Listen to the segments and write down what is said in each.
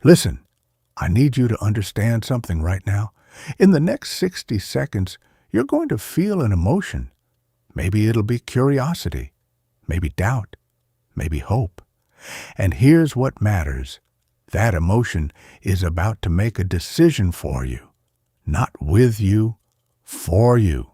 Listen, I need you to understand something right now. In the next 60 seconds, you're going to feel an emotion. Maybe it'll be curiosity, maybe doubt, maybe hope. And here's what matters. That emotion is about to make a decision for you, not with you, for you.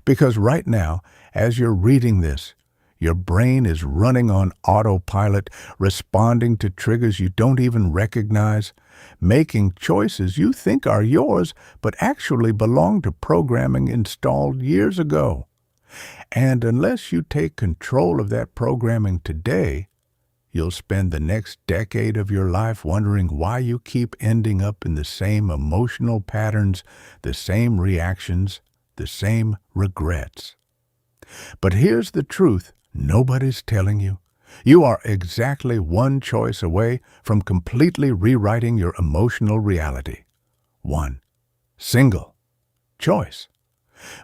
Because right now, as you're reading this, your brain is running on autopilot, responding to triggers you don't even recognize, making choices you think are yours but actually belong to programming installed years ago. And unless you take control of that programming today, you'll spend the next decade of your life wondering why you keep ending up in the same emotional patterns, the same reactions, the same regrets. But here's the truth nobody's telling you. You are exactly one choice away from completely rewriting your emotional reality. One single choice.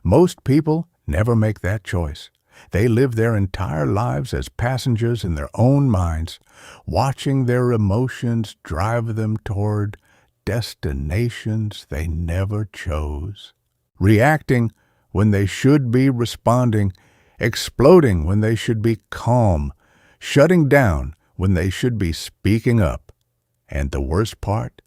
Most people never make that choice. They live their entire lives as passengers in their own minds, watching their emotions drive them toward destinations they never chose, reacting when they should be responding, exploding when they should be calm, shutting down when they should be speaking up. And the worst part?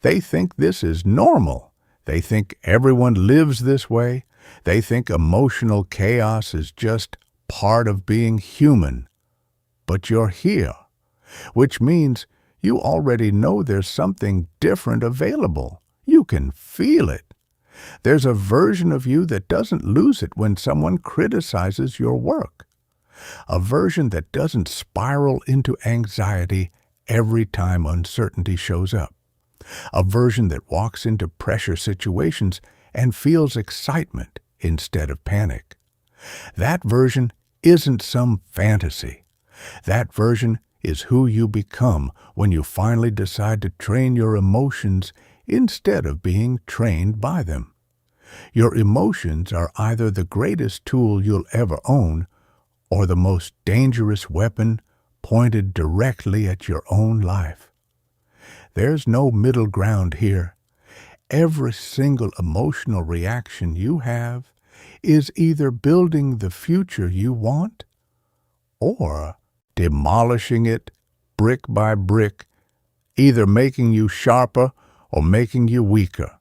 They think this is normal. They think everyone lives this way. They think emotional chaos is just part of being human. But you're here, which means you already know there's something different available. You can feel it. There's a version of you that doesn't lose it when someone criticizes your work. A version that doesn't spiral into anxiety every time uncertainty shows up. A version that walks into pressure situations and feels excitement instead of panic. That version isn't some fantasy. That version is who you become when you finally decide to train your emotions instead of being trained by them. Your emotions are either the greatest tool you'll ever own or the most dangerous weapon pointed directly at your own life. There's no middle ground here. Every single emotional reaction you have is either building the future you want or demolishing it brick by brick, either making you sharper or making you weaker,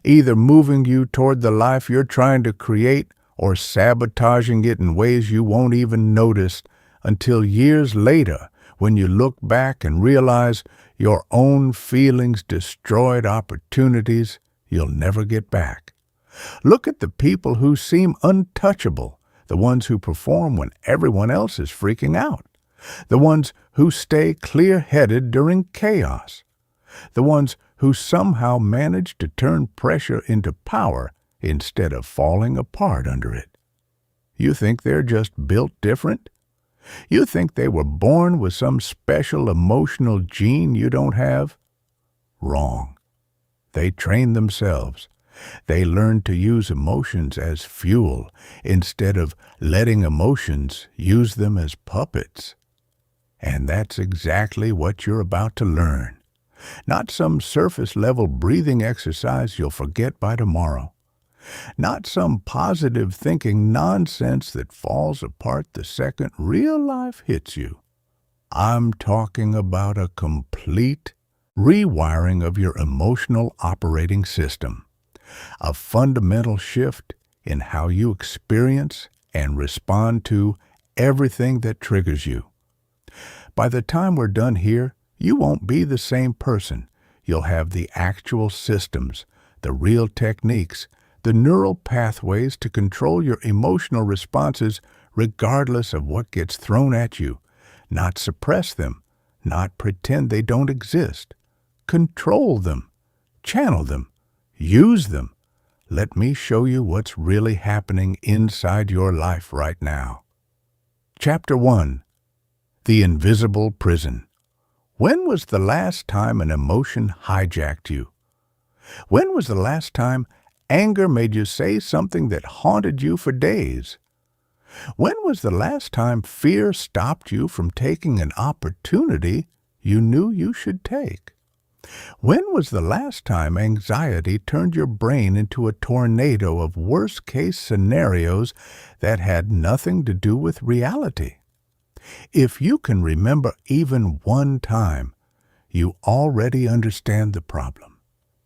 either moving you toward the life you're trying to create or sabotaging it in ways you won't even notice until years later when you look back and realize your own feelings destroyed opportunities you'll never get back. Look at the people who seem untouchable, the ones who perform when everyone else is freaking out, the ones who stay clear-headed during chaos, the ones who somehow manage to turn pressure into power instead of falling apart under it. You think they're just built different? You think they were born with some special emotional gene you don't have? Wrong. They trained themselves. They learned to use emotions as fuel instead of letting emotions use them as puppets. And that's exactly what you're about to learn. Not some surface-level breathing exercise you'll forget by tomorrow. Not some positive thinking nonsense that falls apart the second real life hits you. I'm talking about a complete rewiring of your emotional operating system. A fundamental shift in how you experience and respond to everything that triggers you. By the time we're done here, you won't be the same person. You'll have the actual systems, the real techniques, the neural pathways to control your emotional responses regardless of what gets thrown at you. Not suppress them, not pretend they don't exist. Control them, channel them, use them. Let me show you what's really happening inside your life right now. Chapter 1. The Invisible Prison. When was the last time an emotion hijacked you? When was the last time anger made you say something that haunted you for days? When was the last time fear stopped you from taking an opportunity you knew you should take? When was the last time anxiety turned your brain into a tornado of worst-case scenarios that had nothing to do with reality? If you can remember even one time, you already understand the problem.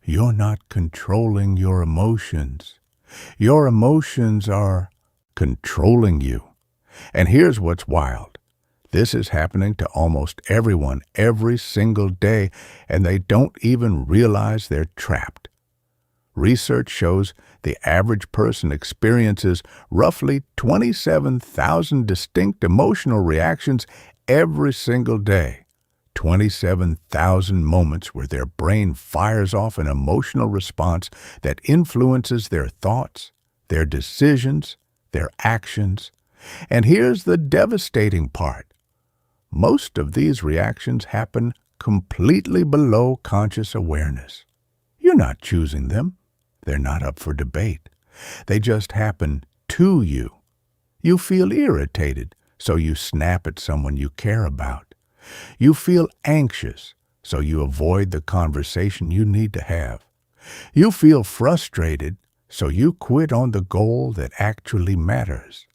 You're not controlling your emotions. Your emotions are controlling you. And here's what's wild. This is happening to almost everyone every single day, and they don't even realize they're trapped. Research shows the average person experiences roughly 27,000 distinct emotional reactions every single day. 27,000 moments where their brain fires off an emotional response that influences their thoughts, their decisions, their actions. And here's the devastating part. Most of these reactions happen completely below conscious awareness. You're not choosing them. They're not up for debate. They just happen to you. You feel irritated, so you snap at someone you care about. You feel anxious, so you avoid the conversation you need to have. You feel frustrated, so you quit on the goal that actually matters.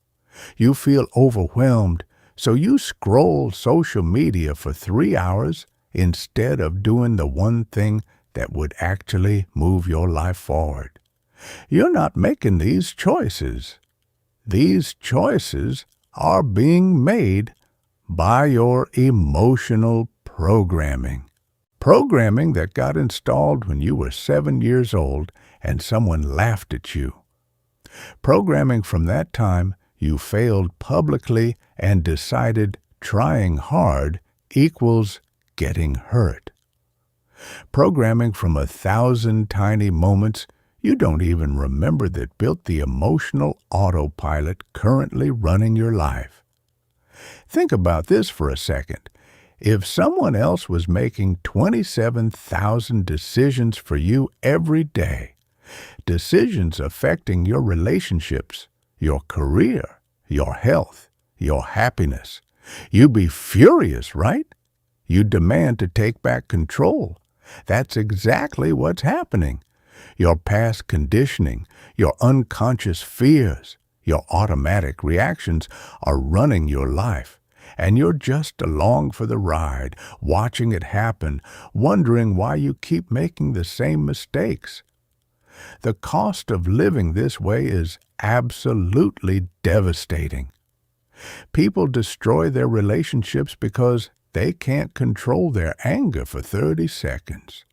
You feel overwhelmed, so you scroll social media for 3 hours instead of doing the one thing that would actually move your life forward. You're not making these choices. These choices are being made by your emotional programming. Programming that got installed when you were 7 years old and someone laughed at you. Programming from that time you failed publicly and decided trying hard equals getting hurt. Programming from 1,000 tiny moments you don't even remember that built the emotional autopilot currently running your life. Think about this for a second. If someone else was making 27,000 decisions for you every day, decisions affecting your relationships, your career, your health, your happiness, you'd be furious, right? You'd demand to take back control. That's exactly what's happening. Your past conditioning, your unconscious fears, your automatic reactions are running your life. And you're just along for the ride, watching it happen, wondering why you keep making the same mistakes. The cost of living this way is absolutely devastating. People destroy their relationships because they can't control their anger for 30 seconds.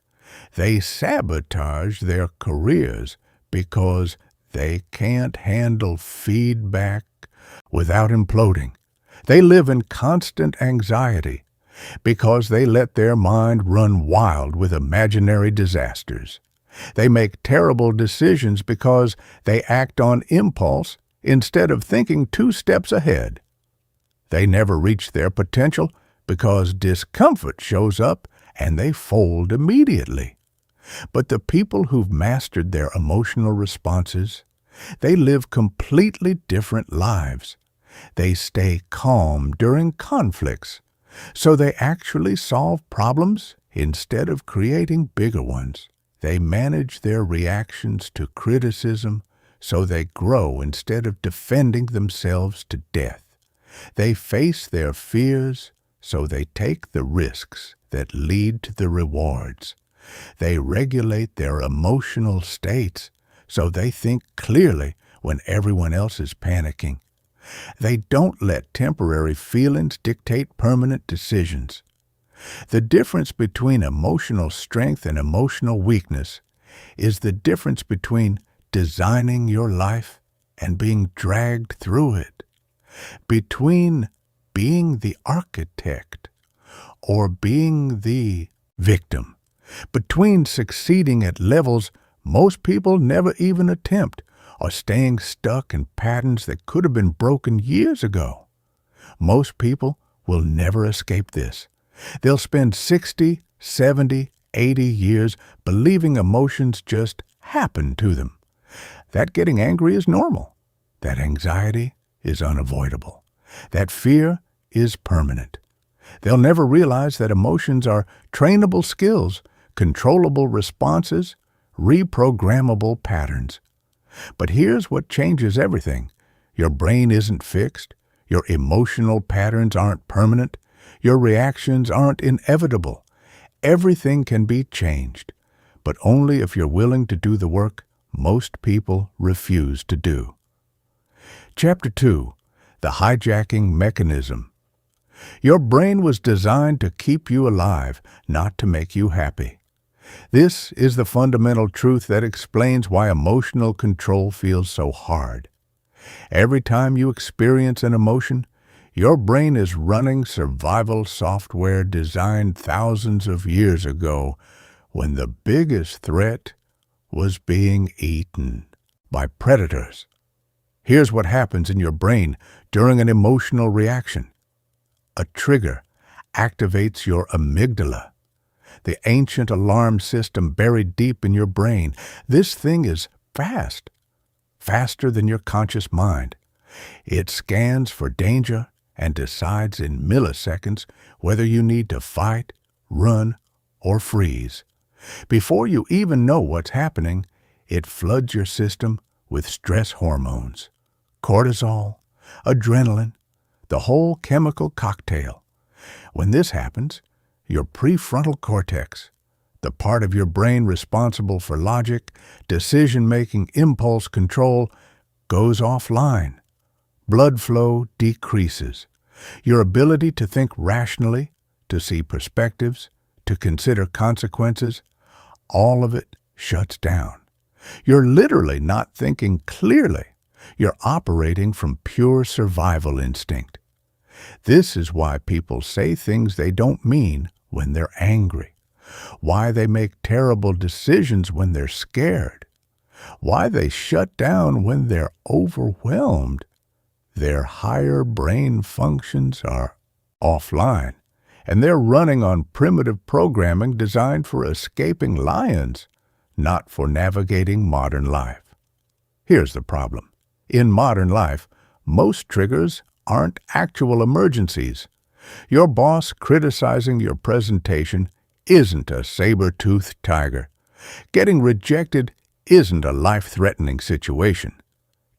They sabotage their careers because they can't handle feedback without imploding. They live in constant anxiety because they let their mind run wild with imaginary disasters. They make terrible decisions because they act on impulse instead of thinking 2 steps ahead. They never reach their potential because discomfort shows up and they fold immediately. But the people who've mastered their emotional responses, they live completely different lives. They stay calm during conflicts, so they actually solve problems instead of creating bigger ones. They manage their reactions to criticism, so they grow instead of defending themselves to death. They face their fears, so they take the risks that lead to the rewards. They regulate their emotional states, so they think clearly when everyone else is panicking. They don't let temporary feelings dictate permanent decisions. The difference between emotional strength and emotional weakness is the difference between designing your life and being dragged through it, between being the architect or being the victim, between succeeding at levels most people never even attempt, or staying stuck in patterns that could have been broken years ago. Most people will never escape this. They'll spend 60, 70, 80 years believing emotions just happen to them. That getting angry is normal. That anxiety is unavoidable. That fear is permanent. They'll never realize that emotions are trainable skills controllable responses, reprogrammable patterns. But here's what changes everything. Your brain isn't fixed. Your emotional patterns aren't permanent. Your reactions aren't inevitable. Everything can be changed, but only if you're willing to do the work most people refuse to do. Chapter 2. The Hijacking Mechanism. Your brain was designed to keep you alive, not to make you happy. This is the fundamental truth that explains why emotional control feels so hard. Every time you experience an emotion, your brain is running survival software designed thousands of years ago when the biggest threat was being eaten by predators. Here's what happens in your brain during an emotional reaction. A trigger activates your amygdala, the ancient alarm system buried deep in your brain. This thing is fast, faster than your conscious mind. It scans for danger and decides in milliseconds whether you need to fight, run, or freeze. Before you even know what's happening, it floods your system with stress hormones, cortisol, adrenaline, the whole chemical cocktail. When this happens, your prefrontal cortex, the part of your brain responsible for logic, decision-making, impulse control, goes offline. Blood flow decreases. Your ability to think rationally, to see perspectives, to consider consequences, all of it shuts down. You're literally not thinking clearly. You're operating from pure survival instinct. This is why people say things they don't mean when they're angry, why they make terrible decisions when they're scared, why they shut down when they're overwhelmed. Their higher brain functions are offline, and they're running on primitive programming designed for escaping lions, not for navigating modern life. Here's the problem. In modern life, most triggers aren't actual emergencies. Your boss criticizing your presentation isn't a saber-toothed tiger. Getting rejected isn't a life-threatening situation.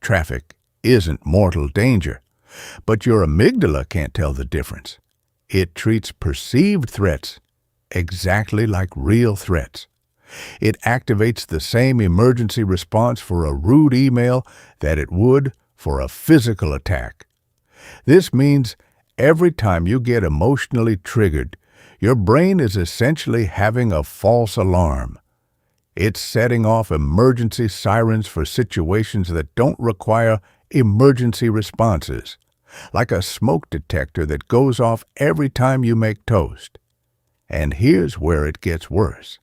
Traffic isn't mortal danger. But your amygdala can't tell the difference. It treats perceived threats exactly like real threats. It activates the same emergency response for a rude email that it would for a physical attack. This means every time you get emotionally triggered, your brain is essentially having a false alarm. It's setting off emergency sirens for situations that don't require emergency responses, like a smoke detector that goes off every time you make toast. And here's where it gets worse.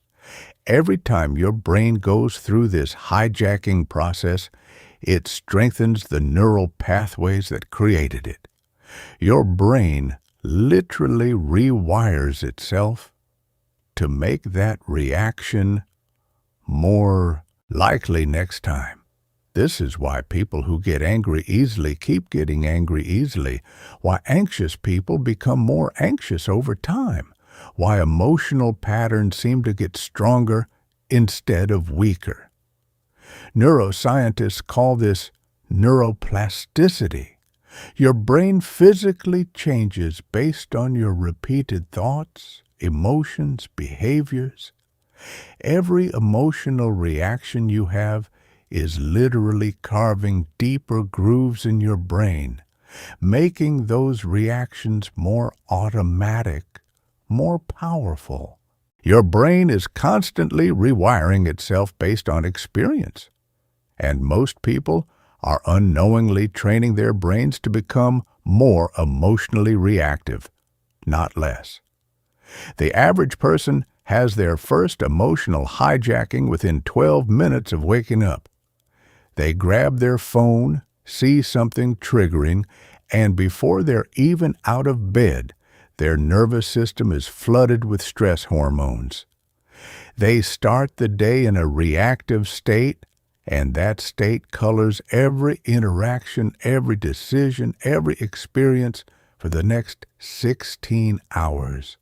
Every time your brain goes through this hijacking process, it strengthens the neural pathways that created it. Your brain literally rewires itself to make that reaction more likely next time. This is why people who get angry easily keep getting angry easily, why anxious people become more anxious over time, why emotional patterns seem to get stronger instead of weaker. Neuroscientists call this neuroplasticity. Your brain physically changes based on your repeated thoughts, emotions, behaviors. Every emotional reaction you have is literally carving deeper grooves in your brain, making those reactions more automatic, more powerful. Your brain is constantly rewiring itself based on experience, and most people are unknowingly training their brains to become more emotionally reactive, not less. The average person has their first emotional hijacking within 12 minutes of waking up. They grab their phone, see something triggering, and before they're even out of bed, their nervous system is flooded with stress hormones. They start the day in a reactive state, and that state colors every interaction, every decision, every experience for the next 16 hours.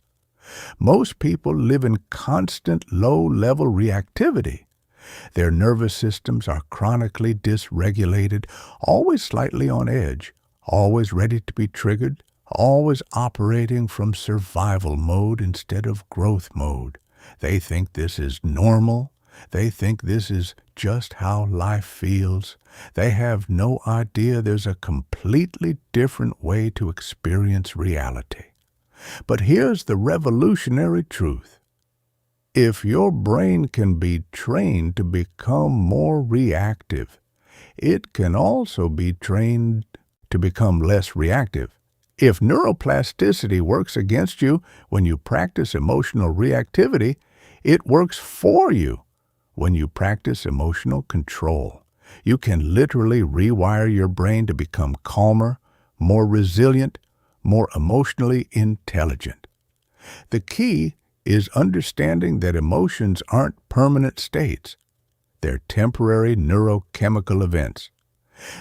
Most people live in constant low-level reactivity. Their nervous systems are chronically dysregulated, always slightly on edge, always ready to be triggered, always operating from survival mode instead of growth mode. They think this is normal. They think this is just how life feels. They have no idea there's a completely different way to experience reality. But here's the revolutionary truth. If your brain can be trained to become more reactive, it can also be trained to become less reactive. If neuroplasticity works against you when you practice emotional reactivity, it works for you when you practice emotional control. You can literally rewire your brain to become calmer, more resilient, more emotionally intelligent. The key is understanding that emotions aren't permanent states. They're temporary neurochemical events.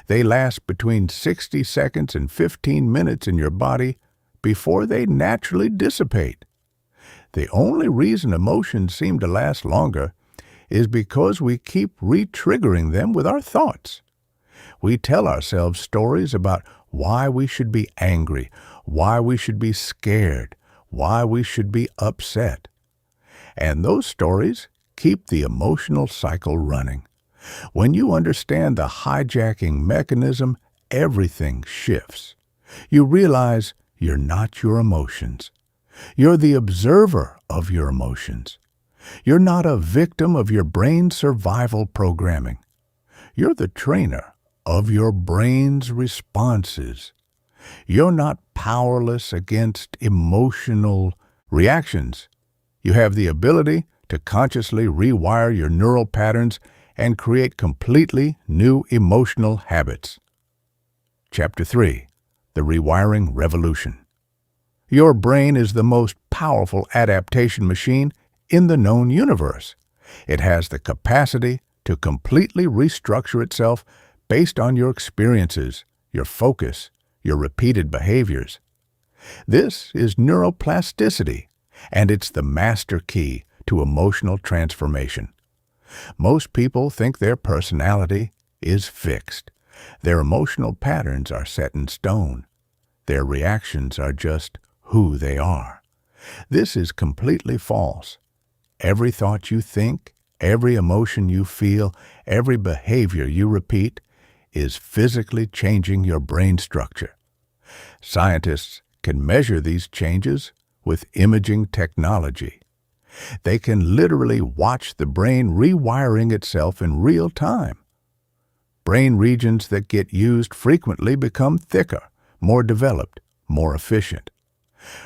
They last between 60 seconds and 15 minutes in your body before they naturally dissipate. The only reason emotions seem to last longer is because we keep re-triggering them with our thoughts. We tell ourselves stories about why we should be angry, why we should be scared, why we should be upset. And those stories keep the emotional cycle running. When you understand the hijacking mechanism, everything shifts. You realize you're not your emotions. You're the observer of your emotions. You're not a victim of your brain's survival programming. You're the trainer of your brain's responses. You're not powerless against emotional reactions. You have the ability to consciously rewire your neural patterns and create completely new emotional habits. Chapter 3. The Rewiring Revolution. Your brain is the most powerful adaptation machine in the known universe. It has the capacity to completely restructure itself based on your experiences, your focus, your repeated behaviors. This is neuroplasticity, and it's the master key to emotional transformation. Most people think their personality is fixed. Their emotional patterns are set in stone. Their reactions are just who they are. This is completely false. Every thought you think, every emotion you feel, every behavior you repeat is physically changing your brain structure. Scientists can measure these changes with imaging technology. They can literally watch the brain rewiring itself in real time. Brain regions that get used frequently become thicker, more developed, more efficient.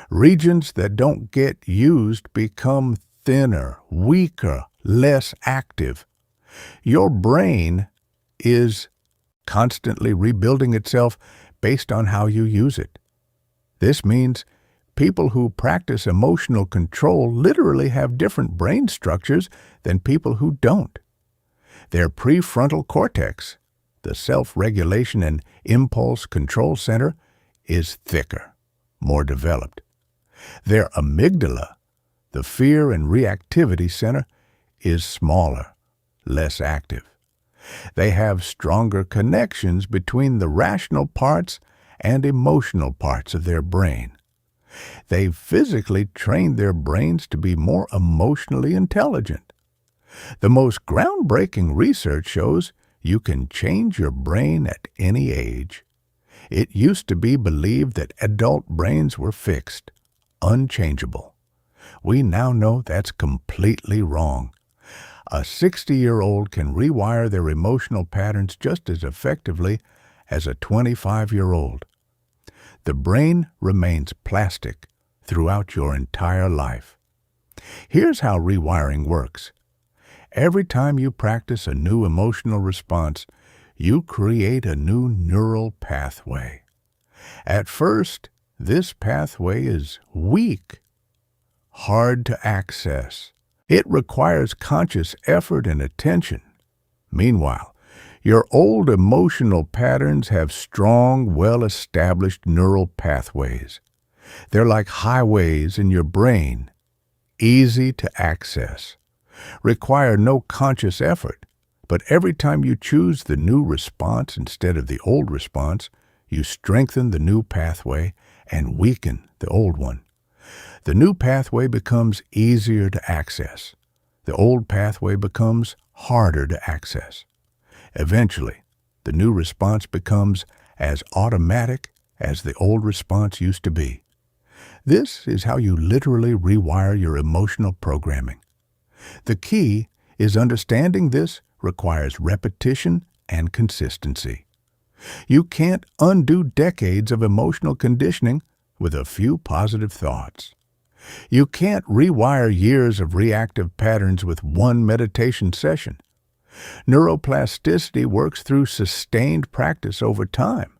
Regions that don't get used become thinner, weaker, less active. Your brain is constantly rebuilding itself based on how you use it. This means people who practice emotional control literally have different brain structures than people who don't. Their prefrontal cortex, the self-regulation and impulse control center, is thicker, more developed. Their amygdala, the fear and reactivity center, is smaller, less active. They have stronger connections between the rational parts and emotional parts of their brain. They've physically trained their brains to be more emotionally intelligent. The most groundbreaking research shows you can change your brain at any age. It used to be believed that adult brains were fixed, unchangeable. We now know that's completely wrong. A 60-year-old can rewire their emotional patterns just as effectively as a 25-year-old. The brain remains plastic throughout your entire life. Here's how rewiring works. Every time you practice a new emotional response, you create a new neural pathway. At first, this pathway is weak, hard to access. It requires conscious effort and attention. Meanwhile, your old emotional patterns have strong, well-established neural pathways. They're like highways in your brain, easy to access, require no conscious effort, but every time you choose the new response instead of the old response, you strengthen the new pathway and weaken the old one. The new pathway becomes easier to access. The old pathway becomes harder to access. Eventually, the new response becomes as automatic as the old response used to be. This is how you literally rewire your emotional programming. The key is understanding this requires repetition and consistency. You can't undo decades of emotional conditioning with a few positive thoughts. You can't rewire years of reactive patterns with one meditation session. Neuroplasticity works through sustained practice over time.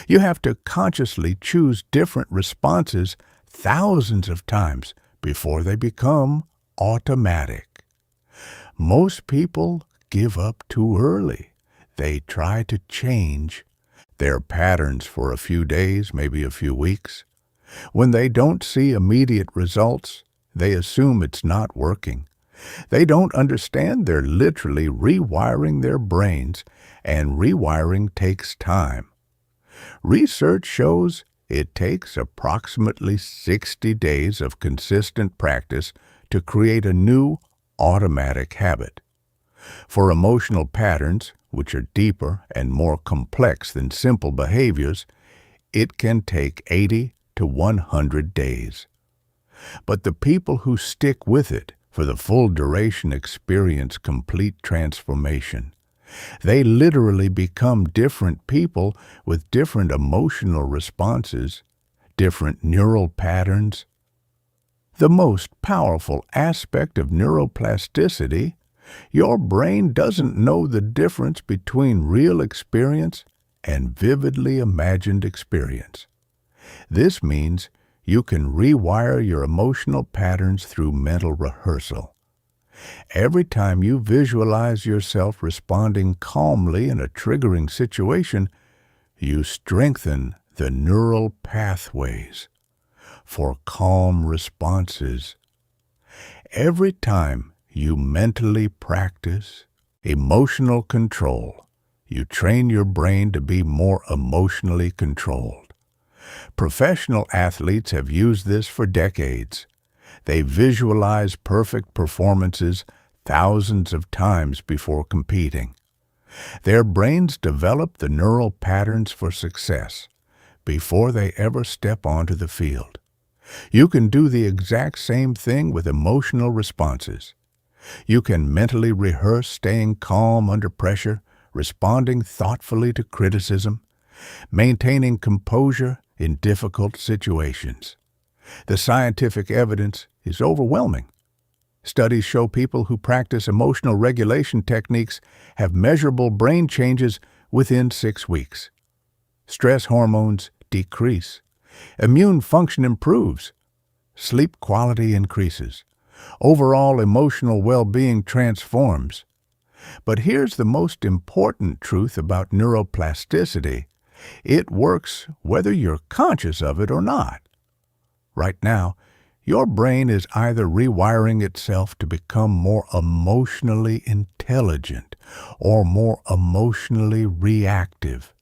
You have to consciously choose different responses thousands of times before they become automatic. Most people give up too early. They try to change their patterns for a few days, maybe a few weeks. When they don't see immediate results, they assume it's not working. They don't understand they're literally rewiring their brains, and rewiring takes time. Research shows it takes approximately 60 days of consistent practice to create a new automatic habit. For emotional patterns, which are deeper and more complex than simple behaviors, it can take 80 to 100 days. But the people who stick with it for the full duration experience complete transformation. They literally become different people with different emotional responses, different neural patterns. The most powerful aspect of neuroplasticity, your brain doesn't know the difference between real experience and vividly imagined experience. This means you can rewire your emotional patterns through mental rehearsal. Every time you visualize yourself responding calmly in a triggering situation, you strengthen the neural pathways for calm responses. Every time you mentally practice emotional control, you train your brain to be more emotionally controlled. Professional athletes have used this for decades. They visualize perfect performances thousands of times before competing. Their brains develop the neural patterns for success before they ever step onto the field. You can do the exact same thing with emotional responses. You can mentally rehearse staying calm under pressure, responding thoughtfully to criticism, maintaining composure in difficult situations. The scientific evidence is overwhelming. Studies show people who practice emotional regulation techniques have measurable brain changes within 6 weeks. Stress hormones decrease. Immune function improves. Sleep quality increases. Overall emotional well-being transforms. But here's the most important truth about neuroplasticity. It works whether you're conscious of it or not. Right now, your brain is either rewiring itself to become more emotionally intelligent or more emotionally reactive.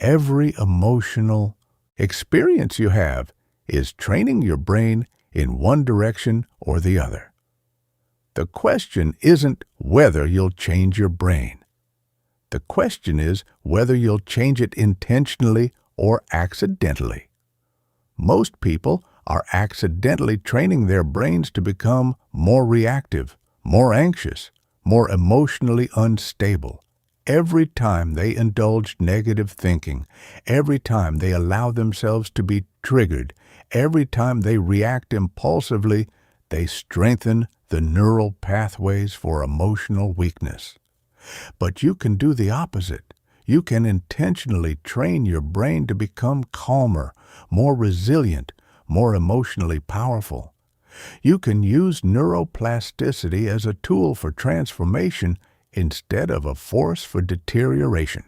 Every emotional experience you have is training your brain in one direction or the other. The question isn't whether you'll change your brain. The question is whether you'll change it intentionally or accidentally. Most people are accidentally training their brains to become more reactive, more anxious, more emotionally unstable. Every time they indulge negative thinking, every time they allow themselves to be triggered, every time they react impulsively, they strengthen the neural pathways for emotional weakness. But you can do the opposite. You can intentionally train your brain to become calmer, more resilient, more emotionally powerful. You can use neuroplasticity as a tool for transformation instead of a force for deterioration.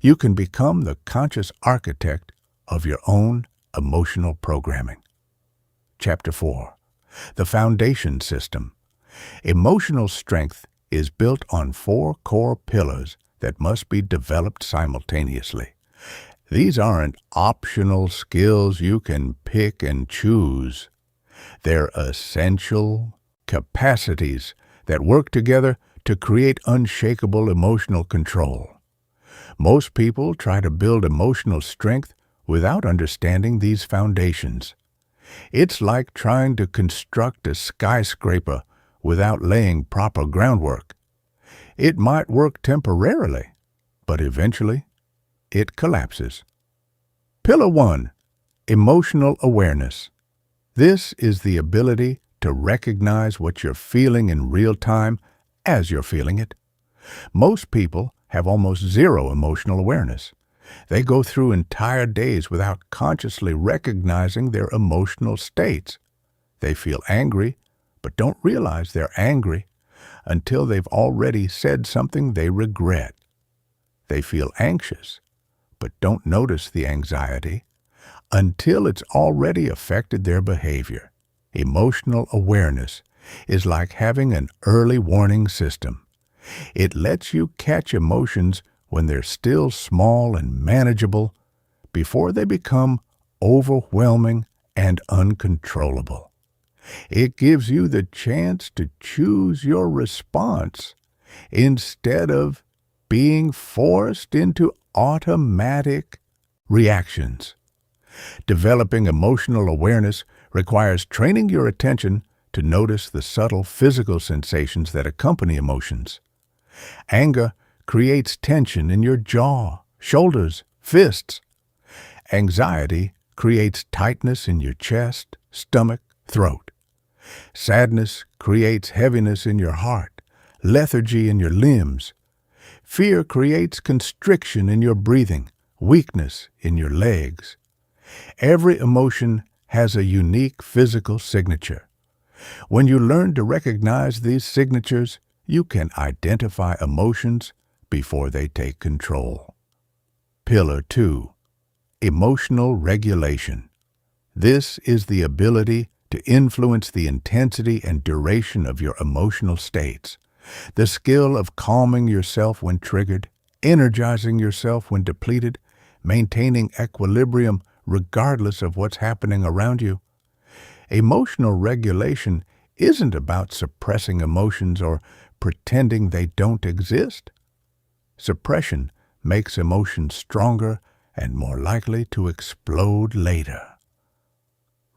You can become the conscious architect of your own emotional programming. Chapter 4. The Foundation System. Emotional strength is built on 4 core pillars that must be developed simultaneously. These aren't optional skills you can pick and choose. They're essential capacities that work together to create unshakable emotional control. Most people try to build emotional strength without understanding these foundations. It's like trying to construct a skyscraper without laying proper groundwork. It might work temporarily, but eventually it collapses. Pillar 1. Emotional awareness. This is the ability to recognize what you're feeling in real time as you're feeling it. Most people have almost zero emotional awareness. They go through entire days without consciously recognizing their emotional states. They feel angry, but don't realize they're angry until they've already said something they regret. They feel anxious, but don't notice the anxiety until it's already affected their behavior. Emotional awareness is like having an early warning system. It lets you catch emotions when they're still small and manageable before they become overwhelming and uncontrollable. It gives you the chance to choose your response instead of being forced into automatic reactions. Developing emotional awareness requires training your attention to notice the subtle physical sensations that accompany emotions. Anger creates tension in your jaw, shoulders, fists. Anxiety creates tightness in your chest, stomach, throat. Sadness creates heaviness in your heart, lethargy in your limbs. Fear creates constriction in your breathing, weakness in your legs. Every emotion has a unique physical signature. When you learn to recognize these signatures, you can identify emotions before they take control. Pillar 2. Emotional regulation. This is the ability to influence the intensity and duration of your emotional states. The skill of calming yourself when triggered, energizing yourself when depleted, maintaining equilibrium regardless of what's happening around you. Emotional regulation isn't about suppressing emotions or pretending they don't exist. Suppression makes emotions stronger and more likely to explode later.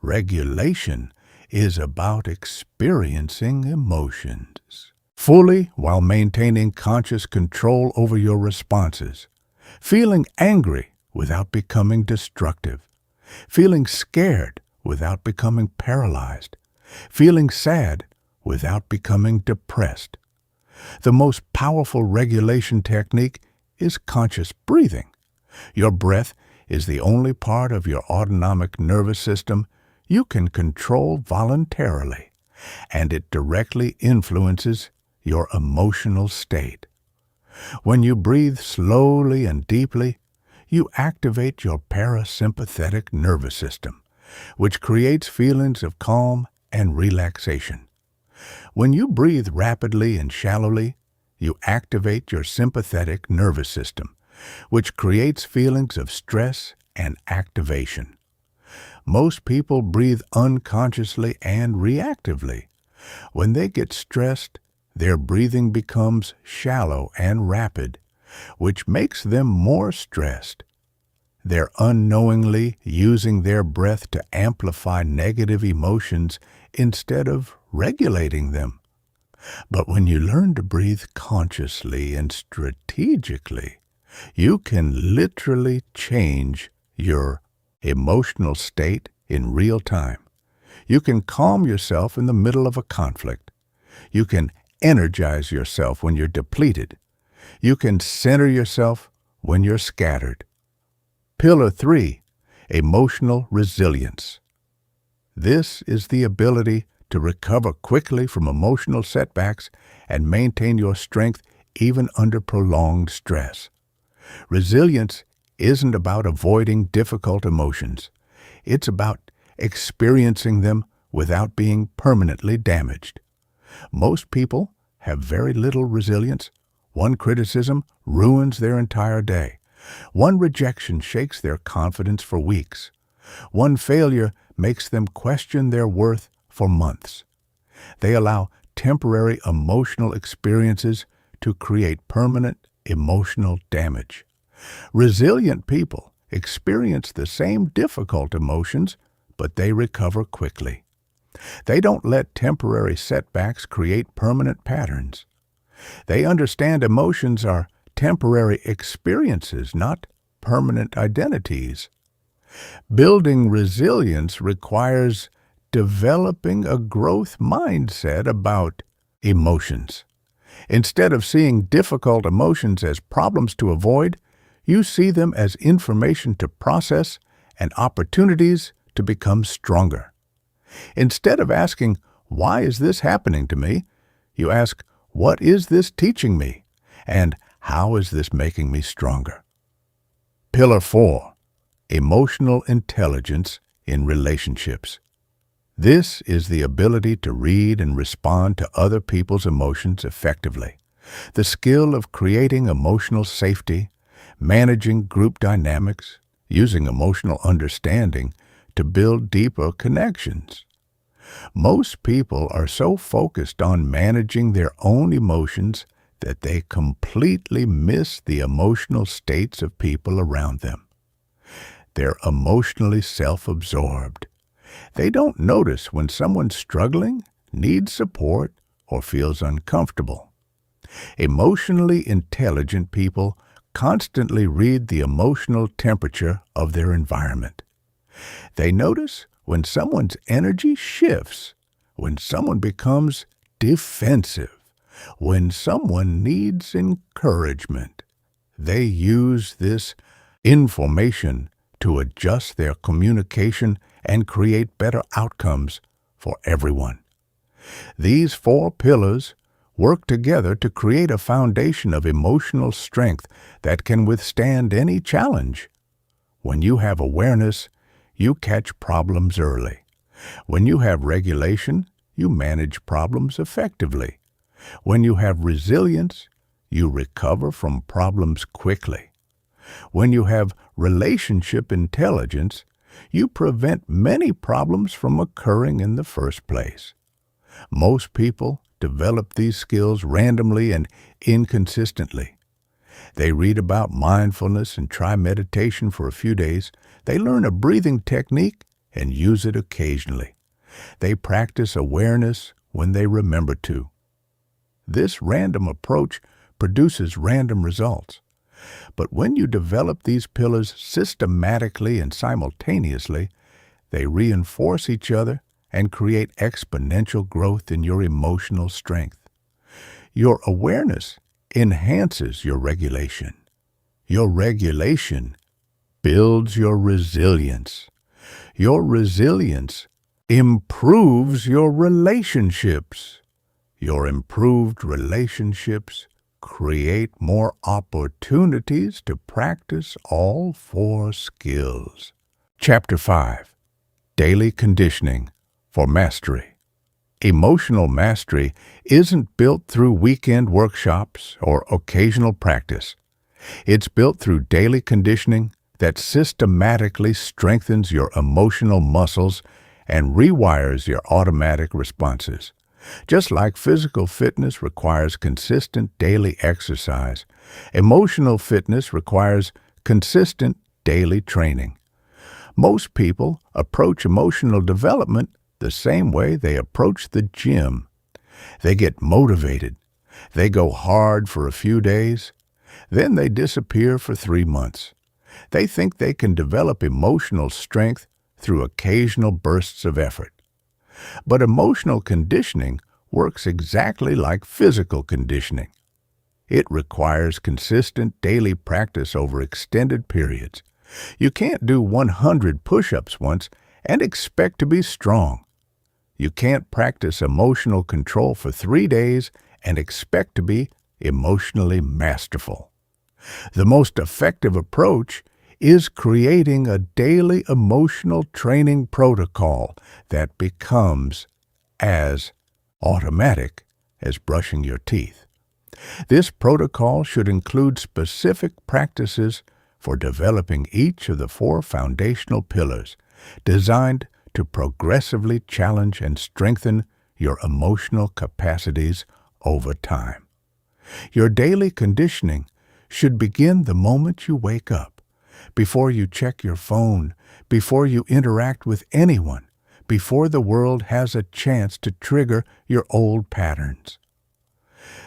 Regulation is about experiencing emotions fully while maintaining conscious control over your responses. Feeling angry without becoming destructive. Feeling scared without becoming paralyzed. Feeling sad without becoming depressed. The most powerful regulation technique is conscious breathing. Your breath is the only part of your autonomic nervous system you can control voluntarily, and it directly influences your emotional state. When you breathe slowly and deeply, you activate your parasympathetic nervous system, which creates feelings of calm and relaxation. When you breathe rapidly and shallowly, you activate your sympathetic nervous system, which creates feelings of stress and activation. Most people breathe unconsciously and reactively. When they get stressed, their breathing becomes shallow and rapid, which makes them more stressed. They're unknowingly using their breath to amplify negative emotions instead of regulating them. But when you learn to breathe consciously and strategically, you can literally change your emotional state in real time. You can calm yourself in the middle of a conflict. You can energize yourself when you're depleted. You can center yourself when you're scattered. Pillar 3. Emotional resilience. This is the ability to recover quickly from emotional setbacks and maintain your strength even under prolonged stress. Resilience isn't about avoiding difficult emotions. It's about experiencing them without being permanently damaged. Most people have very little resilience. One criticism ruins their entire day. One rejection shakes their confidence for weeks. One failure makes them question their worth for months. They allow temporary emotional experiences to create permanent emotional damage. Resilient people experience the same difficult emotions, but they recover quickly. They don't let temporary setbacks create permanent patterns. They understand emotions are temporary experiences, not permanent identities. Building resilience requires developing a growth mindset about emotions. Instead of seeing difficult emotions as problems to avoid, you see them as information to process and opportunities to become stronger. Instead of asking, "Why is this happening to me?" you ask, "What is this teaching me?" and "How is this making me stronger?" Pillar 4. Emotional intelligence in relationships. This is the ability to read and respond to other people's emotions effectively. The skill of creating emotional safety, managing group dynamics, using emotional understanding to build deeper connections. Most people are so focused on managing their own emotions that they completely miss the emotional states of people around them. They're emotionally self-absorbed. They don't notice when someone's struggling, needs support, or feels uncomfortable. Emotionally intelligent people constantly read the emotional temperature of their environment. They notice when someone's energy shifts, when someone becomes defensive, when someone needs encouragement. They use this information to adjust their communication and create better outcomes for everyone. These 4 pillars work together to create a foundation of emotional strength that can withstand any challenge. When you have awareness, you catch problems early. When you have regulation, you manage problems effectively. When you have resilience, you recover from problems quickly. When you have relationship intelligence, you prevent many problems from occurring in the first place. Most people develop these skills randomly and inconsistently. They read about mindfulness and try meditation for a few days. They learn a breathing technique and use it occasionally. They practice awareness when they remember to. This random approach produces random results. But when you develop these pillars systematically and simultaneously, they reinforce each other and create exponential growth in your emotional strength. Your awareness enhances your regulation. Your regulation builds your resilience. Your resilience improves your relationships. Your improved relationships create more opportunities to practice all 4 skills. Chapter 5. Daily Conditioning for Mastery. Emotional mastery isn't built through weekend workshops or occasional practice. It's built through daily conditioning that systematically strengthens your emotional muscles and rewires your automatic responses. Just like physical fitness requires consistent daily exercise, emotional fitness requires consistent daily training. Most people approach emotional development the same way they approach the gym. They get motivated. They go hard for a few days. Then they disappear for 3 months. They think they can develop emotional strength through occasional bursts of effort. But emotional conditioning works exactly like physical conditioning. It requires consistent daily practice over extended periods. You can't do 100 push-ups once and expect to be strong. You can't practice emotional control for 3 days and expect to be emotionally masterful. The most effective approach is creating a daily emotional training protocol that becomes as automatic as brushing your teeth. This protocol should include specific practices for developing each of the 4 foundational pillars designed to progressively challenge and strengthen your emotional capacities over time. Your daily conditioning should begin the moment you wake up, before you check your phone, before you interact with anyone, before the world has a chance to trigger your old patterns.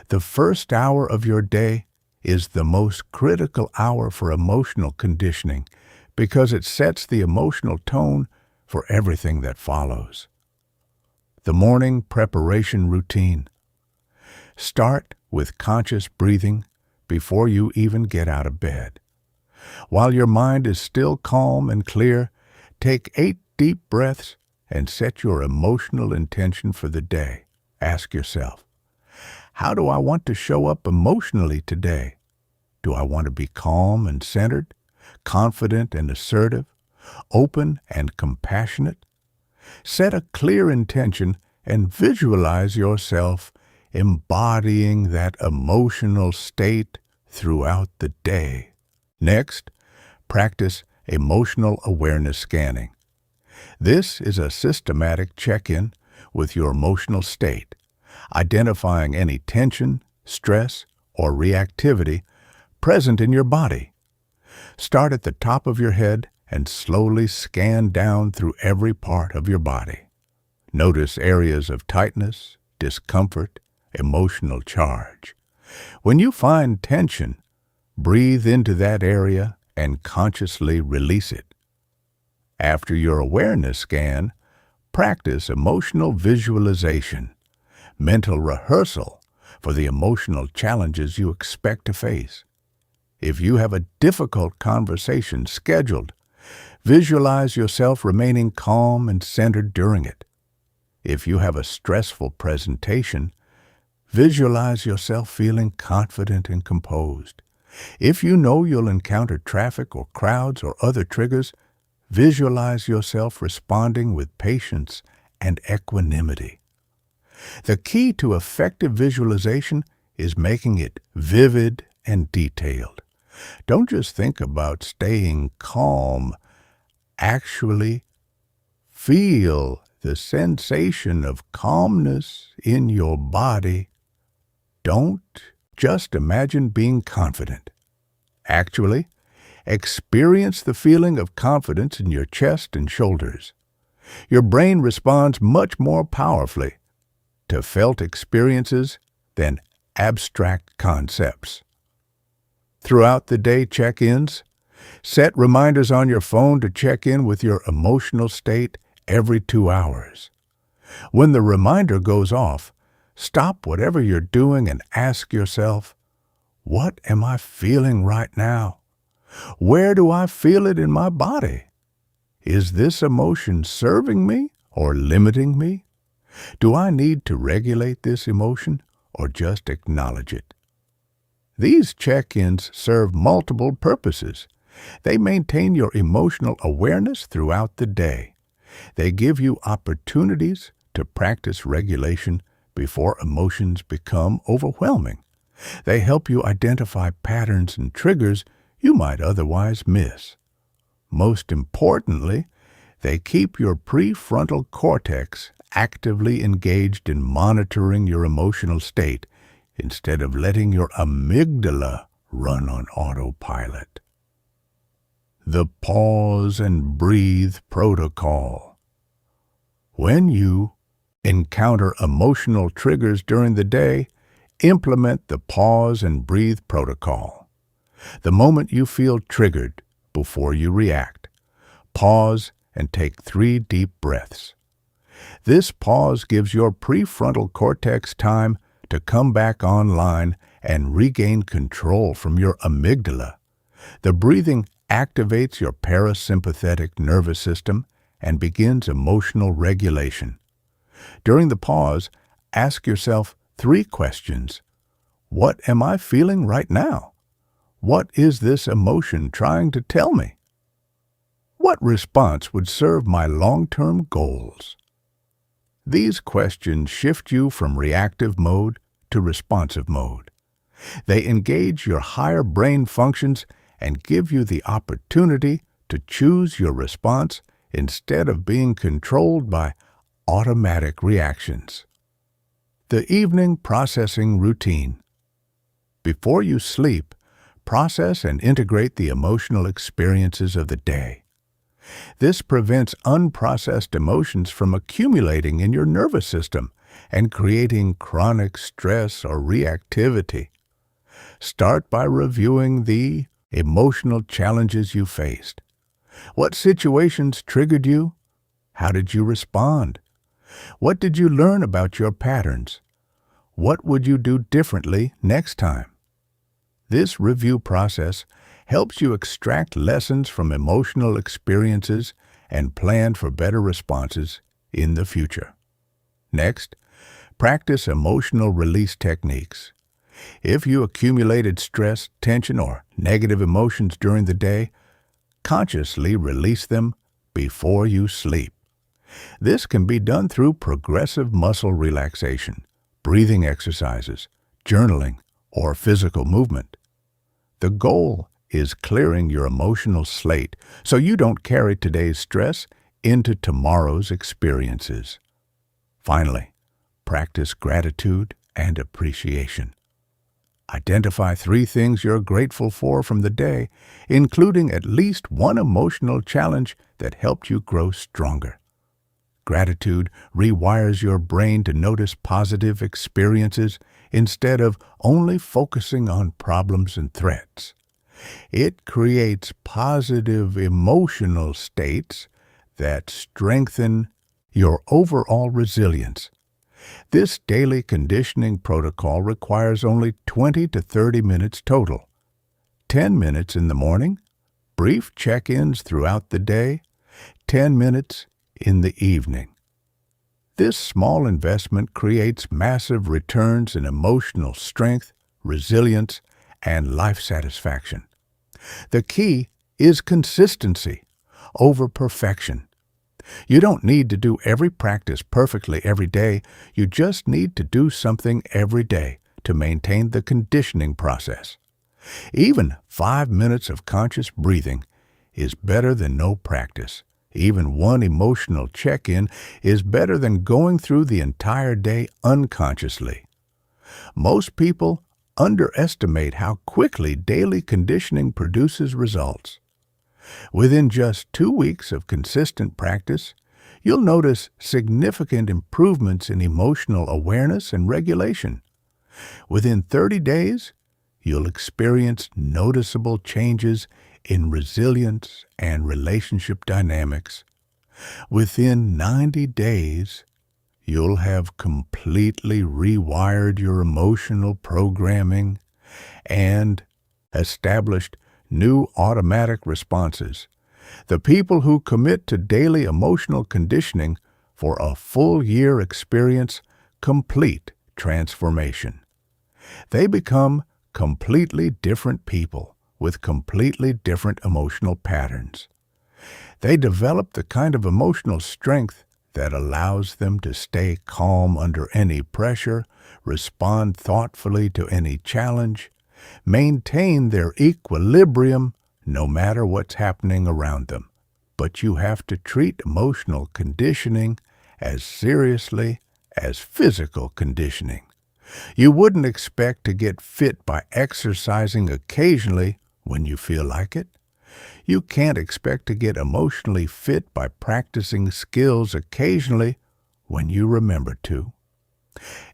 The first hour of your day is the most critical hour for emotional conditioning because it sets the emotional tone for everything that follows. The morning preparation routine. Start with conscious breathing before you even get out of bed. While your mind is still calm and clear, take 8 deep breaths and set your emotional intention for the day. Ask yourself, how do I want to show up emotionally today? Do I want to be calm and centered, confident and assertive, open and compassionate? Set a clear intention and visualize yourself embodying that emotional state throughout the day. Next, practice emotional awareness scanning. This is a systematic check-in with your emotional state, identifying any tension, stress, or reactivity present in your body. Start at the top of your head and slowly scan down through every part of your body. Notice areas of tightness, discomfort, emotional charge. When you find tension, breathe into that area and consciously release it. After your awareness scan, practice emotional visualization, mental rehearsal for the emotional challenges you expect to face. If you have a difficult conversation scheduled, visualize yourself remaining calm and centered during it. If you have a stressful presentation, visualize yourself feeling confident and composed. If you know you'll encounter traffic or crowds or other triggers, visualize yourself responding with patience and equanimity. The key to effective visualization is making it vivid and detailed. Don't just think about staying calm. Actually, feel the sensation of calmness in your body. Don't just imagine being confident. Actually, experience the feeling of confidence in your chest and shoulders. Your brain responds much more powerfully to felt experiences than abstract concepts. Throughout the day check-ins, set reminders on your phone to check in with your emotional state every 2 hours. When the reminder goes off, stop whatever you're doing and ask yourself, what am I feeling right now? Where do I feel it in my body? Is this emotion serving me or limiting me? Do I need to regulate this emotion or just acknowledge it? These check-ins serve multiple purposes. They maintain your emotional awareness throughout the day. They give you opportunities to practice regulation before emotions become overwhelming. They help you identify patterns and triggers you might otherwise miss. Most importantly, they keep your prefrontal cortex actively engaged in monitoring your emotional state instead of letting your amygdala run on autopilot. The pause and breathe protocol. When you encounter emotional triggers during the day, implement the pause and breathe protocol. The moment you feel triggered, before you react, pause and take 3 deep breaths. This pause gives your prefrontal cortex time to come back online and regain control from your amygdala. The breathing activates your parasympathetic nervous system and begins emotional regulation. During the pause, ask yourself 3 questions. What am I feeling right now? What is this emotion trying to tell me? What response would serve my long-term goals? These questions shift you from reactive mode to responsive mode. They engage your higher brain functions and give you the opportunity to choose your response instead of being controlled by automatic reactions. The evening processing routine. Before you sleep, process and integrate the emotional experiences of the day. This prevents unprocessed emotions from accumulating in your nervous system and creating chronic stress or reactivity. Start by reviewing the emotional challenges you faced. What situations triggered you? How did you respond? What did you learn about your patterns? What would you do differently next time? This review process helps you extract lessons from emotional experiences and plan for better responses in the future. Next, practice emotional release techniques. If you accumulated stress, tension, or negative emotions during the day, consciously release them before you sleep. This can be done through progressive muscle relaxation, breathing exercises, journaling, or physical movement. The goal is clearing your emotional slate so you don't carry today's stress into tomorrow's experiences. Finally, practice gratitude and appreciation. Identify 3 things you're grateful for from the day, including at least one emotional challenge that helped you grow stronger. Gratitude rewires your brain to notice positive experiences instead of only focusing on problems and threats. It creates positive emotional states that strengthen your overall resilience. This daily conditioning protocol requires only 20 to 30 minutes total. 10 minutes in the morning, brief check-ins throughout the day, 10 minutes in the evening. This small investment creates massive returns in emotional strength, resilience, and life satisfaction. The key is consistency over perfection. You don't need to do every practice perfectly every day. You just need to do something every day to maintain the conditioning process. Even 5 minutes of conscious breathing is better than no practice. Even one emotional check-in is better than going through the entire day unconsciously. Most people underestimate how quickly daily conditioning produces results. Within just 2 weeks of consistent practice, you'll notice significant improvements in emotional awareness and regulation. Within 30 days, you'll experience noticeable changes in resilience and relationship dynamics. Within 90 days, you'll have completely rewired your emotional programming and established new automatic responses. The people who commit to daily emotional conditioning for a full year experience complete transformation. They become completely different people with completely different emotional patterns. They develop the kind of emotional strength that allows them to stay calm under any pressure, respond thoughtfully to any challenge, maintain their equilibrium no matter what's happening around them. But you have to treat emotional conditioning as seriously as physical conditioning. You wouldn't expect to get fit by exercising occasionally when you feel like it. You can't expect to get emotionally fit by practicing skills occasionally when you remember to.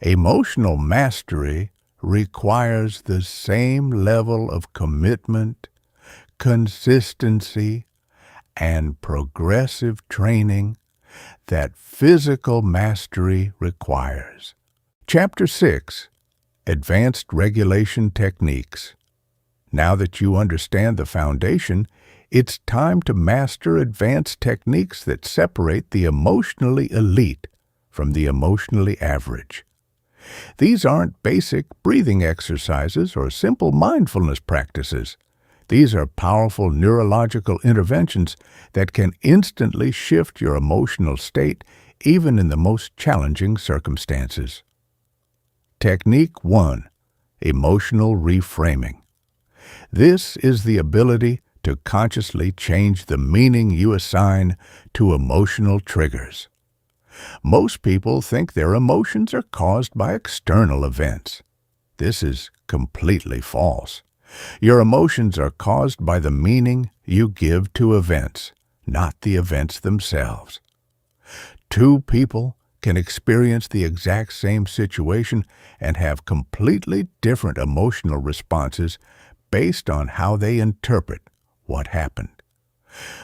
Emotional mastery requires the same level of commitment, consistency, and progressive training that physical mastery requires. Chapter 6. Advanced Regulation Techniques. Now that you understand the foundation, it's time to master advanced techniques that separate the emotionally elite from the emotionally average. These aren't basic breathing exercises or simple mindfulness practices. These are powerful neurological interventions that can instantly shift your emotional state even in the most challenging circumstances. Technique 1. Emotional reframing. This is the ability to consciously change the meaning you assign to emotional triggers. Most people think their emotions are caused by external events. This is completely false. Your emotions are caused by the meaning you give to events, not the events themselves. Two people can experience the exact same situation and have completely different emotional responses based on how they interpret what happened.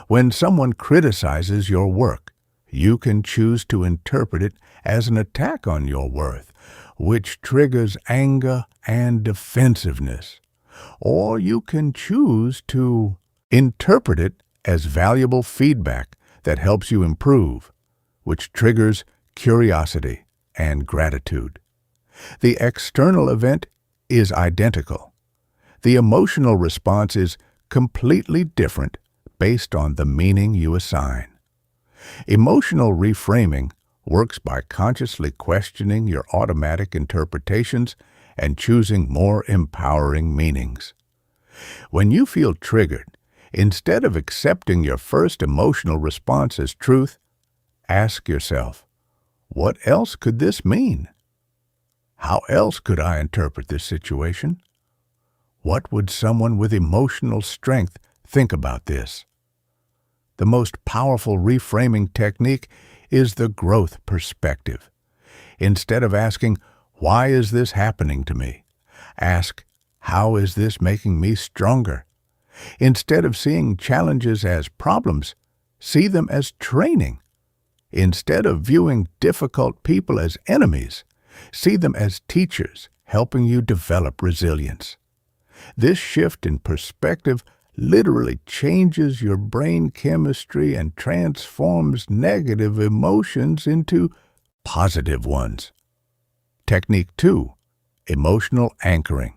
When someone criticizes your work, you can choose to interpret it as an attack on your worth, which triggers anger and defensiveness. Or you can choose to interpret it as valuable feedback that helps you improve, which triggers curiosity and gratitude. The external event is identical. The emotional response is completely different based on the meaning you assign. Emotional reframing works by consciously questioning your automatic interpretations and choosing more empowering meanings. When you feel triggered, instead of accepting your first emotional response as truth, ask yourself, what else could this mean? How else could I interpret this situation? What would someone with emotional strength think about this? The most powerful reframing technique is the growth perspective. Instead of asking, why is this happening to me? Ask, how is this making me stronger? Instead of seeing challenges as problems, see them as training. Instead of viewing difficult people as enemies, see them as teachers helping you develop resilience. This shift in perspective literally changes your brain chemistry and transforms negative emotions into positive ones. Technique 2. Emotional anchoring.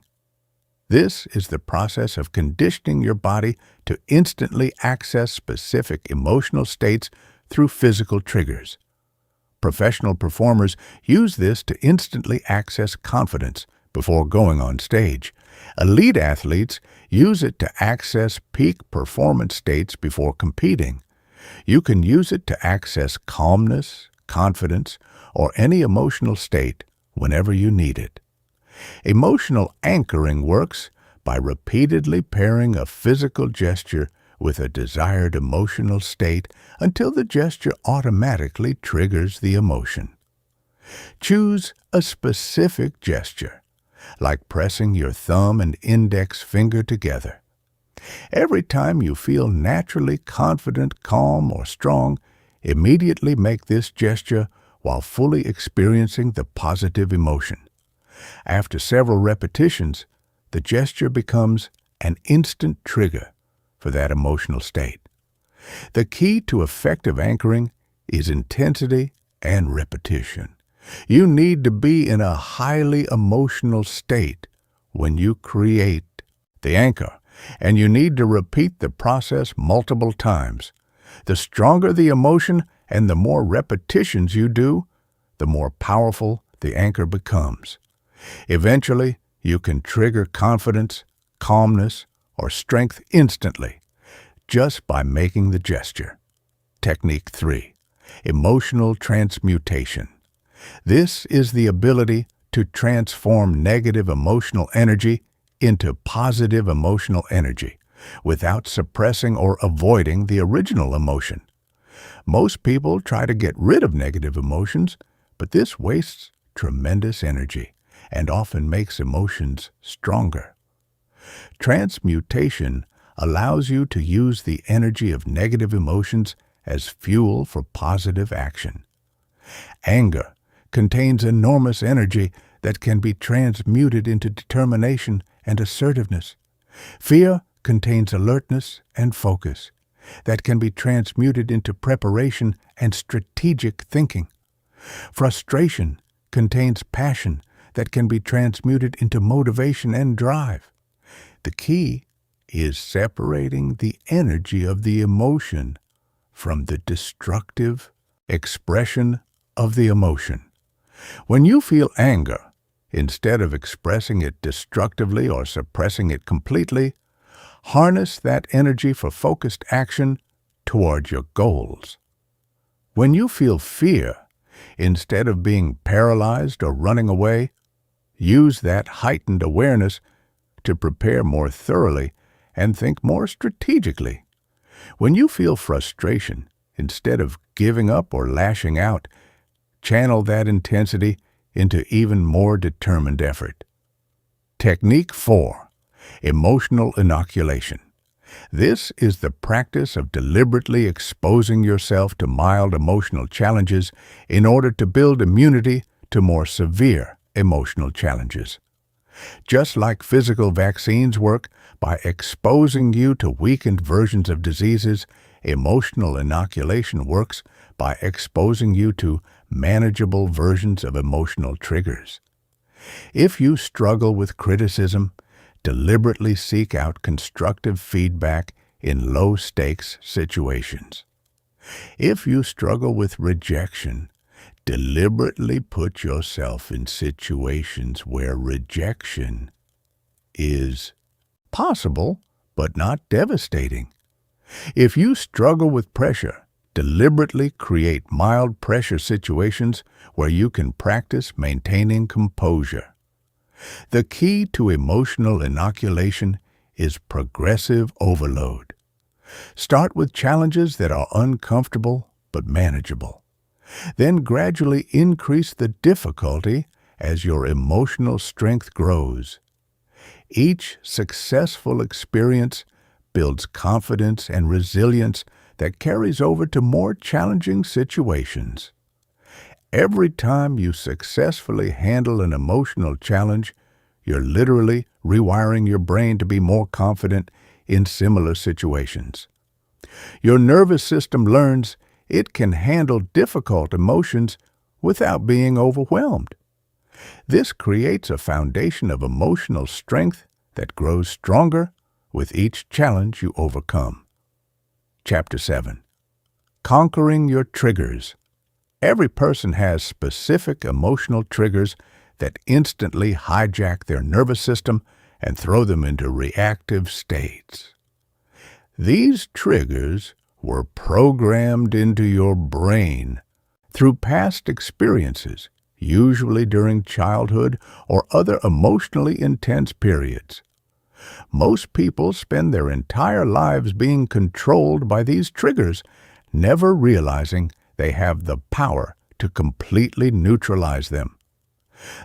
This is the process of conditioning your body to instantly access specific emotional states through physical triggers. Professional performers use this to instantly access confidence before going on stage. Elite athletes use it to access peak performance states before competing. You can use it to access calmness, confidence, or any emotional state whenever you need it. Emotional anchoring works by repeatedly pairing a physical gesture with a desired emotional state until the gesture automatically triggers the emotion. Choose a specific gesture, like pressing your thumb and index finger together. Every time you feel naturally confident, calm, or strong, immediately make this gesture while fully experiencing the positive emotion. After several repetitions, the gesture becomes an instant trigger for that emotional state. The key to effective anchoring is intensity and repetition. You need to be in a highly emotional state when you create the anchor, and you need to repeat the process multiple times. The stronger the emotion and the more repetitions you do, the more powerful the anchor becomes. Eventually, you can trigger confidence, calmness, or strength instantly just by making the gesture. Technique 3. Emotional transmutation. This is the ability to transform negative emotional energy into positive emotional energy without suppressing or avoiding the original emotion. Most people try to get rid of negative emotions, but this wastes tremendous energy and often makes emotions stronger. Transmutation allows you to use the energy of negative emotions as fuel for positive action. Anger contains enormous energy that can be transmuted into determination and assertiveness. Fear contains alertness and focus that can be transmuted into preparation and strategic thinking. Frustration contains passion that can be transmuted into motivation and drive. The key is separating the energy of the emotion from the destructive expression of the emotion. When you feel anger, instead of expressing it destructively or suppressing it completely, harness that energy for focused action toward your goals. When you feel fear, instead of being paralyzed or running away, use that heightened awareness to prepare more thoroughly and think more strategically. When you feel frustration, instead of giving up or lashing out, channel that intensity into even more determined effort. Technique 4. Emotional inoculation. This is the practice of deliberately exposing yourself to mild emotional challenges in order to build immunity to more severe emotional challenges. Just like physical vaccines work by exposing you to weakened versions of diseases, emotional inoculation works by exposing you to manageable versions of emotional triggers. If you struggle with criticism, deliberately seek out constructive feedback in low-stakes situations. If you struggle with rejection, deliberately put yourself in situations where rejection is possible but not devastating. If you struggle with pressure, deliberately create mild pressure situations where you can practice maintaining composure. The key to emotional inoculation is progressive overload. Start with challenges that are uncomfortable but manageable. Then gradually increase the difficulty as your emotional strength grows. Each successful experience builds confidence and resilience that carries over to more challenging situations. Every time you successfully handle an emotional challenge, you're literally rewiring your brain to be more confident in similar situations. Your nervous system learns it can handle difficult emotions without being overwhelmed. This creates a foundation of emotional strength that grows stronger with each challenge you overcome. Chapter 7. Conquering your triggers. Every person has specific emotional triggers that instantly hijack their nervous system and throw them into reactive states. These triggers were programmed into your brain through past experiences, usually during childhood or other emotionally intense periods. Most people spend their entire lives being controlled by these triggers, never realizing they have the power to completely neutralize them.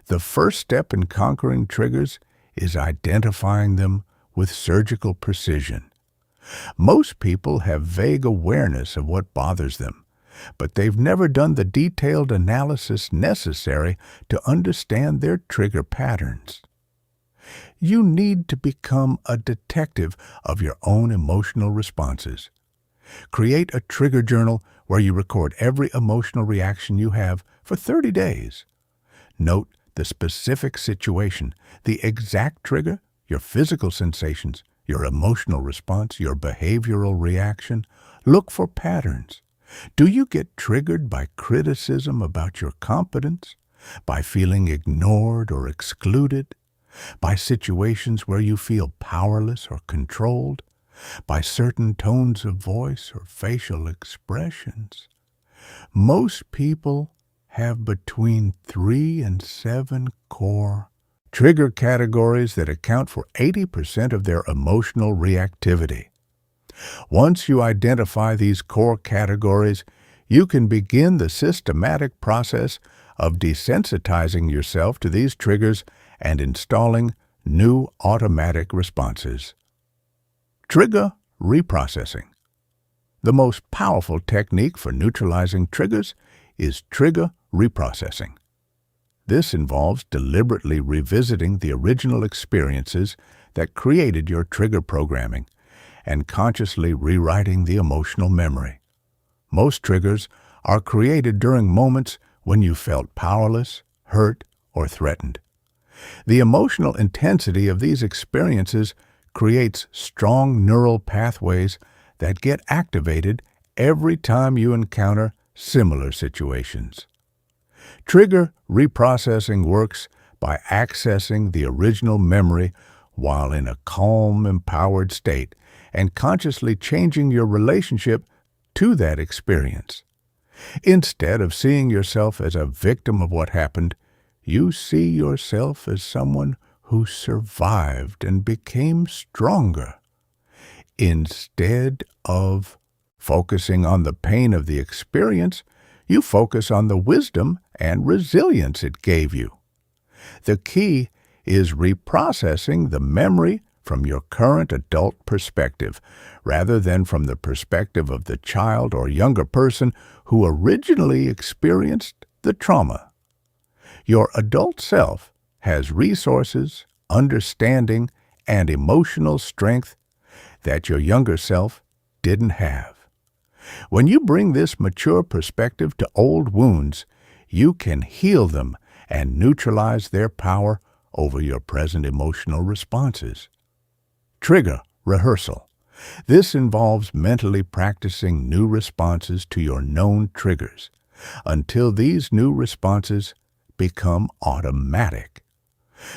The first step in conquering triggers is identifying them with surgical precision. Most people have vague awareness of what bothers them, but they've never done the detailed analysis necessary to understand their trigger patterns. You need to become a detective of your own emotional responses. Create a trigger journal where you record every emotional reaction you have for 30 days. Note the specific situation, the exact trigger, your physical sensations, your emotional response, your behavioral reaction. Look for patterns. Do you get triggered by criticism about your competence, by feeling ignored or excluded, by situations where you feel powerless or controlled, by certain tones of voice or facial expressions? Most people have between 3 and 7 core trigger categories that account for 80% of their emotional reactivity. Once you identify these core categories, you can begin the systematic process of desensitizing yourself to these triggers and installing new automatic responses. Trigger reprocessing. The most powerful technique for neutralizing triggers is trigger reprocessing. This involves deliberately revisiting the original experiences that created your trigger programming and consciously rewriting the emotional memory. Most triggers are created during moments when you felt powerless, hurt, or threatened. The emotional intensity of these experiences creates strong neural pathways that get activated every time you encounter similar situations. Trigger reprocessing works by accessing the original memory while in a calm, empowered state and consciously changing your relationship to that experience. Instead of seeing yourself as a victim of what happened, you see yourself as someone who survived and became stronger. Instead of focusing on the pain of the experience, you focus on the wisdom and resilience it gave you. The key is reprocessing the memory from your current adult perspective, rather than from the perspective of the child or younger person who originally experienced the trauma. Your adult self has resources, understanding, and emotional strength that your younger self didn't have. When you bring this mature perspective to old wounds, you can heal them and neutralize their power over your present emotional responses. Trigger rehearsal. This involves mentally practicing new responses to your known triggers until these new responses become automatic.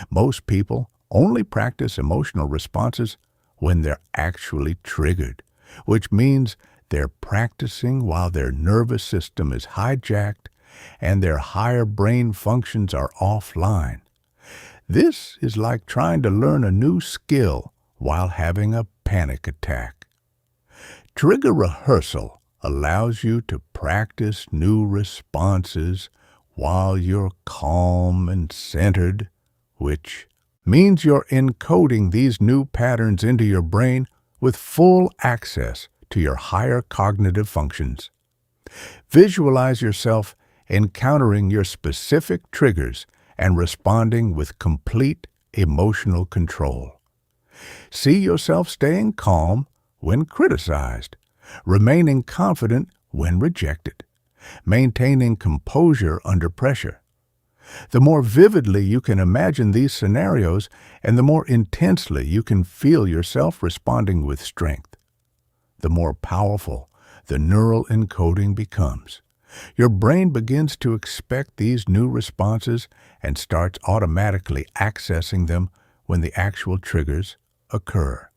Most people only practice emotional responses when they're actually triggered, which means they're practicing while their nervous system is hijacked and their higher brain functions are offline. This is like trying to learn a new skill while having a panic attack. Trigger rehearsal allows you to practice new responses while you're calm and centered, which means you're encoding these new patterns into your brain with full access to your higher cognitive functions. Visualize yourself encountering your specific triggers and responding with complete emotional control. See yourself staying calm when criticized, remaining confident when rejected, maintaining composure under pressure. The more vividly you can imagine these scenarios, and the more intensely you can feel yourself responding with strength, the more powerful the neural encoding becomes. Your brain begins to expect these new responses and starts automatically accessing them when the actual triggers occur.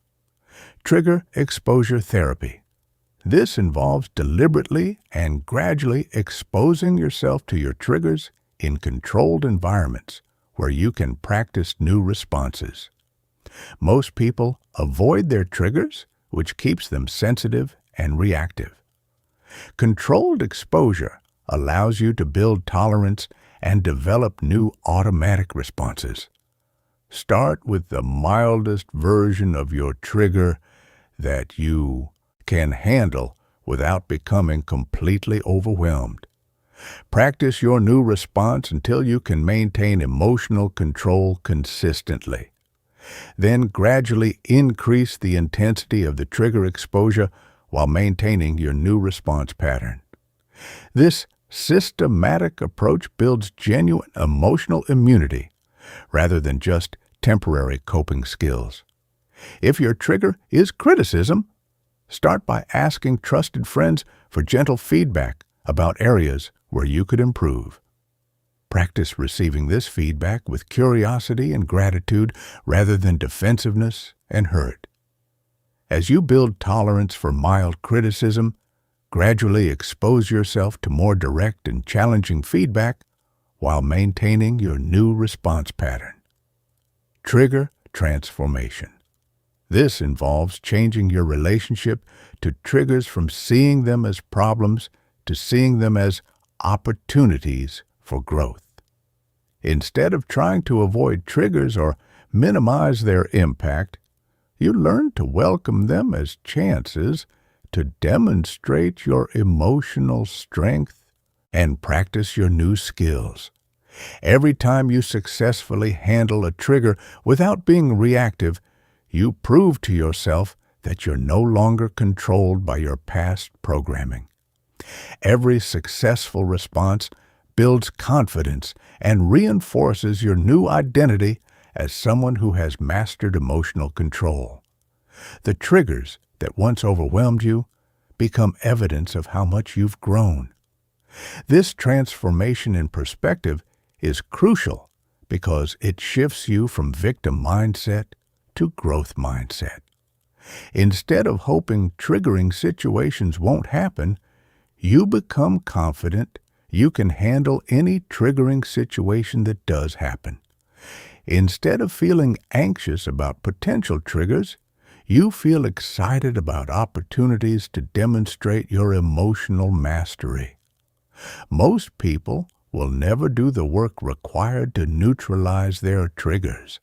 Trigger exposure therapy. This involves deliberately and gradually exposing yourself to your triggers in controlled environments where you can practice new responses. Most people avoid their triggers, which keeps them sensitive and reactive. Controlled exposure allows you to build tolerance and develop new automatic responses. Start with the mildest version of your trigger that you can handle without becoming completely overwhelmed. Practice your new response until you can maintain emotional control consistently. Then gradually increase the intensity of the trigger exposure while maintaining your new response pattern. This systematic approach builds genuine emotional immunity rather than just temporary coping skills. If your trigger is criticism, start by asking trusted friends for gentle feedback about areas where you could improve. Practice receiving this feedback with curiosity and gratitude rather than defensiveness and hurt. As you build tolerance for mild criticism, gradually expose yourself to more direct and challenging feedback while maintaining your new response pattern. Trigger transformation. This involves changing your relationship to triggers from seeing them as problems to seeing them as opportunities for growth. Instead of trying to avoid triggers or minimize their impact, you learn to welcome them as chances to demonstrate your emotional strength and practice your new skills. Every time you successfully handle a trigger without being reactive, you prove to yourself that you're no longer controlled by your past programming. Every successful response builds confidence and reinforces your new identity as someone who has mastered emotional control. The triggers that once overwhelmed you become evidence of how much you've grown. This transformation in perspective is crucial because it shifts you from victim mindset to growth mindset. Instead of hoping triggering situations won't happen, you become confident you can handle any triggering situation that does happen. Instead of feeling anxious about potential triggers, you feel excited about opportunities to demonstrate your emotional mastery. Most people will never do the work required to neutralize their triggers.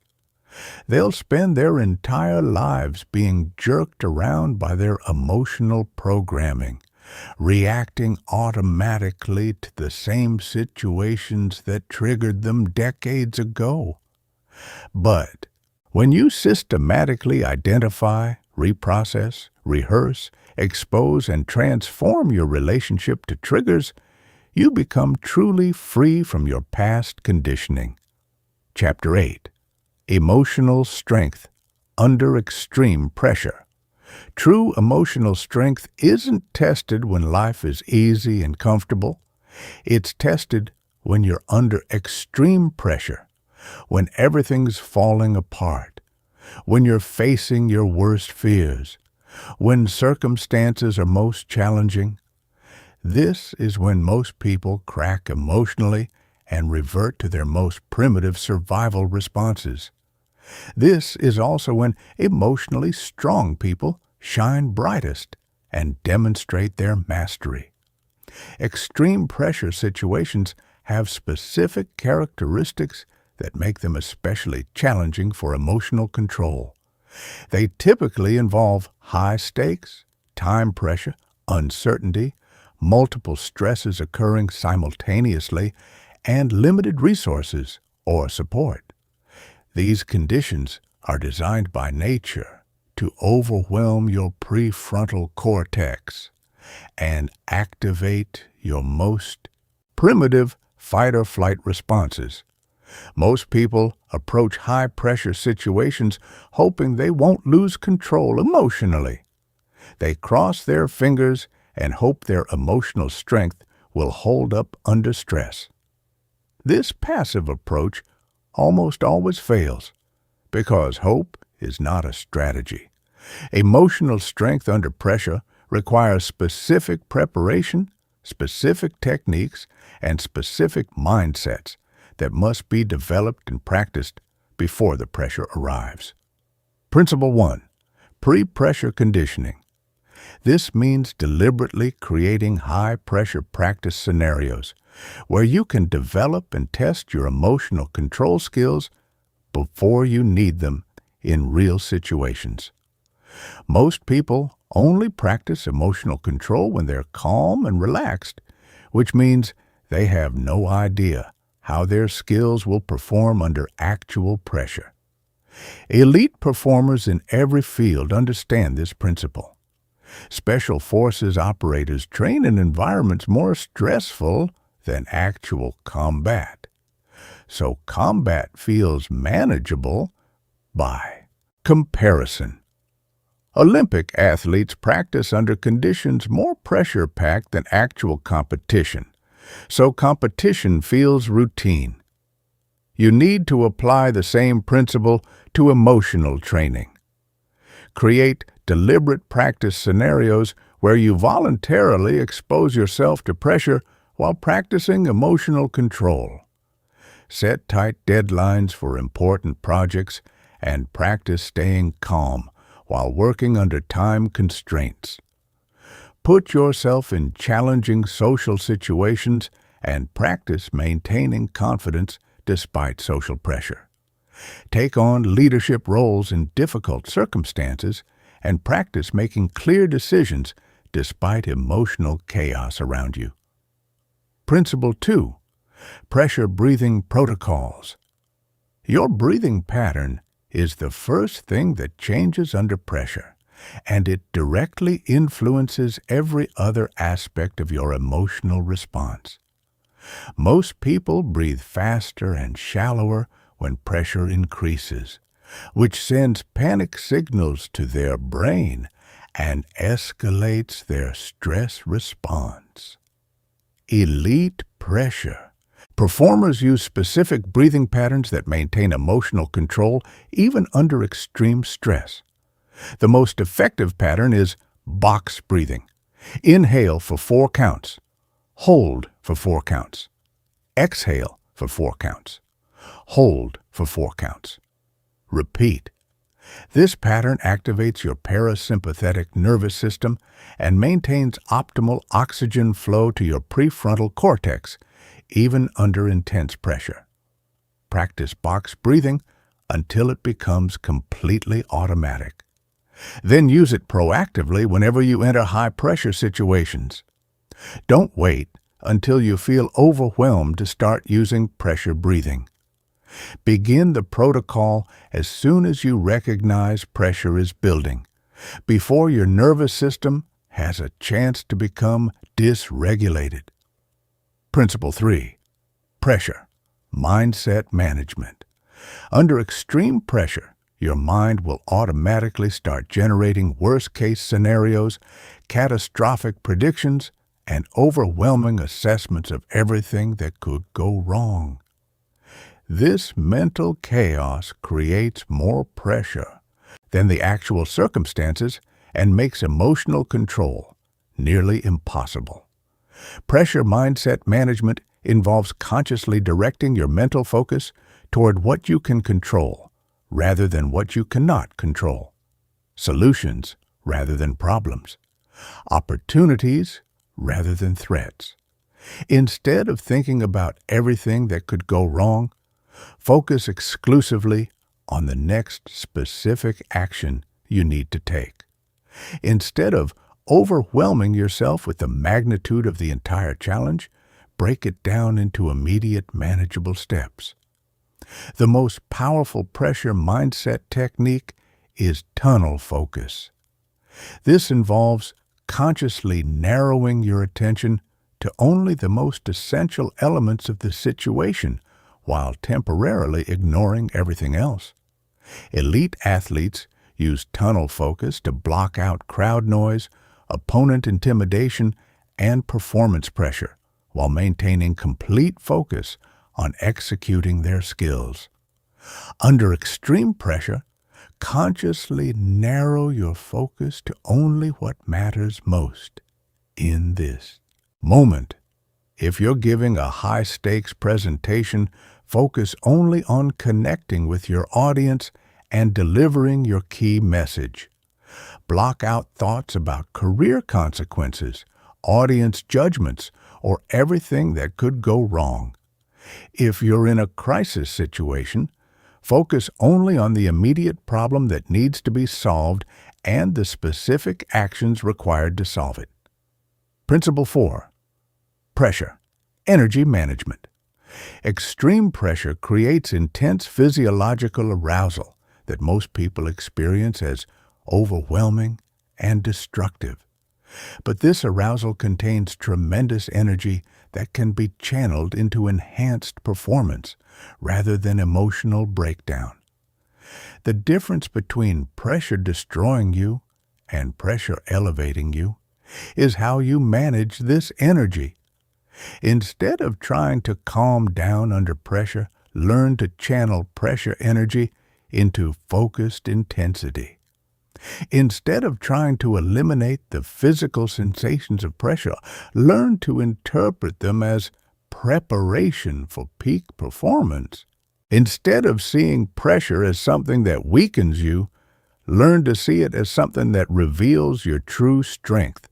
They'll spend their entire lives being jerked around by their emotional programming, reacting automatically to the same situations that triggered them decades ago. But when you systematically identify, reprocess, rehearse, expose, and transform your relationship to triggers, you become truly free from your past conditioning. Chapter 8. Emotional Strength Under Extreme Pressure. True emotional strength isn't tested when life is easy and comfortable. It's tested when you're under extreme pressure, when everything's falling apart, when you're facing your worst fears, when circumstances are most challenging. This is when most people crack emotionally and revert to their most primitive survival responses. This is also when emotionally strong people shine brightest and demonstrate their mastery. Extreme pressure situations have specific characteristics that make them especially challenging for emotional control. They typically involve high stakes, time pressure, uncertainty, multiple stresses occurring simultaneously, and limited resources or support. These conditions are designed by nature to overwhelm your prefrontal cortex and activate your most primitive fight-or-flight responses. Most people approach high-pressure situations hoping they won't lose control emotionally. They cross their fingers and hope their emotional strength will hold up under stress. This passive approach almost always fails because hope is not a strategy. Emotional strength under pressure requires specific preparation, specific techniques, and specific mindsets that must be developed and practiced before the pressure arrives. Principle 1. Pre-pressure conditioning. This means deliberately creating high-pressure practice scenarios where you can develop and test your emotional control skills before you need them in real situations. Most people only practice emotional control when they're calm and relaxed, which means they have no idea how their skills will perform under actual pressure. Elite performers in every field understand this principle. Special forces operators train in environments more stressful than actual combat. So combat feels manageable by comparison. Olympic athletes practice under conditions more pressure-packed than actual competition, so competition feels routine. You need to apply the same principle to emotional training. Create deliberate practice scenarios where you voluntarily expose yourself to pressure while practicing emotional control. Set tight deadlines for important projects and practice staying calm while working under time constraints. Put yourself in challenging social situations and practice maintaining confidence despite social pressure. Take on leadership roles in difficult circumstances and practice making clear decisions despite emotional chaos around you. Principle 2. Pressure breathing protocols. Your breathing pattern is the first thing that changes under pressure, and it directly influences every other aspect of your emotional response. Most people breathe faster and shallower when pressure increases, which sends panic signals to their brain and escalates their stress response. Elite pressure. Performers use specific breathing patterns that maintain emotional control even under extreme stress. The most effective pattern is box breathing. Inhale for 4 counts. Hold for 4 counts. Exhale for 4 counts. Hold for 4 counts. Repeat. This pattern activates your parasympathetic nervous system and maintains optimal oxygen flow to your prefrontal cortex, even under intense pressure. Practice box breathing until it becomes completely automatic. Then use it proactively whenever you enter high-pressure situations. Don't wait until you feel overwhelmed to start using pressure breathing. Begin the protocol as soon as you recognize pressure is building, before your nervous system has a chance to become dysregulated. Principle 3. Pressure. Mindset management. Under extreme pressure, your mind will automatically start generating worst-case scenarios, catastrophic predictions, and overwhelming assessments of everything that could go wrong. This mental chaos creates more pressure than the actual circumstances and makes emotional control nearly impossible. Pressure mindset management involves consciously directing your mental focus toward what you can control rather than what you cannot control, solutions rather than problems, opportunities rather than threats. Instead of thinking about everything that could go wrong, focus exclusively on the next specific action you need to take. Instead of overwhelming yourself with the magnitude of the entire challenge, break it down into immediate, manageable steps. The most powerful pressure mindset technique is tunnel focus. This involves consciously narrowing your attention to only the most essential elements of the situation while temporarily ignoring everything else. Elite athletes use tunnel focus to block out crowd noise, opponent intimidation, and performance pressure while maintaining complete focus on executing their skills. Under extreme pressure, consciously narrow your focus to only what matters most in this moment. If you're giving a high-stakes presentation, focus only on connecting with your audience and delivering your key message. Block out thoughts about career consequences, audience judgments, or everything that could go wrong. If you're in a crisis situation, focus only on the immediate problem that needs to be solved and the specific actions required to solve it. Principle 4. Pressure. Energy management. Extreme pressure creates intense physiological arousal that most people experience as overwhelming and destructive. But this arousal contains tremendous energy that can be channeled into enhanced performance rather than emotional breakdown. The difference between pressure destroying you and pressure elevating you is how you manage this energy. Instead of trying to calm down under pressure, learn to channel pressure energy into focused intensity. Instead of trying to eliminate the physical sensations of pressure, learn to interpret them as preparation for peak performance. Instead of seeing pressure as something that weakens you, learn to see it as something that reveals your true strength.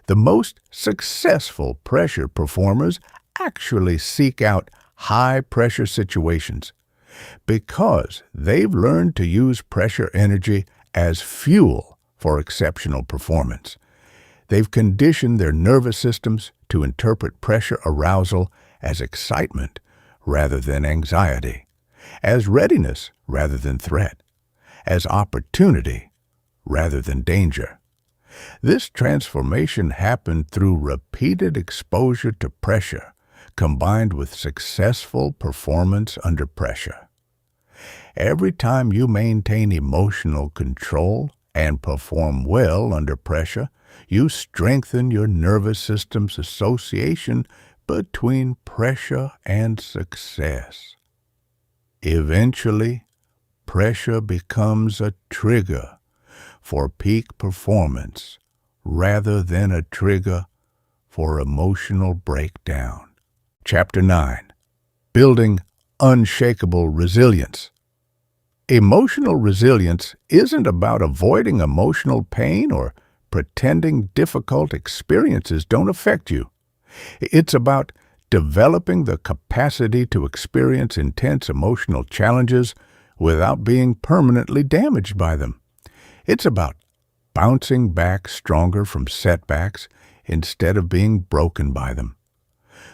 The most successful pressure performers actually seek out high-pressure situations because they've learned to use pressure energy as fuel for exceptional performance. They've conditioned their nervous systems to interpret pressure arousal as excitement rather than anxiety, as readiness rather than threat, as opportunity rather than danger. This transformation happened through repeated exposure to pressure, combined with successful performance under pressure. Every time you maintain emotional control and perform well under pressure, you strengthen your nervous system's association between pressure and success. Eventually, pressure becomes a trigger for peak performance rather than a trigger for emotional breakdown. Chapter 9. Building Unshakable Resilience. Emotional resilience isn't about avoiding emotional pain or pretending difficult experiences don't affect you. It's about developing the capacity to experience intense emotional challenges without being permanently damaged by them. It's about bouncing back stronger from setbacks instead of being broken by them.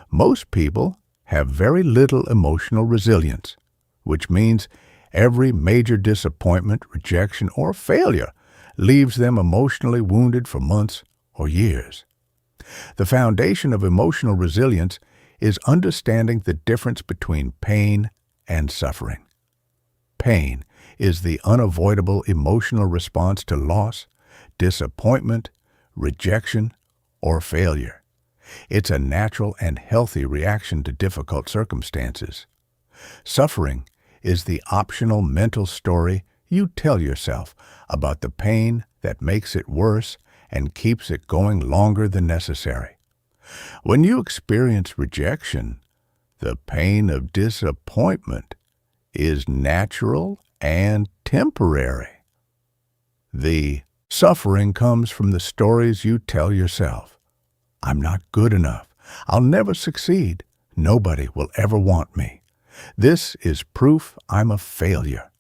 Most people have very little emotional resilience, which means every major disappointment, rejection, or failure leaves them emotionally wounded for months or years. The foundation of emotional resilience is understanding the difference between pain and suffering. Pain is the unavoidable emotional response to loss, disappointment, rejection, or failure. It's a natural and healthy reaction to difficult circumstances. Suffering is the optional mental story you tell yourself about the pain that makes it worse and keeps it going longer than necessary. When you experience rejection, the pain of disappointment is natural and temporary. The suffering comes from the stories you tell yourself. I'm not good enough. I'll never succeed. Nobody will ever want me. This is proof I'm a failure.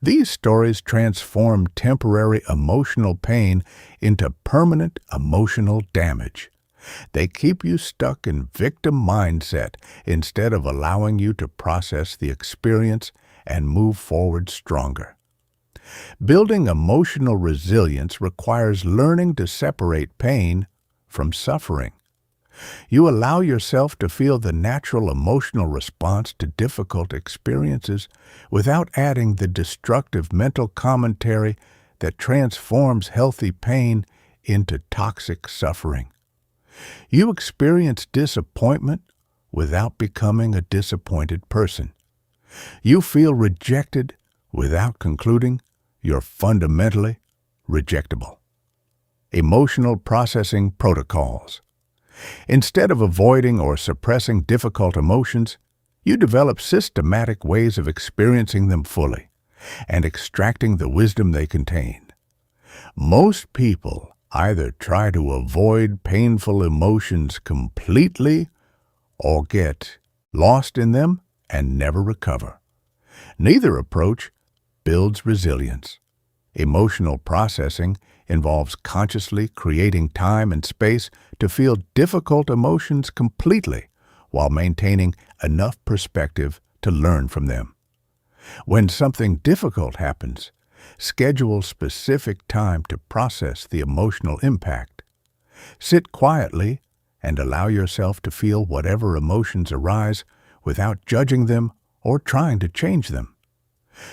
These stories transform temporary emotional pain into permanent emotional damage. They keep you stuck in victim mindset instead of allowing you to process the experience and move forward stronger. Building emotional resilience requires learning to separate pain from suffering. You allow yourself to feel the natural emotional response to difficult experiences without adding the destructive mental commentary that transforms healthy pain into toxic suffering. You experience disappointment without becoming a disappointed person. You feel rejected without concluding you're fundamentally rejectable. Emotional processing protocols. Instead of avoiding or suppressing difficult emotions, you develop systematic ways of experiencing them fully and extracting the wisdom they contain. Most people either try to avoid painful emotions completely or get lost in them and never recover. Neither approach builds resilience. Emotional processing involves consciously creating time and space to feel difficult emotions completely while maintaining enough perspective to learn from them. When something difficult happens, schedule specific time to process the emotional impact. Sit quietly and allow yourself to feel whatever emotions arise without judging them or trying to change them.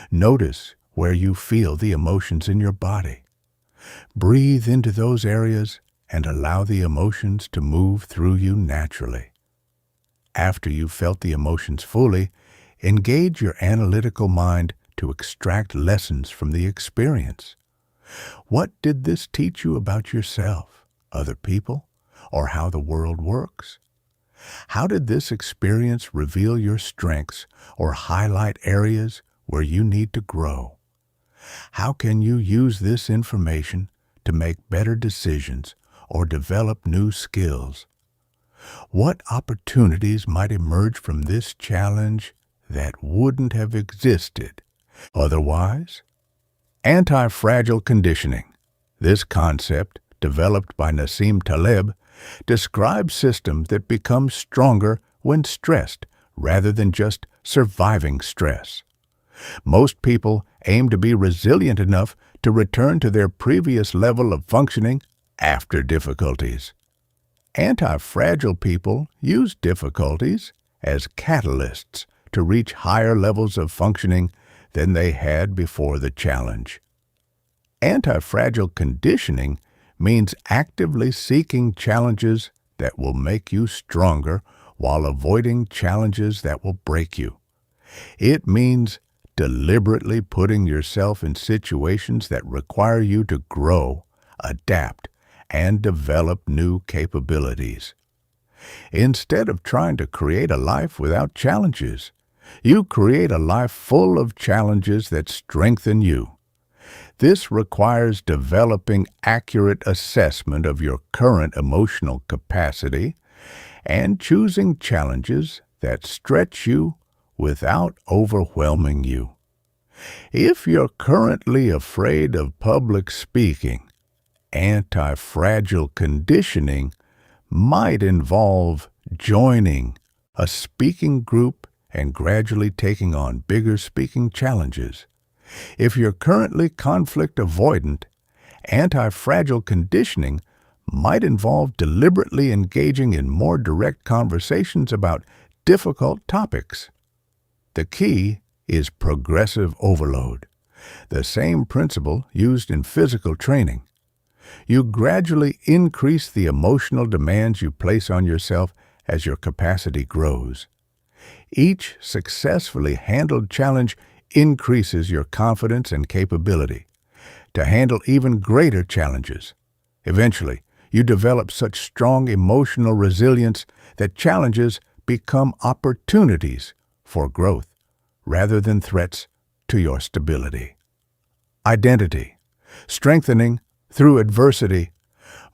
Notice where you feel the emotions in your body. Breathe into those areas and allow the emotions to move through you naturally. After you've felt the emotions fully, engage your analytical mind to extract lessons from the experience. What did this teach you about yourself, other people, or how the world works? How did this experience reveal your strengths or highlight areas where you need to grow? How can you use this information to make better decisions or develop new skills? What opportunities might emerge from this challenge that wouldn't have existed otherwise? Anti-fragile conditioning. This concept, developed by Nassim Taleb, describes systems that become stronger when stressed rather than just surviving stress. Most people aim to be resilient enough to return to their previous level of functioning after difficulties. Anti-fragile people use difficulties as catalysts to reach higher levels of functioning than they had before the challenge. Anti-fragile conditioning means actively seeking challenges that will make you stronger while avoiding challenges that will break you. It means deliberately putting yourself in situations that require you to grow, adapt, and develop new capabilities. Instead of trying to create a life without challenges, you create a life full of challenges that strengthen you. This requires developing accurate assessment of your current emotional capacity and choosing challenges that stretch you without overwhelming you. If you're currently afraid of public speaking, anti-fragile conditioning might involve joining a speaking group and gradually taking on bigger speaking challenges. If you're currently conflict avoidant, anti-fragile conditioning might involve deliberately engaging in more direct conversations about difficult topics. The key is progressive overload, the same principle used in physical training. You gradually increase the emotional demands you place on yourself as your capacity grows. Each successfully handled challenge increases your confidence and capability to handle even greater challenges. Eventually, you develop such strong emotional resilience that challenges become opportunities for growth rather than threats to your stability. Identity. Strengthening through adversity.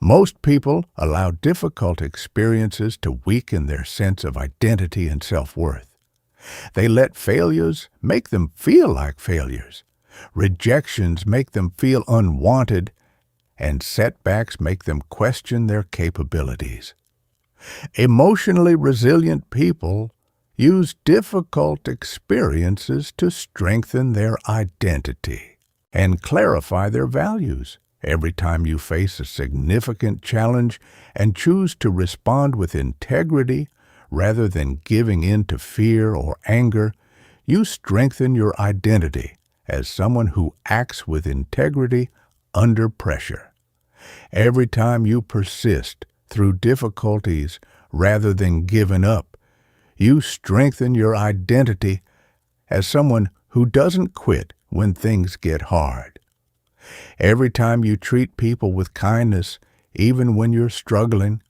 Most people allow difficult experiences to weaken their sense of identity and self-worth. They let failures make them feel like failures. Rejections make them feel unwanted, and setbacks make them question their capabilities. Emotionally resilient people use difficult experiences to strengthen their identity and clarify their values. Every time you face a significant challenge and choose to respond with integrity rather than giving in to fear or anger, you strengthen your identity as someone who acts with integrity under pressure. Every time you persist through difficulties rather than giving up, you strengthen your identity as someone who doesn't quit when things get hard. Every time you treat people with kindness, even when you're struggling,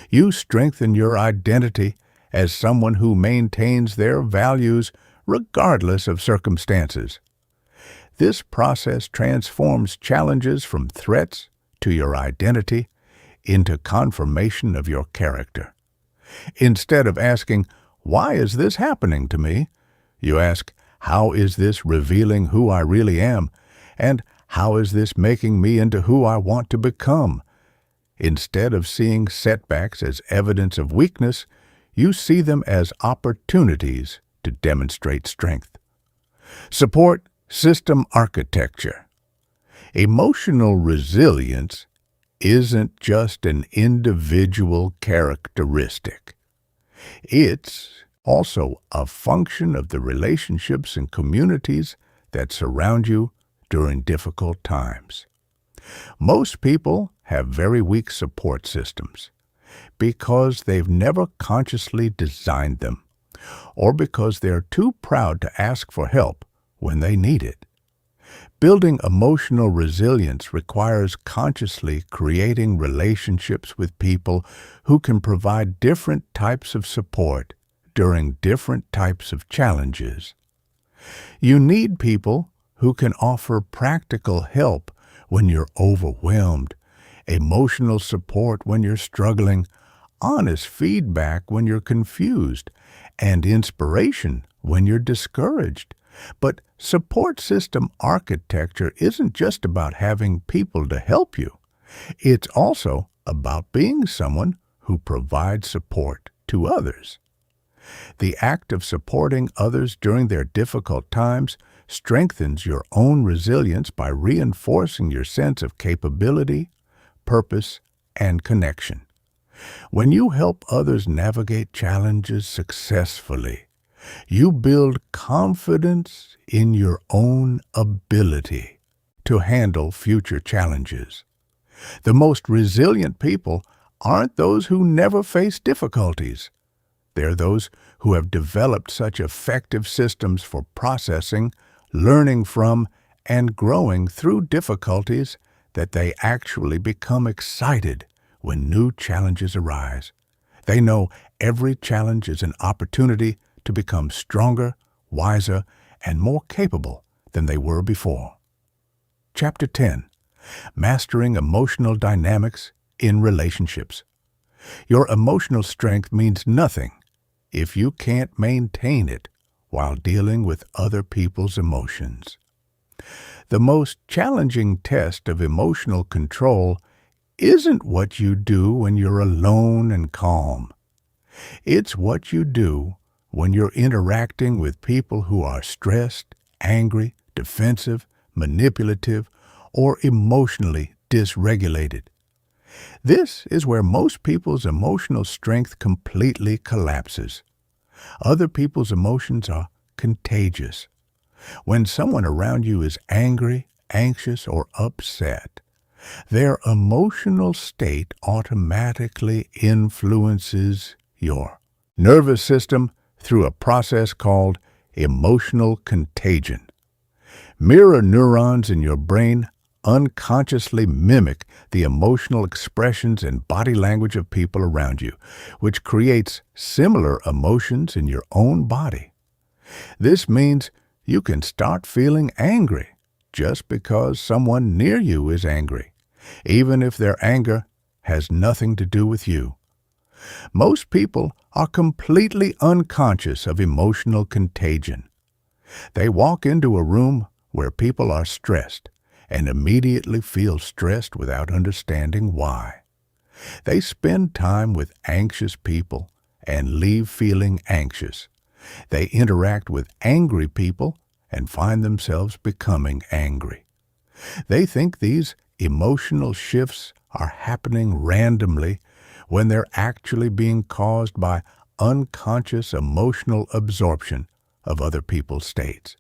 you strengthen your identity as someone who maintains their values regardless of circumstances. This process transforms challenges from threats to your identity into confirmation of your character. Instead of asking, "Why is this happening to me?" you ask, "How is this revealing who I really am?" and "How is this making me into who I want to become?" Instead of seeing setbacks as evidence of weakness, you see them as opportunities to demonstrate strength. Support system architecture. Emotional resilience isn't just an individual characteristic. It's also a function of the relationships and communities that surround you during difficult times. Most people have very weak support systems because they've never consciously designed them, or because they're too proud to ask for help when they need it. Building emotional resilience requires consciously creating relationships with people who can provide different types of support during different types of challenges. You need people who can offer practical help when you're overwhelmed, emotional support when you're struggling, honest feedback when you're confused, and inspiration when you're discouraged. But support system architecture isn't just about having people to help you. It's also about being someone who provides support to others. The act of supporting others during their difficult times strengthens your own resilience by reinforcing your sense of capability, purpose, and connection. When you help others navigate challenges successfully, You build confidence in your own ability to handle future challenges. The most resilient people aren't those who never face difficulties. They're those who have developed such effective systems for processing, learning from, and growing through difficulties that they actually become excited when new challenges arise. They know every challenge is an opportunity to become stronger, wiser, and more capable than they were before. Chapter 10. Mastering Emotional Dynamics in Relationships. Your emotional strength means nothing if you can't maintain it while dealing with other people's emotions. The most challenging test of emotional control isn't what you do when you're alone and calm. It's what you do when you're interacting with people who are stressed, angry, defensive, manipulative, or emotionally dysregulated. This is where most people's emotional strength completely collapses. Other people's emotions are contagious. When someone around you is angry, anxious, or upset, their emotional state automatically influences your nervous system through a process called emotional contagion. Mirror neurons in your brain unconsciously mimic the emotional expressions and body language of people around you, which creates similar emotions in your own body. This means you can start feeling angry just because someone near you is angry, even if their anger has nothing to do with you. Most people are completely unconscious of emotional contagion. They walk into a room where people are stressed and immediately feel stressed without understanding why. They spend time with anxious people and leave feeling anxious. They interact with angry people and find themselves becoming angry. They think these emotional shifts are happening randomly when they're actually being caused by unconscious emotional absorption of other people's states.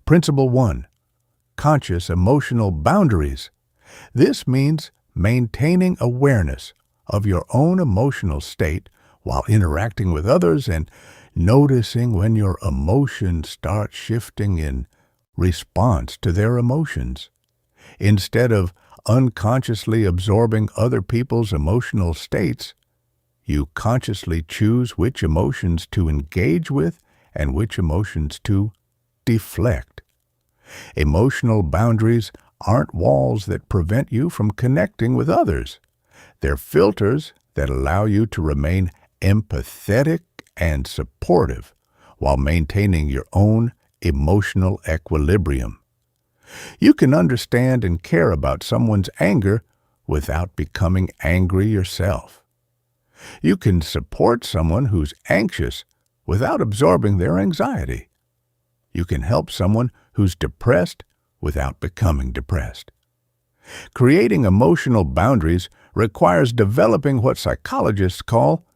Principle 1. Conscious emotional boundaries. This means maintaining awareness of your own emotional state while interacting with others and noticing when your emotions start shifting in response to their emotions. Instead of unconsciously absorbing other people's emotional states, you consciously choose which emotions to engage with and which emotions to deflect. Emotional boundaries aren't walls that prevent you from connecting with others. They're filters that allow you to remain empathetic and supportive while maintaining your own emotional equilibrium. You can understand and care about someone's anger without becoming angry yourself. You can support someone who's anxious without absorbing their anxiety. You can help someone who's depressed without becoming depressed. Creating emotional boundaries requires developing what psychologists call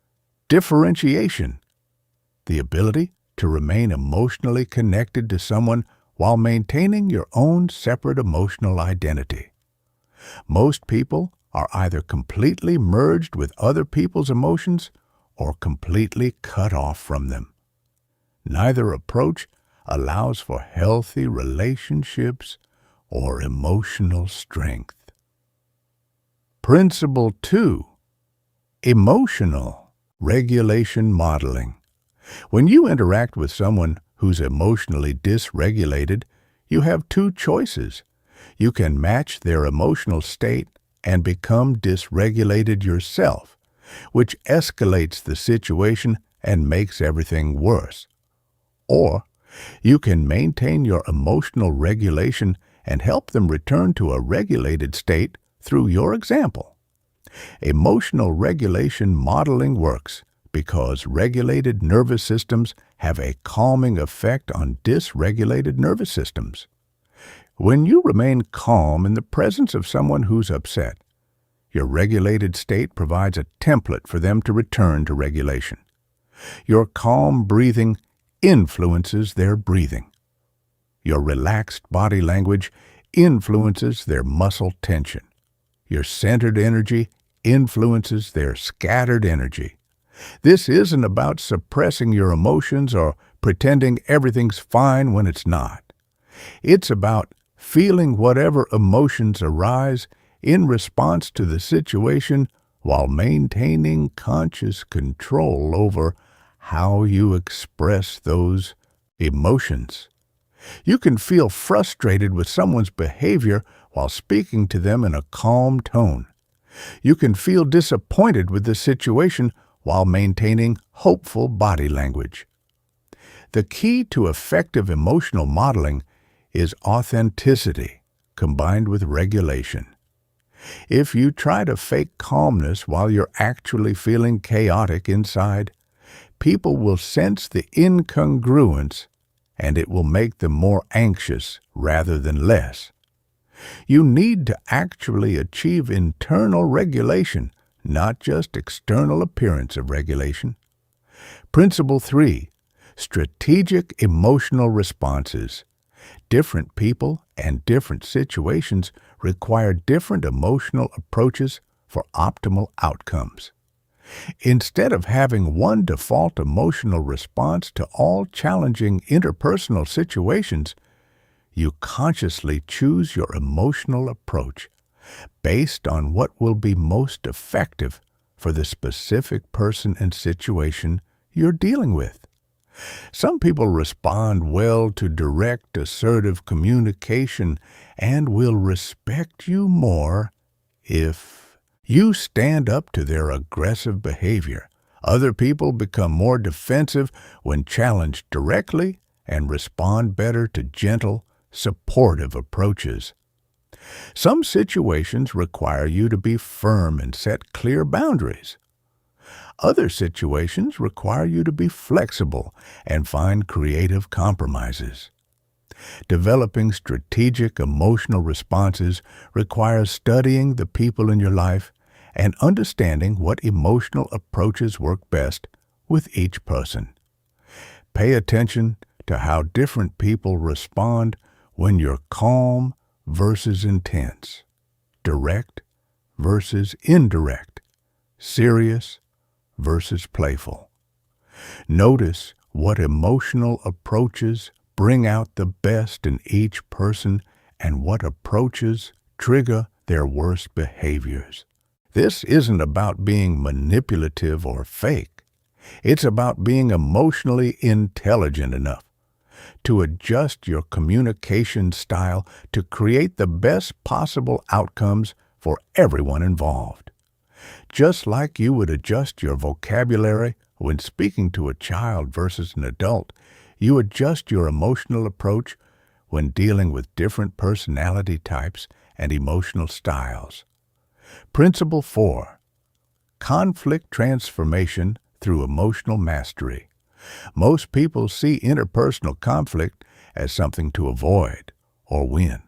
differentiation, the ability to remain emotionally connected to someone while maintaining your own separate emotional identity. Most people are either completely merged with other people's emotions or completely cut off from them. Neither approach allows for healthy relationships or emotional strength. Principle 2. Emotional regulation modeling. When you interact with someone who's emotionally dysregulated, you have two choices. You can match their emotional state and become dysregulated yourself, which escalates the situation and makes everything worse. Or you can maintain your emotional regulation and help them return to a regulated state through your example. Emotional regulation modeling works because regulated nervous systems have a calming effect on dysregulated nervous systems. When you remain calm in the presence of someone who's upset, your regulated state provides a template for them to return to regulation. Your calm breathing influences their breathing. Your relaxed body language influences their muscle tension. Your centered energy influences their scattered energy. This isn't about suppressing your emotions or pretending everything's fine when it's not. It's about feeling whatever emotions arise in response to the situation while maintaining conscious control over how you express those emotions. You can feel frustrated with someone's behavior while speaking to them in a calm tone. You can feel disappointed with the situation while maintaining hopeful body language. The key to effective emotional modeling is authenticity combined with regulation. If you try to fake calmness while you're actually feeling chaotic inside, people will sense the incongruence and it will make them more anxious rather than less. You need to actually achieve internal regulation, not just external appearance of regulation. Principle 3, strategic emotional responses. Different people and different situations require different emotional approaches for optimal outcomes. Instead of having one default emotional response to all challenging interpersonal situations, you consciously choose your emotional approach based on what will be most effective for the specific person and situation you're dealing with. Some people respond well to direct, assertive communication and will respect you more if you stand up to their aggressive behavior. Other people become more defensive when challenged directly and respond better to gentle, supportive approaches. Some situations require you to be firm and set clear boundaries. Other situations require you to be flexible and find creative compromises. Developing strategic emotional responses requires studying the people in your life and understanding what emotional approaches work best with each person. Pay attention to how different people respond when you're calm versus intense, direct versus indirect, serious versus playful. Notice what emotional approaches bring out the best in each person and what approaches trigger their worst behaviors. This isn't about being manipulative or fake. It's about being emotionally intelligent enough to adjust your communication style to create the best possible outcomes for everyone involved. Just like you would adjust your vocabulary when speaking to a child versus an adult, you adjust your emotional approach when dealing with different personality types and emotional styles. Principle 4, conflict transformation through emotional mastery. Most people see interpersonal conflict as something to avoid or win.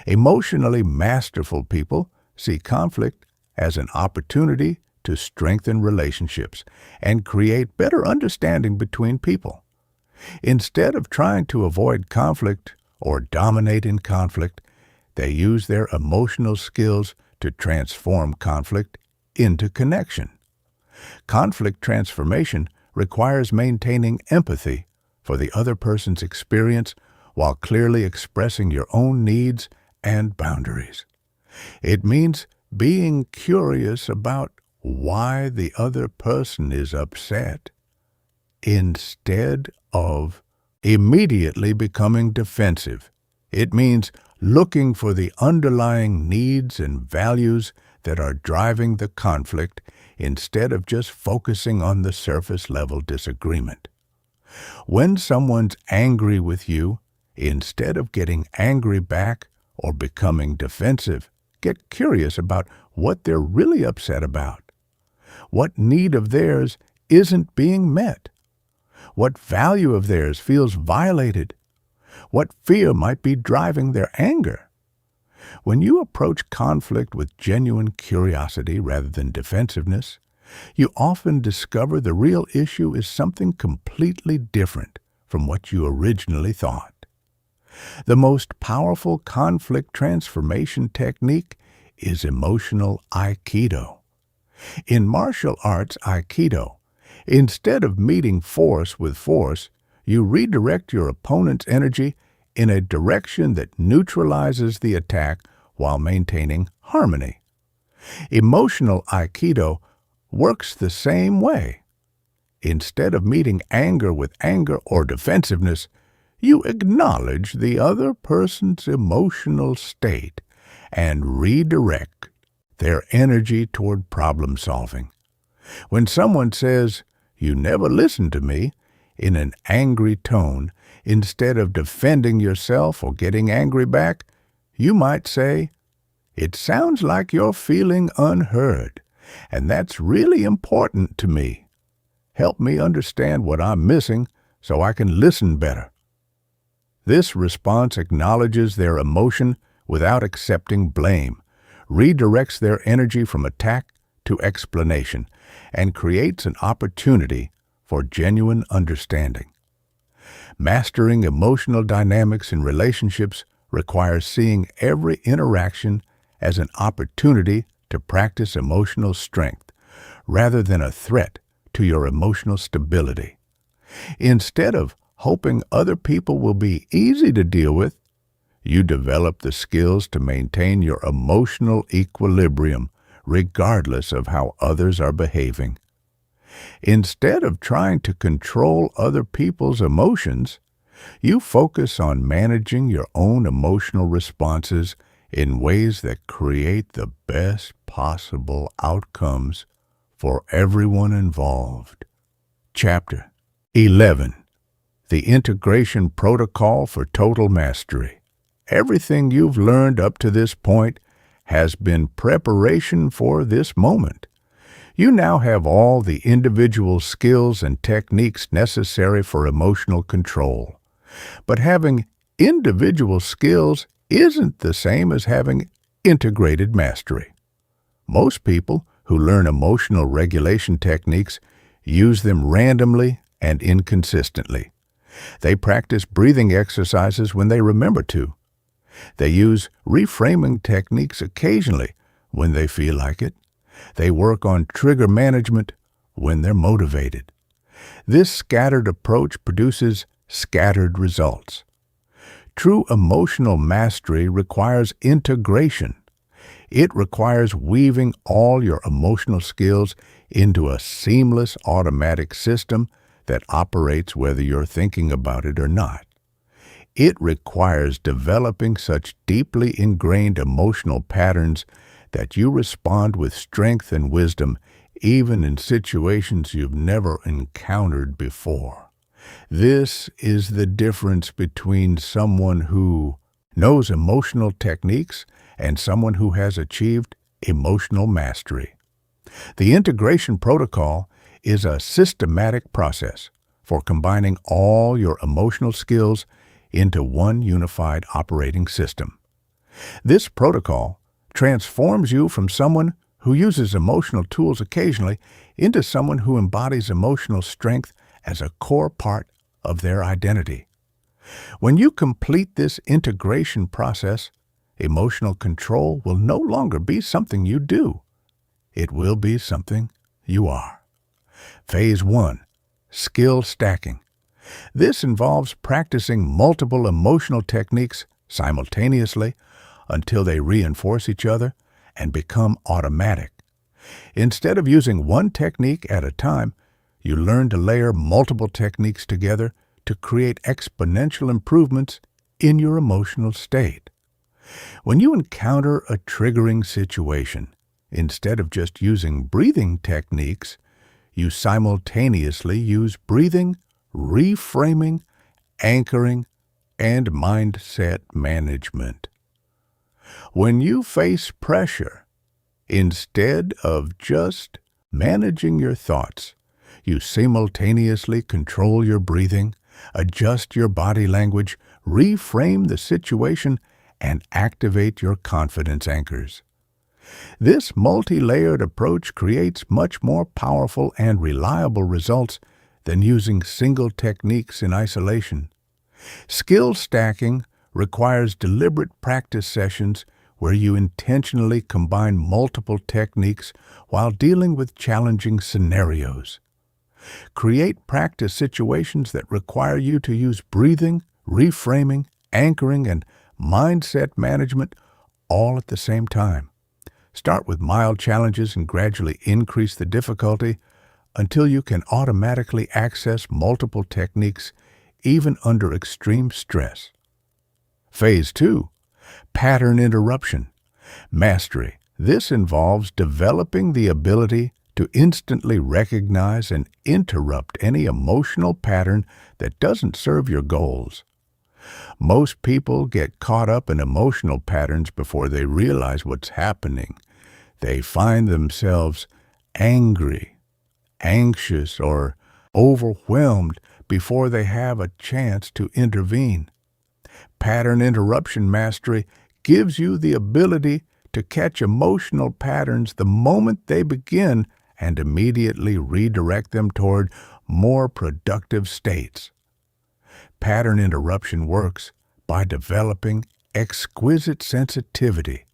Emotionally masterful people see conflict as an opportunity to strengthen relationships and create better understanding between people. Instead of trying to avoid conflict or dominate in conflict, they use their emotional skills to transform conflict into connection. Conflict transformation requires maintaining empathy for the other person's experience while clearly expressing your own needs and boundaries. It means being curious about why the other person is upset instead of immediately becoming defensive. It means looking for the underlying needs and values that are driving the conflict instead of just focusing on the surface-level disagreement. When someone's angry with you, instead of getting angry back or becoming defensive, get curious about what they're really upset about. What need of theirs isn't being met? What value of theirs feels violated? What fear might be driving their anger? When you approach conflict with genuine curiosity rather than defensiveness, you often discover the real issue is something completely different from what you originally thought. The most powerful conflict transformation technique is emotional Aikido. In martial arts Aikido, instead of meeting force with force, you redirect your opponent's energy in a direction that neutralizes the attack while maintaining harmony. Emotional Aikido works the same way. Instead of meeting anger with anger or defensiveness, you acknowledge the other person's emotional state and redirect their energy toward problem solving. When someone says, "You never listen to me," in an angry tone, instead of defending yourself or getting angry back, you might say, "It sounds like you're feeling unheard, and that's really important to me. Help me understand what I'm missing so I can listen better." This response acknowledges their emotion without accepting blame, redirects their energy from attack to explanation, and creates an opportunity for genuine understanding. Mastering emotional dynamics in relationships requires seeing every interaction as an opportunity to practice emotional strength rather than a threat to your emotional stability. Instead of hoping other people will be easy to deal with, you develop the skills to maintain your emotional equilibrium regardless of how others are behaving. Instead of trying to control other people's emotions, you focus on managing your own emotional responses in ways that create the best possible outcomes for everyone involved. Chapter 11. The Integration Protocol for Total Mastery. Everything you've learned up to this point has been preparation for this moment. You now have all the individual skills and techniques necessary for emotional control. But having individual skills isn't the same as having integrated mastery. Most people who learn emotional regulation techniques use them randomly and inconsistently. They practice breathing exercises when they remember to. They use reframing techniques occasionally when they feel like it. They work on trigger management when they're motivated. This scattered approach produces scattered results. True emotional mastery requires integration. It requires weaving all your emotional skills into a seamless automatic system that operates whether you're thinking about it or not. It requires developing such deeply ingrained emotional patterns that you respond with strength and wisdom even in situations you've never encountered before. This is the difference between someone who knows emotional techniques and someone who has achieved emotional mastery. The integration protocol is a systematic process for combining all your emotional skills into one unified operating system. This protocol transforms you from someone who uses emotional tools occasionally into someone who embodies emotional strength as a core part of their identity. When you complete this integration process, emotional control will no longer be something you do. It will be something you are. Phase 1. Skill stacking. This involves practicing multiple emotional techniques simultaneously until they reinforce each other and become automatic. Instead of using one technique at a time, you learn to layer multiple techniques together to create exponential improvements in your emotional state. When you encounter a triggering situation, instead of just using breathing techniques, you simultaneously use breathing, reframing, anchoring, and mindset management. When you face pressure, instead of just managing your thoughts, you simultaneously control your breathing, adjust your body language, reframe the situation, and activate your confidence anchors. This multi-layered approach creates much more powerful and reliable results than using single techniques in isolation. Skill stacking requires deliberate practice sessions where you intentionally combine multiple techniques while dealing with challenging scenarios. Create practice situations that require you to use breathing, reframing, anchoring, and mindset management all at the same time. Start with mild challenges and gradually increase the difficulty until you can automatically access multiple techniques even under extreme stress. Phase 2. Pattern interruption. Mastery. This involves developing the ability to instantly recognize and interrupt any emotional pattern that doesn't serve your goals. Most people get caught up in emotional patterns before they realize what's happening. They find themselves angry, anxious, or overwhelmed before they have a chance to intervene. Pattern interruption mastery gives you the ability to catch emotional patterns the moment they begin and immediately redirect them toward more productive states. Pattern interruption works by developing exquisite sensitivity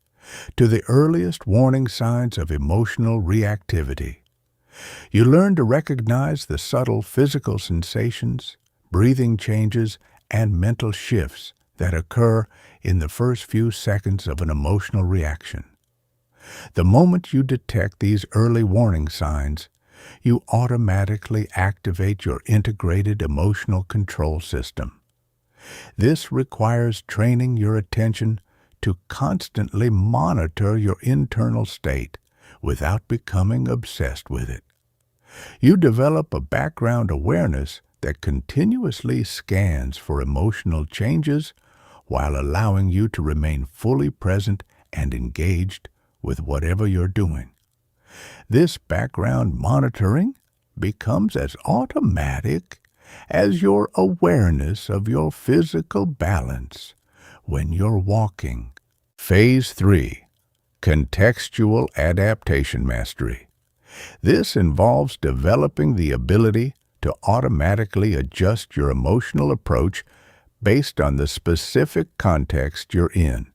to the earliest warning signs of emotional reactivity. You learn to recognize the subtle physical sensations, breathing changes, and mental shifts that occur in the first few seconds of an emotional reaction. The moment you detect these early warning signs, you automatically activate your integrated emotional control system. This requires training your attention to constantly monitor your internal state without becoming obsessed with it. You develop a background awareness that continuously scans for emotional changes while allowing you to remain fully present and engaged with whatever you're doing. This background monitoring becomes as automatic as your awareness of your physical balance when you're walking. Phase 3. Contextual adaptation mastery. This involves developing the ability to automatically adjust your emotional approach based on the specific context you're in.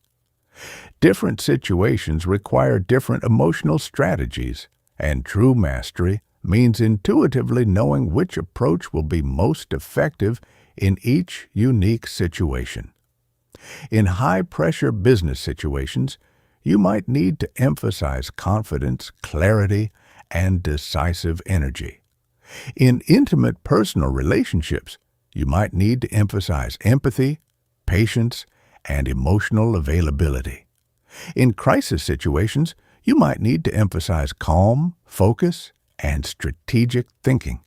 Different situations require different emotional strategies, and true mastery means intuitively knowing which approach will be most effective in each unique situation. In high-pressure business situations, you might need to emphasize confidence, clarity, and decisive energy. In intimate personal relationships, you might need to emphasize empathy, patience, and emotional availability. In crisis situations, you might need to emphasize calm, focus, and strategic thinking.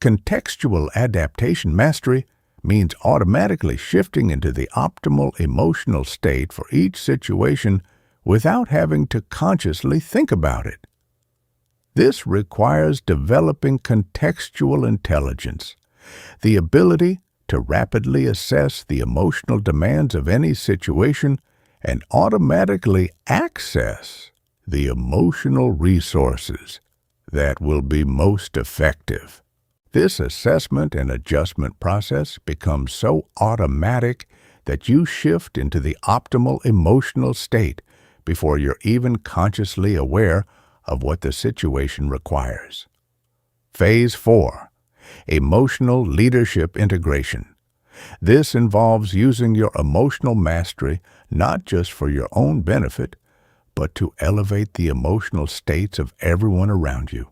Contextual adaptation mastery means automatically shifting into the optimal emotional state for each situation without having to consciously think about it. This requires developing contextual intelligence, the ability to rapidly assess the emotional demands of any situation and automatically access the emotional resources that will be most effective. This assessment and adjustment process becomes so automatic that you shift into the optimal emotional state before you're even consciously aware of what the situation requires. Phase 4. Emotional leadership integration. This involves using your emotional mastery not just for your own benefit, but to elevate the emotional states of everyone around you.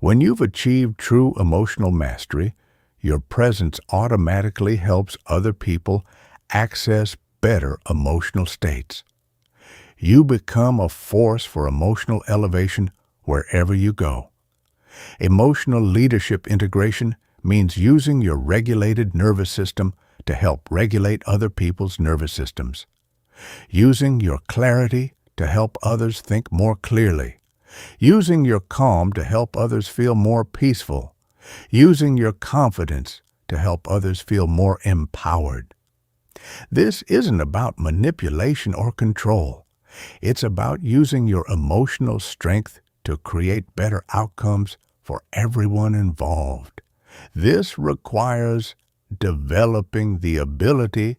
When you've achieved true emotional mastery, your presence automatically helps other people access better emotional states. You become a force for emotional elevation wherever you go. Emotional leadership integration means using your regulated nervous system to help regulate other people's nervous systems. Using your clarity to help others think more clearly. Using your calm to help others feel more peaceful. Using your confidence to help others feel more empowered. This isn't about manipulation or control. It's about using your emotional strength to create better outcomes for everyone involved. This requires developing the ability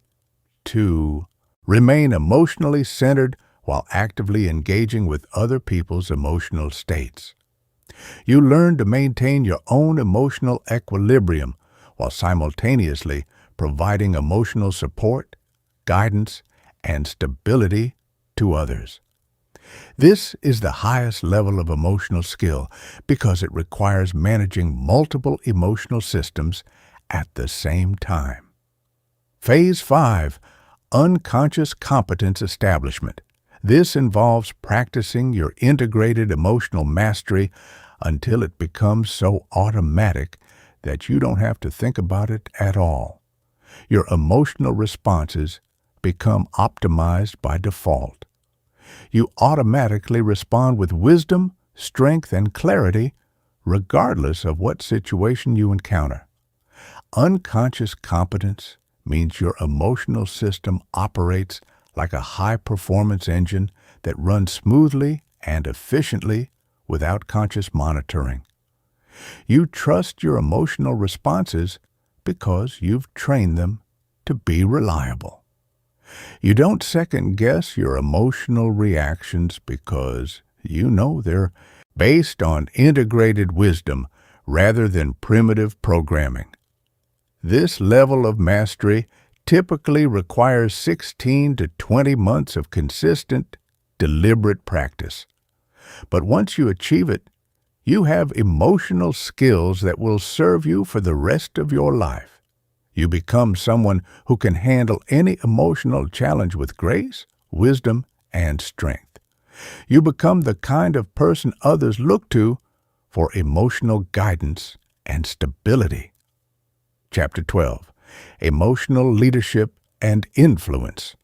to remain emotionally centered while actively engaging with other people's emotional states. You learn to maintain your own emotional equilibrium while simultaneously providing emotional support, guidance, and stability to others. This is the highest level of emotional skill because it requires managing multiple emotional systems at the same time. Phase 5, Unconscious Competence Establishment. This involves practicing your integrated emotional mastery until it becomes so automatic that you don't have to think about it at all. Your emotional responses become optimized by default. You automatically respond with wisdom, strength, and clarity, regardless of what situation you encounter. Unconscious competence means your emotional system operates like a high-performance engine that runs smoothly and efficiently without conscious monitoring. You trust your emotional responses because you've trained them to be reliable. You don't second-guess your emotional reactions because you know they're based on integrated wisdom rather than primitive programming. This level of mastery typically requires 16 to 20 months of consistent, deliberate practice. But once you achieve it, you have emotional skills that will serve you for the rest of your life. You become someone who can handle any emotional challenge with grace, wisdom, and strength. You become the kind of person others look to for emotional guidance and stability. Chapter 12, Emotional Leadership and Influence.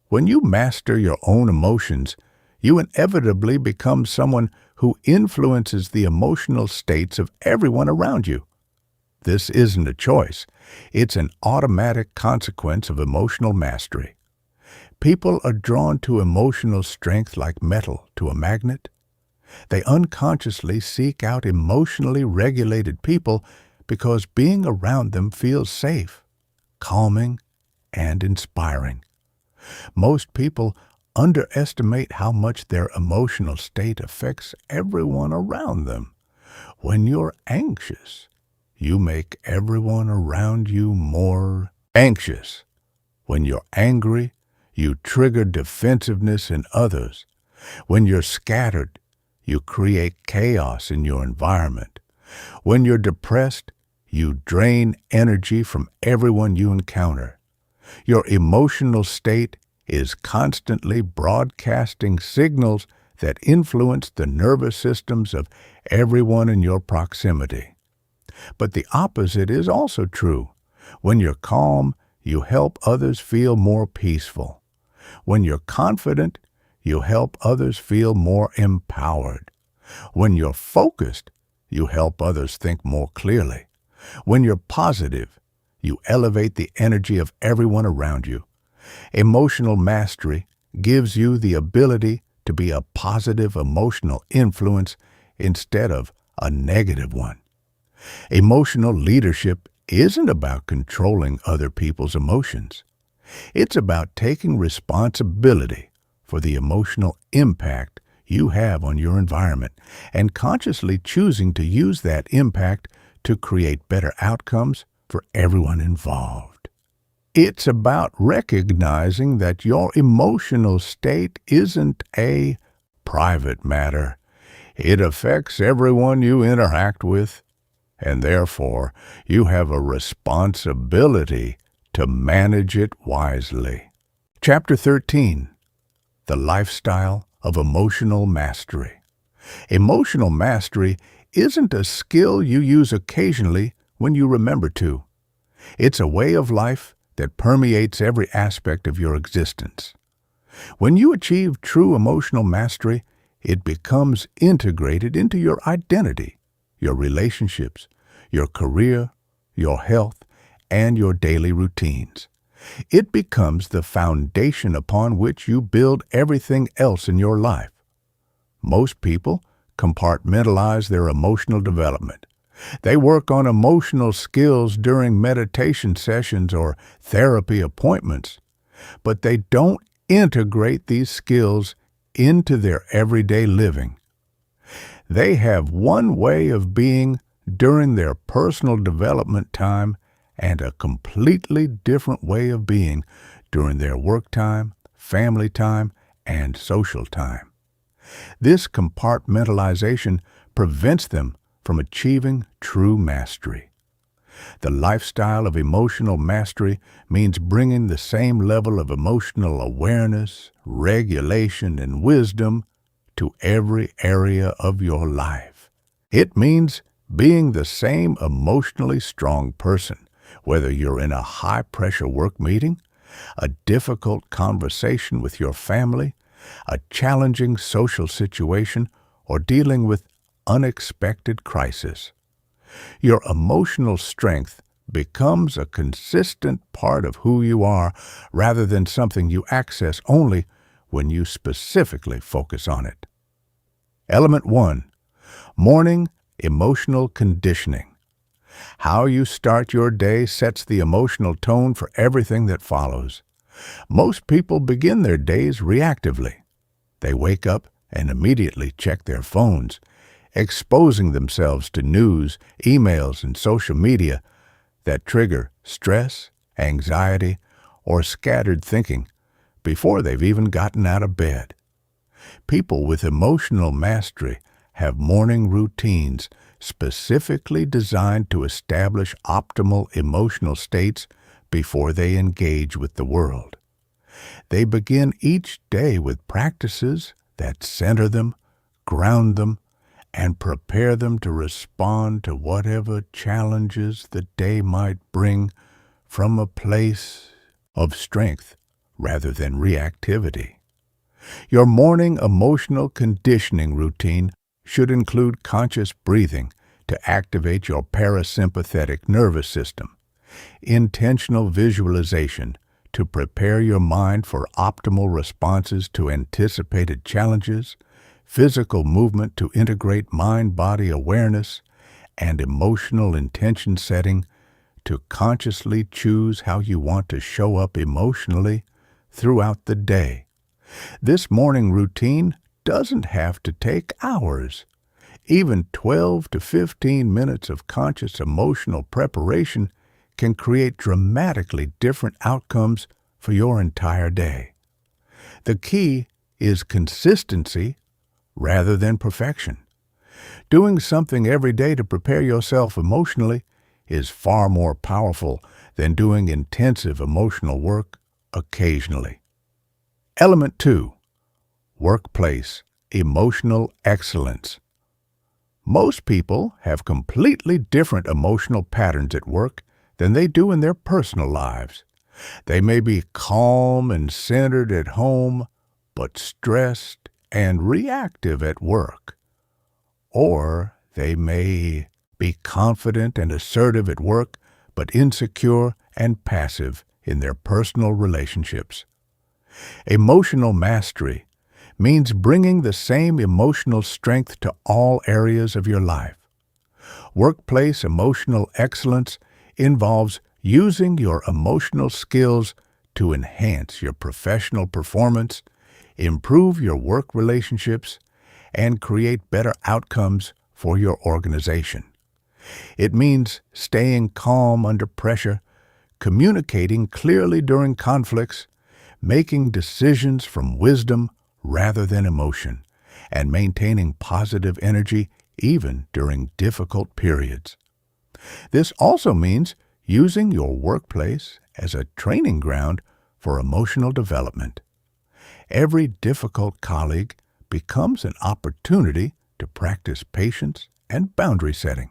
When you master your own emotions, you inevitably become someone who influences the emotional states of everyone around you. This isn't a choice. It's an automatic consequence of emotional mastery. People are drawn to emotional strength like metal to a magnet. They unconsciously seek out emotionally regulated people because being around them feels safe, calming, and inspiring. Most people underestimate how much their emotional state affects everyone around them. When you're anxious, you make everyone around you more anxious. When you're angry, you trigger defensiveness in others. When you're scattered, you create chaos in your environment. When you're depressed, you drain energy from everyone you encounter. Your emotional state is constantly broadcasting signals that influence the nervous systems of everyone in your proximity. But the opposite is also true. When you're calm, you help others feel more peaceful. When you're confident, you help others feel more empowered. When you're focused, you help others think more clearly. When you're positive, you elevate the energy of everyone around you. Emotional mastery gives you the ability to be a positive emotional influence instead of a negative one. Emotional leadership isn't about controlling other people's emotions. It's about taking responsibility for the emotional impact you have on your environment and consciously choosing to use that impact to create better outcomes for everyone involved. It's about recognizing that your emotional state isn't a private matter. It affects everyone you interact with, and therefore you have a responsibility to manage it wisely. Chapter 13, The Lifestyle of Emotional Mastery. Emotional mastery isn't a skill you use occasionally when you remember to. It's a way of life that permeates every aspect of your existence. When you achieve true emotional mastery, it becomes integrated into your identity, your relationships, your career, your health, and your daily routines. It becomes the foundation upon which you build everything else in your life. Most people compartmentalize their emotional development. They work on emotional skills during meditation sessions or therapy appointments, but they don't integrate these skills into their everyday living. They have one way of being during their personal development time and a completely different way of being during their work time, family time, and social time. This compartmentalization prevents them from achieving true mastery. The lifestyle of emotional mastery means bringing the same level of emotional awareness, regulation, and wisdom to every area of your life. It means being the same emotionally strong person, whether you're in a high-pressure work meeting, a difficult conversation with your family, a challenging social situation, or dealing with unexpected crisis. Your emotional strength becomes a consistent part of who you are rather than something you access only when you specifically focus on it. Element 1. Morning emotional conditioning. How you start your day sets the emotional tone for everything that follows. Most people begin their days reactively. They wake up and immediately check their phones, exposing themselves to news, emails, and social media that trigger stress, anxiety, or scattered thinking before they've even gotten out of bed. People with emotional mastery have morning routines specifically designed to establish optimal emotional states before they engage with the world. They begin each day with practices that center them, ground them, and prepare them to respond to whatever challenges the day might bring from a place of strength rather than reactivity. Your morning emotional conditioning routine should include conscious breathing to activate your parasympathetic nervous system, intentional visualization to prepare your mind for optimal responses to anticipated challenges, physical movement to integrate mind-body awareness, and emotional intention setting to consciously choose how you want to show up emotionally throughout the day. This morning routine doesn't have to take hours. Even 12 to 15 minutes of conscious emotional preparation can create dramatically different outcomes for your entire day. The key is consistency rather than perfection. Doing something every day to prepare yourself emotionally is far more powerful than doing intensive emotional work occasionally. Element 2. Workplace emotional excellence. Most people have completely different emotional patterns at work than they do in their personal lives. They may be calm and centered at home, but stressed and reactive at work. Or they may be confident and assertive at work, but insecure and passive in their personal relationships. Emotional mastery means bringing the same emotional strength to all areas of your life. Workplace emotional excellence involves using your emotional skills to enhance your professional performance, improve your work relationships, and create better outcomes for your organization. It means staying calm under pressure, communicating clearly during conflicts, making decisions from wisdom rather than emotion, and maintaining positive energy even during difficult periods. This also means using your workplace as a training ground for emotional development. Every difficult colleague becomes an opportunity to practice patience and boundary setting.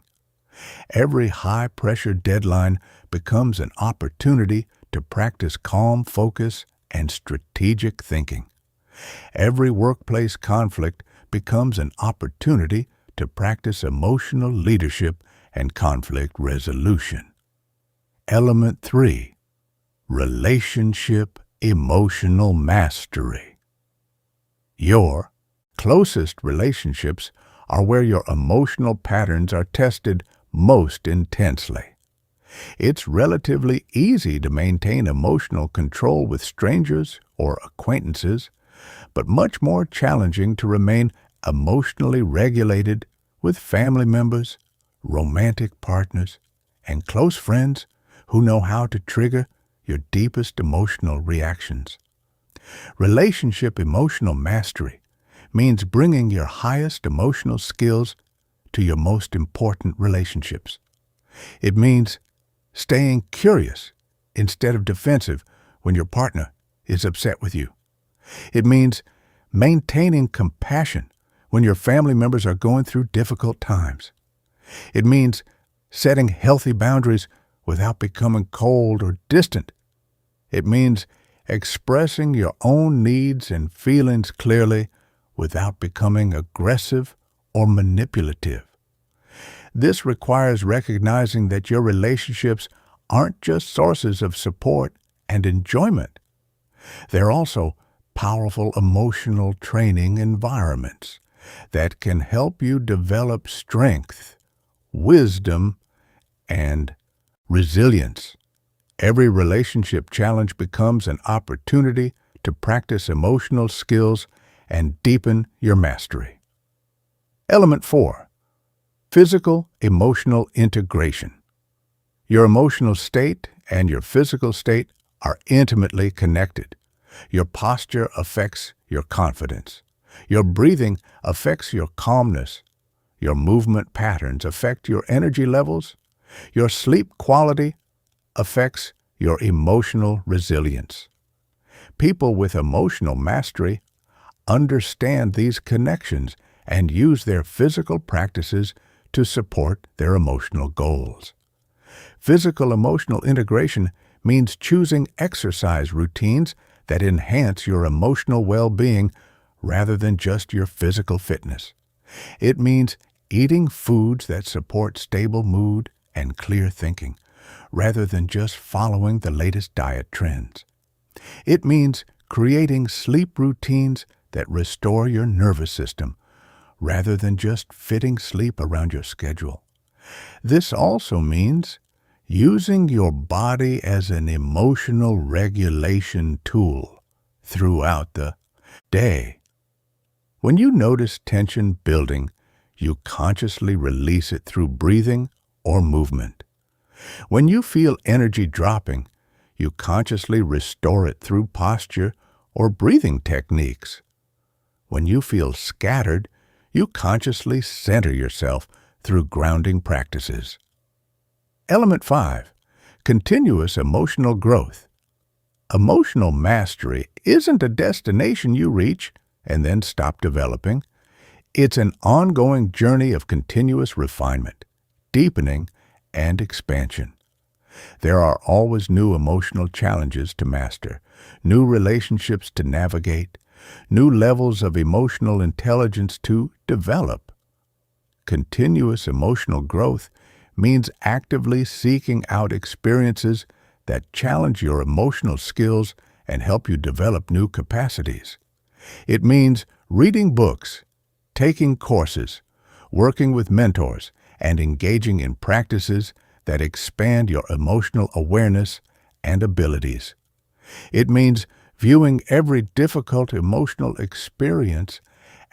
Every high-pressure deadline becomes an opportunity to practice calm focus and strategic thinking. Every workplace conflict becomes an opportunity to practice emotional leadership and conflict resolution. Element 3. Relationship emotional mastery. Your closest relationships are where your emotional patterns are tested most intensely. It's relatively easy to maintain emotional control with strangers or acquaintances, but much more challenging to remain emotionally regulated with family members, romantic partners, and close friends who know how to trigger your deepest emotional reactions. Relationship emotional mastery means bringing your highest emotional skills to your most important relationships. It means staying curious instead of defensive when your partner is upset with you. It means maintaining compassion when your family members are going through difficult times. It means setting healthy boundaries without becoming cold or distant. It means expressing your own needs and feelings clearly without becoming aggressive or manipulative. This requires recognizing that your relationships aren't just sources of support and enjoyment. They're also powerful emotional training environments that can help you develop strength, wisdom, and resilience. Every relationship challenge becomes an opportunity to practice emotional skills and deepen your mastery. Element 4. Physical emotional integration. Your emotional state and your physical state are intimately connected. Your posture affects your confidence. Your breathing affects your calmness. Your movement patterns affect your energy levels. Your sleep quality affects your emotional resilience. People with emotional mastery understand these connections and use their physical practices to support their emotional goals. Physical emotional integration means choosing exercise routines that enhance your emotional well-being rather than just your physical fitness. It means eating foods that support stable mood and clear thinking, rather than just following the latest diet trends. It means creating sleep routines that restore your nervous system, rather than just fitting sleep around your schedule. This also means using your body as an emotional regulation tool throughout the day. When you notice tension building, you consciously release it through breathing or movement. When you feel energy dropping, you consciously restore it through posture or breathing techniques. When you feel scattered, you consciously center yourself through grounding practices. Element 5. Continuous emotional growth. Emotional mastery isn't a destination you reach and then stop developing. It's an ongoing journey of continuous refinement, deepening, and expansion. There are always new emotional challenges to master, new relationships to navigate, new levels of emotional intelligence to develop. Continuous emotional growth means actively seeking out experiences that challenge your emotional skills and help you develop new capacities. It means reading books, taking courses, working with mentors, and engaging in practices that expand your emotional awareness and abilities. It means viewing every difficult emotional experience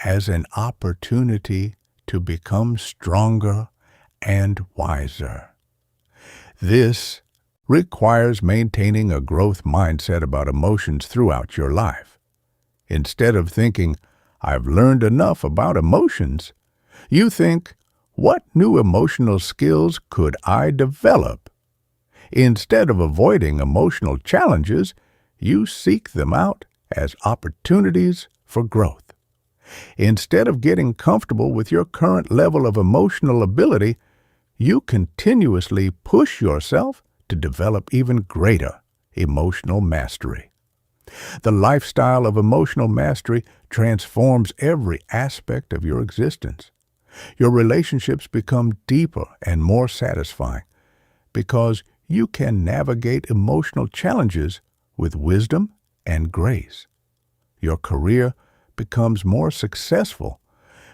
as an opportunity to become stronger and wiser. This requires maintaining a growth mindset about emotions throughout your life. Instead of thinking, "I've learned enough about emotions," you think, "What new emotional skills could I develop?" Instead of avoiding emotional challenges, you seek them out as opportunities for growth. Instead of getting comfortable with your current level of emotional ability, you continuously push yourself to develop even greater emotional mastery. The lifestyle of emotional mastery transforms every aspect of your existence. Your relationships become deeper and more satisfying because you can navigate emotional challenges with wisdom and grace. Your career becomes more successful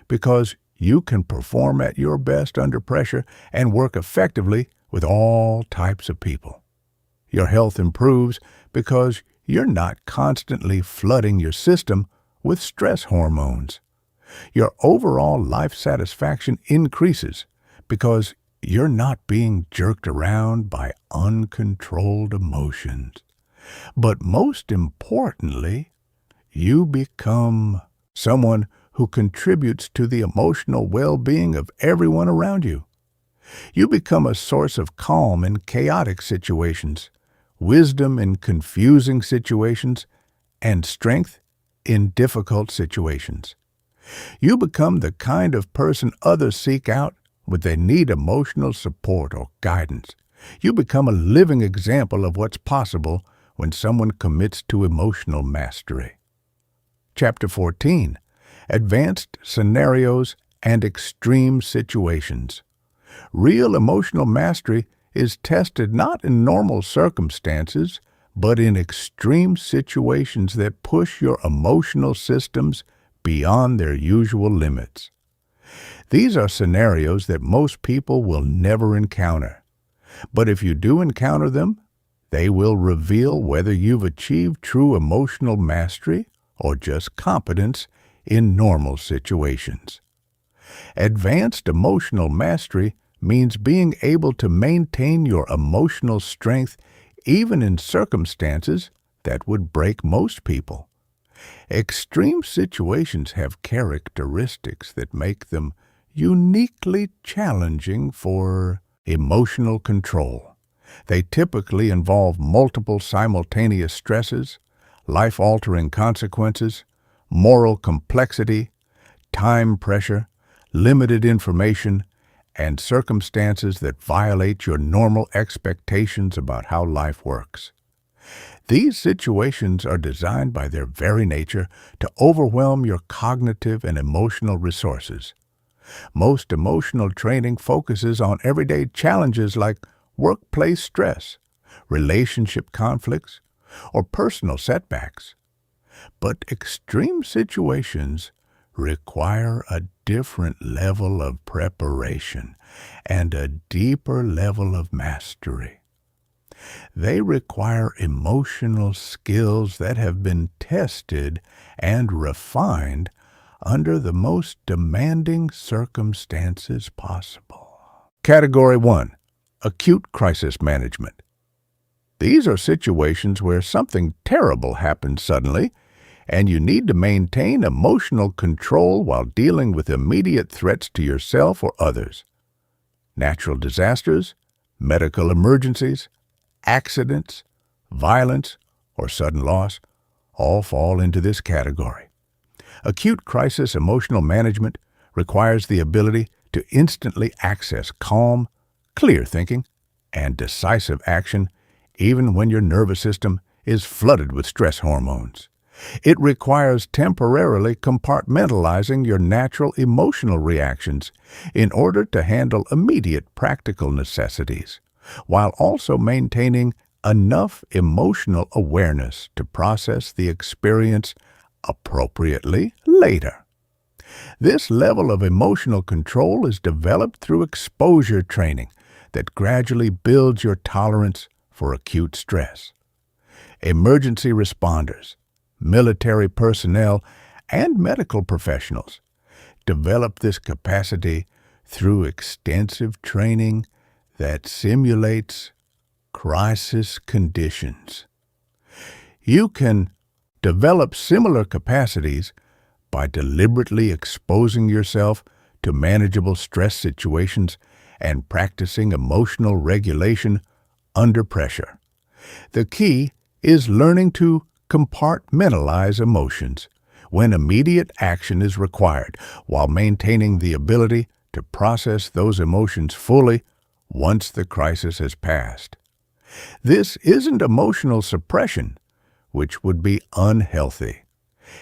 because you can perform at your best under pressure and work effectively with all types of people. Your health improves because you're not constantly flooding your system with stress hormones. Your overall life satisfaction increases because you're not being jerked around by uncontrolled emotions. But most importantly, you become someone who contributes to the emotional well-being of everyone around you. You become a source of calm in chaotic situations, wisdom in confusing situations, and strength in difficult situations. You become the kind of person others seek out when they need emotional support or guidance. You become a living example of what's possible when someone commits to emotional mastery. Chapter 14. Advanced Scenarios and Extreme Situations. Real emotional mastery is tested not in normal circumstances, but in extreme situations that push your emotional systems beyond their usual limits. These are scenarios that most people will never encounter. But if you do encounter them, they will reveal whether you've achieved true emotional mastery or just competence in normal situations. Advanced emotional mastery means being able to maintain your emotional strength even in circumstances that would break most people. Extreme situations have characteristics that make them uniquely challenging for emotional control. They typically involve multiple simultaneous stresses, life-altering consequences, moral complexity, time pressure, limited information, and circumstances that violate your normal expectations about how life works. These situations are designed by their very nature to overwhelm your cognitive and emotional resources. Most emotional training focuses on everyday challenges like workplace stress, relationship conflicts, or personal setbacks. But extreme situations require a different level of preparation and a deeper level of mastery. They require emotional skills that have been tested and refined under the most demanding circumstances possible. Category 1. Acute crisis management. These are situations where something terrible happens suddenly, and you need to maintain emotional control while dealing with immediate threats to yourself or others. Natural disasters, medical emergencies, accidents, violence, or sudden loss all fall into this category. Acute crisis emotional management requires the ability to instantly access calm, clear thinking, and decisive action even when your nervous system is flooded with stress hormones. It requires temporarily compartmentalizing your natural emotional reactions in order to handle immediate practical necessities, while also maintaining enough emotional awareness to process the experience appropriately later. This level of emotional control is developed through exposure training that gradually builds your tolerance for acute stress. Emergency responders, military personnel, and medical professionals develop this capacity through extensive training that simulates crisis conditions. You can develop similar capacities by deliberately exposing yourself to manageable stress situations and practicing emotional regulation under pressure. The key is learning to compartmentalize emotions when immediate action is required, while maintaining the ability to process those emotions fully once the crisis has passed. This isn't emotional suppression, which would be unhealthy.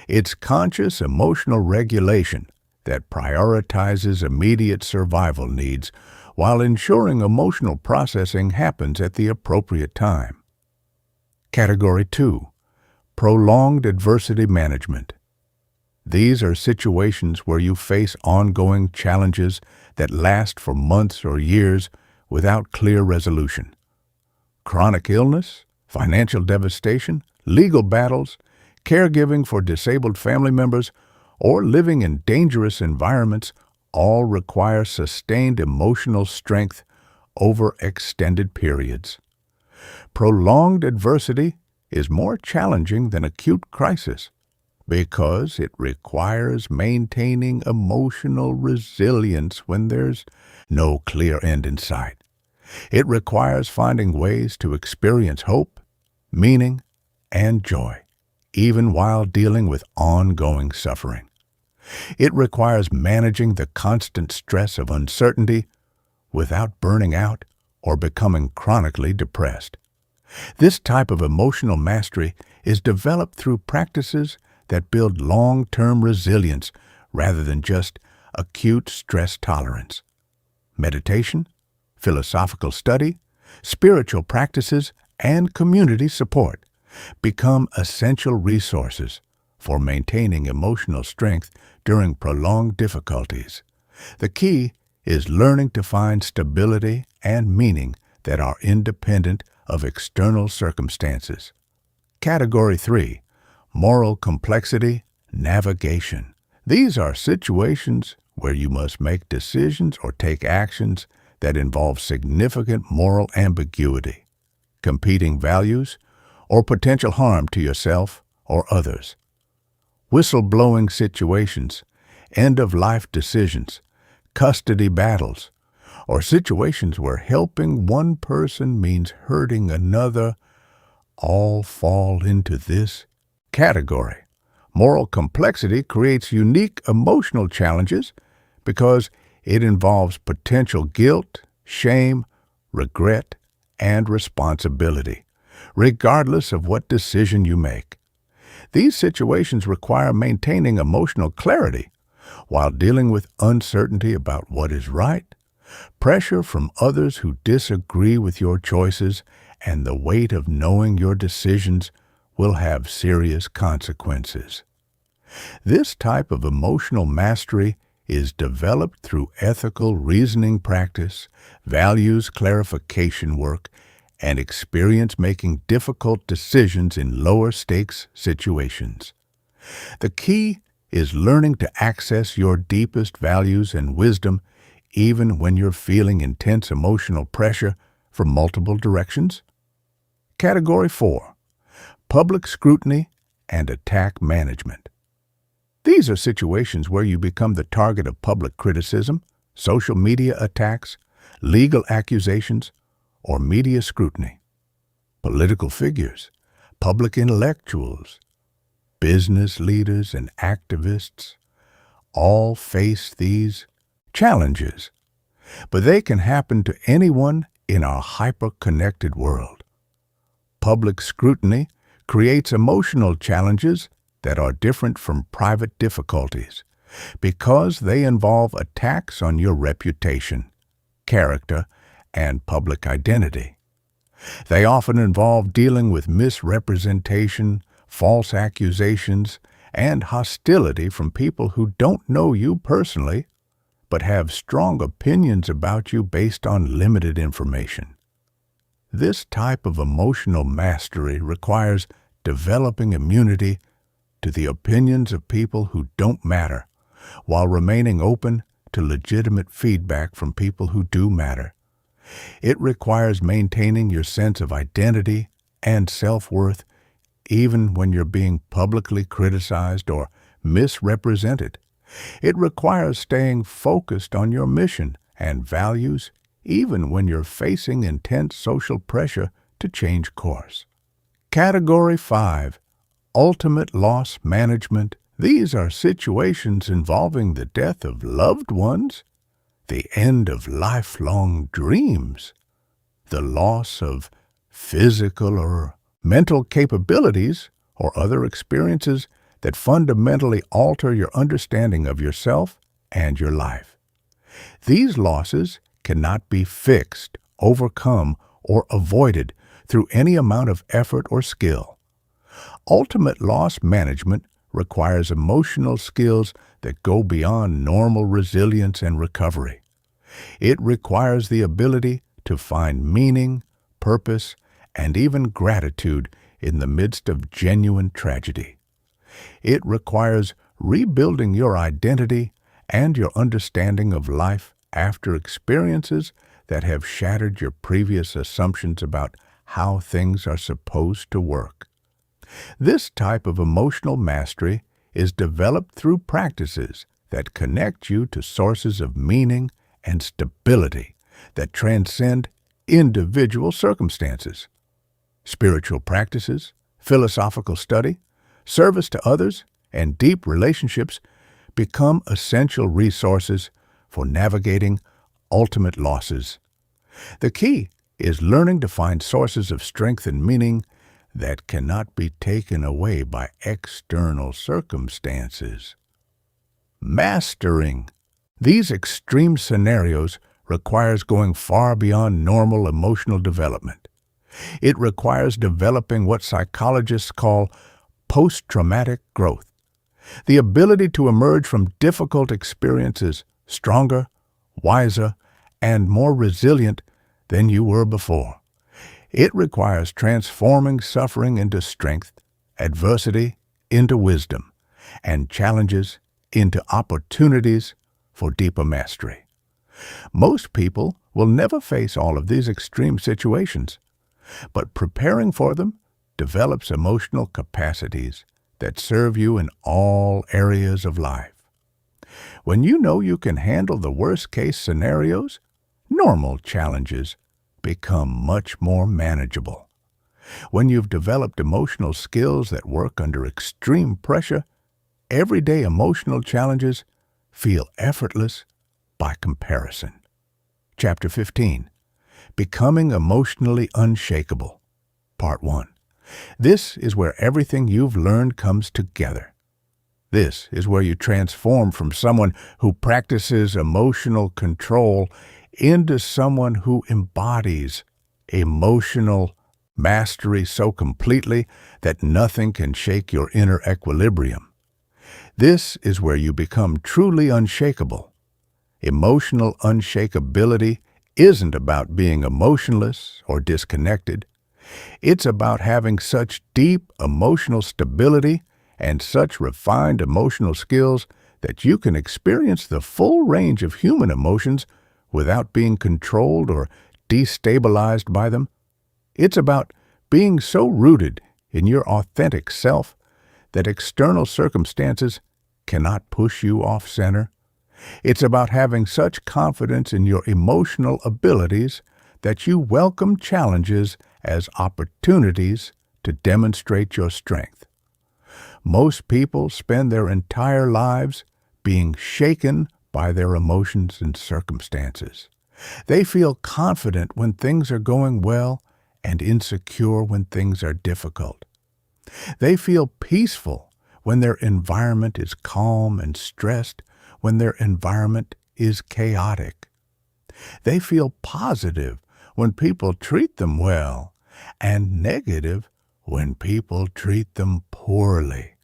It's conscious emotional regulation that prioritizes immediate survival needs while ensuring emotional processing happens at the appropriate time. Category 2. Prolonged adversity management. These are situations where you face ongoing challenges that last for months or years without clear resolution. Chronic illness, financial devastation, legal battles, caregiving for disabled family members, or living in dangerous environments all require sustained emotional strength over extended periods. Prolonged adversity is more challenging than acute crisis because it requires maintaining emotional resilience when there's no clear end in sight. It requires finding ways to experience hope, meaning, and joy, even while dealing with ongoing suffering. It requires managing the constant stress of uncertainty without burning out or becoming chronically depressed. This type of emotional mastery is developed through practices that build long-term resilience rather than just acute stress tolerance. Meditation, philosophical study, spiritual practices, and community support become essential resources for maintaining emotional strength during prolonged difficulties. The key is learning to find stability and meaning that are independent of external circumstances. Category 3. Moral complexity, navigation. These are situations where you must make decisions or take actions that involve significant moral ambiguity, competing values, or potential harm to yourself or others. Whistleblowing situations, end-of-life decisions, custody battles, or situations where helping one person means hurting another all fall into this category. Moral complexity creates unique emotional challenges because it involves potential guilt, shame, regret, and responsibility, regardless of what decision you make. These situations require maintaining emotional clarity while dealing with uncertainty about what is right, pressure from others who disagree with your choices, and the weight of knowing your decisions will have serious consequences. This type of emotional mastery is developed through ethical reasoning practice, values clarification work, and experience making difficult decisions in lower-stakes situations. The key is learning to access your deepest values and wisdom even when you're feeling intense emotional pressure from multiple directions. Category 4. Public scrutiny and attack management. These are situations where you become the target of public criticism, social media attacks, legal accusations, or media scrutiny. Political figures, public intellectuals, business leaders, and activists all face these challenges, but they can happen to anyone in our hyper-connected world. Public scrutiny creates emotional challenges that are different from private difficulties because they involve attacks on your reputation, character, and public identity. They often involve dealing with misrepresentation, false accusations, and hostility from people who don't know you personally but have strong opinions about you based on limited information. This type of emotional mastery requires developing immunity to the opinions of people who don't matter, while remaining open to legitimate feedback from people who do matter. It requires maintaining your sense of identity and self-worth even when you're being publicly criticized or misrepresented. It requires staying focused on your mission and values even when you're facing intense social pressure to change course. Category 5. Ultimate loss management. These are situations involving the death of loved ones, the end of lifelong dreams, the loss of physical or mental capabilities, or other experiences that fundamentally alter your understanding of yourself and your life. These losses cannot be fixed, overcome, or avoided through any amount of effort or skill. Ultimate loss management requires emotional skills that go beyond normal resilience and recovery. It requires the ability to find meaning, purpose, and even gratitude in the midst of genuine tragedy. It requires rebuilding your identity and your understanding of life after experiences that have shattered your previous assumptions about how things are supposed to work. This type of emotional mastery is developed through practices that connect you to sources of meaning and stability that transcend individual circumstances. Spiritual practices, philosophical study, service to others, and deep relationships become essential resources for navigating ultimate losses. The key is learning to find sources of strength and meaning that cannot be taken away by external circumstances. Mastering these extreme scenarios requires going far beyond normal emotional development. It requires developing what psychologists call post-traumatic growth, the ability to emerge from difficult experiences stronger, wiser, and more resilient than you were before. It requires transforming suffering into strength, adversity into wisdom, and challenges into opportunities for deeper mastery. Most people will never face all of these extreme situations, but preparing for them develops emotional capacities that serve you in all areas of life. When you know you can handle the worst-case scenarios, normal challenges become much more manageable. When you've developed emotional skills that work under extreme pressure, everyday emotional challenges feel effortless by comparison. Chapter 15, Becoming Emotionally Unshakable, Part 1. This is where everything you've learned comes together. This is where you transform from someone who practices emotional control into someone who embodies emotional mastery so completely that nothing can shake your inner equilibrium. This is where you become truly unshakable. Emotional unshakability isn't about being emotionless or disconnected. It's about having such deep emotional stability and such refined emotional skills that you can experience the full range of human emotions without being controlled or destabilized by them. It's about being so rooted in your authentic self that external circumstances cannot push you off center. It's about having such confidence in your emotional abilities that you welcome challenges as opportunities to demonstrate your strength. Most people spend their entire lives being shaken by their emotions and circumstances. They feel confident when things are going well and insecure when things are difficult. They feel peaceful when their environment is calm and stressed when their environment is chaotic. They feel positive when people treat them well and negative when people treat them poorly.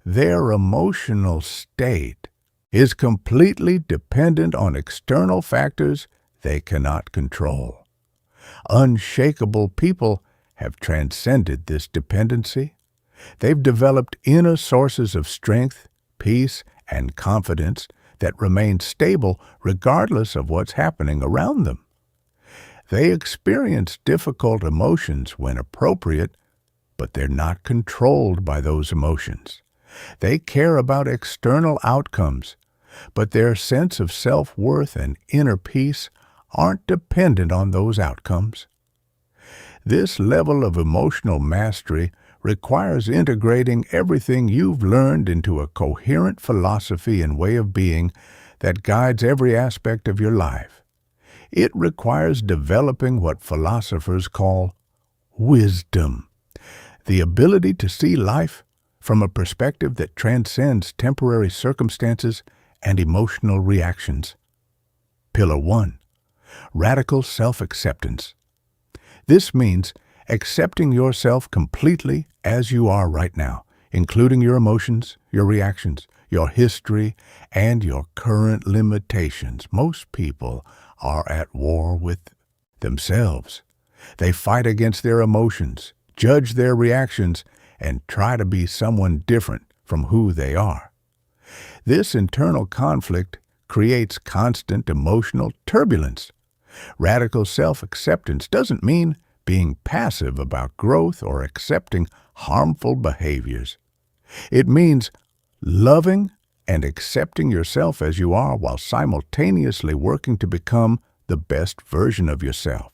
Their emotional state is completely dependent on external factors they cannot control. Unshakable people have transcended this dependency. They've developed inner sources of strength, peace, and confidence that remain stable regardless of what's happening around them. They experience difficult emotions when appropriate, but they're not controlled by those emotions. They care about external outcomes, but their sense of self-worth and inner peace aren't dependent on those outcomes. This level of emotional mastery requires integrating everything you've learned into a coherent philosophy and way of being that guides every aspect of your life. It requires developing what philosophers call wisdom, the ability to see life from a perspective that transcends temporary circumstances and emotional reactions. Pillar 1. Radical self-acceptance. This means accepting yourself completely as you are right now, including your emotions, your reactions, your history, and your current limitations. Most people are at war with themselves. They fight against their emotions, judge their reactions, and try to be someone different from who they are. This internal conflict creates constant emotional turbulence. Radical self-acceptance doesn't mean being passive about growth or accepting harmful behaviors. It means loving and accepting yourself as you are while simultaneously working to become the best version of yourself.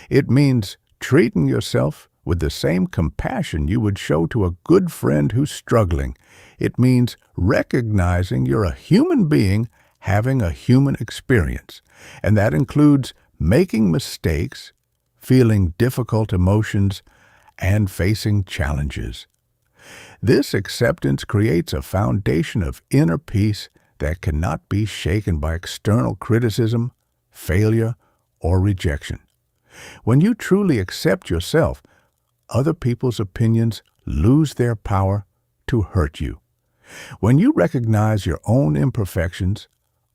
It means treating yourself with the same compassion you would show to a good friend who's struggling. It means recognizing you're a human being having a human experience, and that includes making mistakes, feeling difficult emotions, and facing challenges. This acceptance creates a foundation of inner peace that cannot be shaken by external criticism, failure, or rejection. When you truly accept yourself, other people's opinions lose their power to hurt you. When you recognize your own imperfections,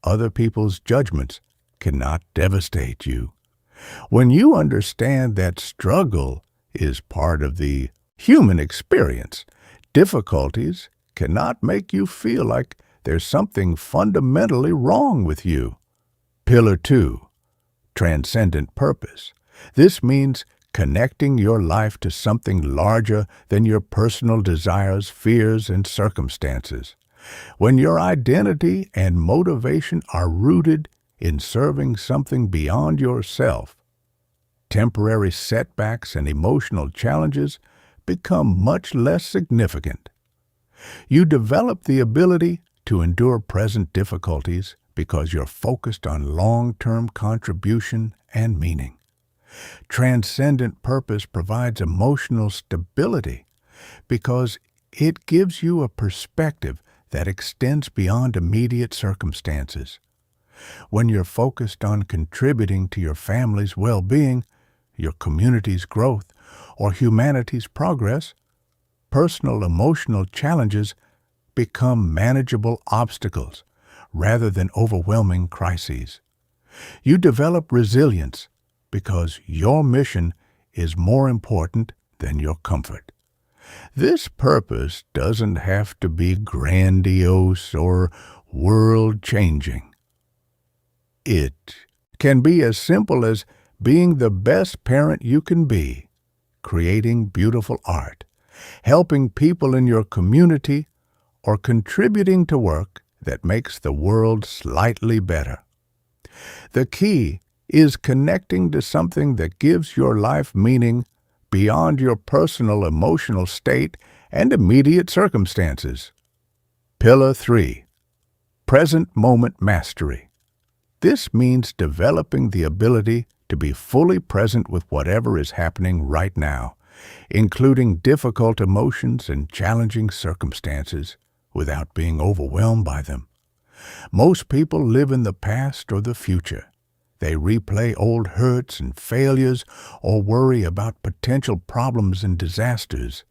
other people's judgments cannot devastate you. When you understand that struggle is part of the human experience, difficulties cannot make you feel like there's something fundamentally wrong with you. Pillar 2, transcendent purpose. This means connecting your life to something larger than your personal desires, fears, and circumstances. When your identity and motivation are rooted in serving something beyond yourself, temporary setbacks and emotional challenges become much less significant. You develop the ability to endure present difficulties because you're focused on long-term contribution and meaning. Transcendent purpose provides emotional stability because it gives you a perspective that extends beyond immediate circumstances. When you're focused on contributing to your family's well-being, your community's growth, or humanity's progress, personal emotional challenges become manageable obstacles rather than overwhelming crises. You develop resilience because your mission is more important than your comfort. This purpose doesn't have to be grandiose or world-changing. It can be as simple as being the best parent you can be, creating beautiful art, helping people in your community, or contributing to work that makes the world slightly better. The key is connecting to something that gives your life meaning beyond your personal emotional state and immediate circumstances. Pillar 3, present moment mastery. This means developing the ability to be fully present with whatever is happening right now, including difficult emotions and challenging circumstances, without being overwhelmed by them. Most people live in the past or the future. They replay old hurts and failures or worry about potential problems and disasters.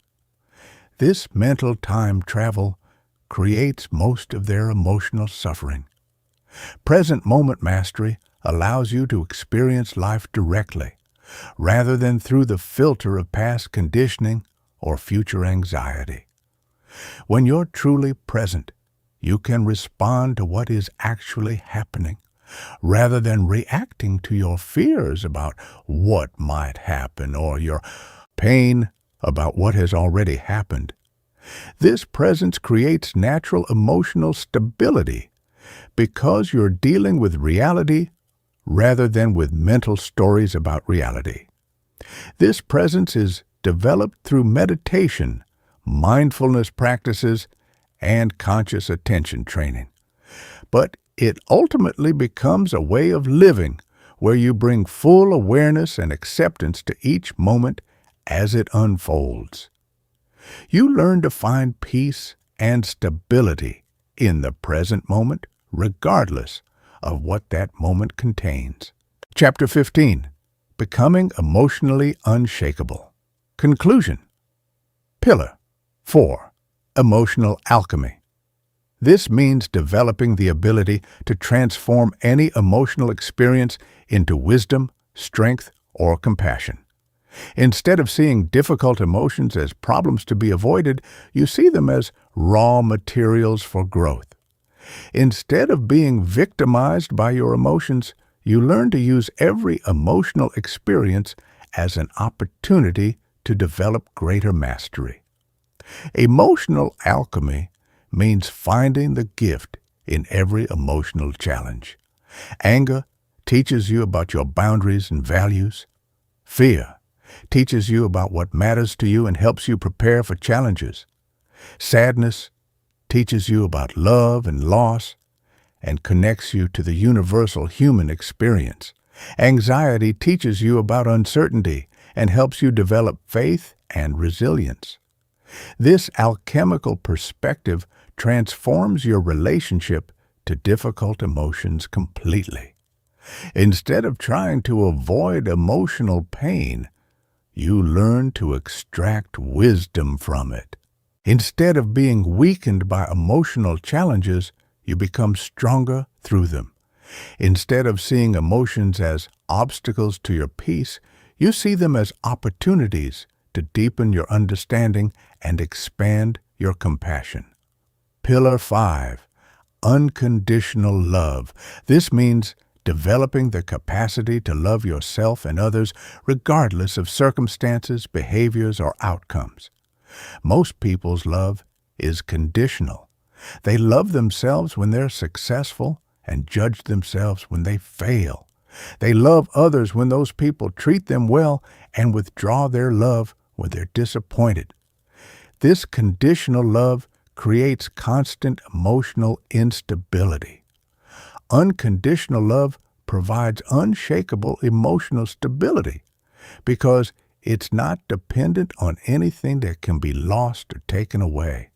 This mental time travel creates most of their emotional suffering. Present moment mastery allows you to experience life directly, rather than through the filter of past conditioning or future anxiety. When you're truly present, you can respond to what is actually happening, rather than reacting to your fears about what might happen or your pain about what has already happened. This presence creates natural emotional stability because you're dealing with reality rather than with mental stories about reality. This presence is developed through meditation, mindfulness practices, and conscious attention training. But it ultimately becomes a way of living where you bring full awareness and acceptance to each moment as it unfolds. You learn to find peace and stability in the present moment, regardless of what that moment contains. Chapter 15, Becoming Emotionally Unshakable. Conclusion. Pillar 4, emotional alchemy. This means developing the ability to transform any emotional experience into wisdom, strength, or compassion. Instead of seeing difficult emotions as problems to be avoided, you see them as raw materials for growth. Instead of being victimized by your emotions, you learn to use every emotional experience as an opportunity to develop greater mastery. Emotional alchemy means finding the gift in every emotional challenge. Anger teaches you about your boundaries and values. Fear teaches you about what matters to you and helps you prepare for challenges. Sadness teaches you about love and loss and connects you to the universal human experience. Anxiety teaches you about uncertainty and helps you develop faith and resilience. This alchemical perspective transforms your relationship to difficult emotions completely. Instead of trying to avoid emotional pain, you learn to extract wisdom from it. Instead of being weakened by emotional challenges, you become stronger through them. Instead of seeing emotions as obstacles to your peace, you see them as opportunities to deepen your understanding and expand your compassion. Pillar 5. Unconditional love. This means developing the capacity to love yourself and others regardless of circumstances, behaviors, or outcomes. Most people's love is conditional. They love themselves when they're successful and judge themselves when they fail. They love others when those people treat them well and withdraw their love when they're disappointed. This conditional love creates constant emotional instability. Unconditional love provides unshakable emotional stability because it's not dependent on anything that can be lost or taken away.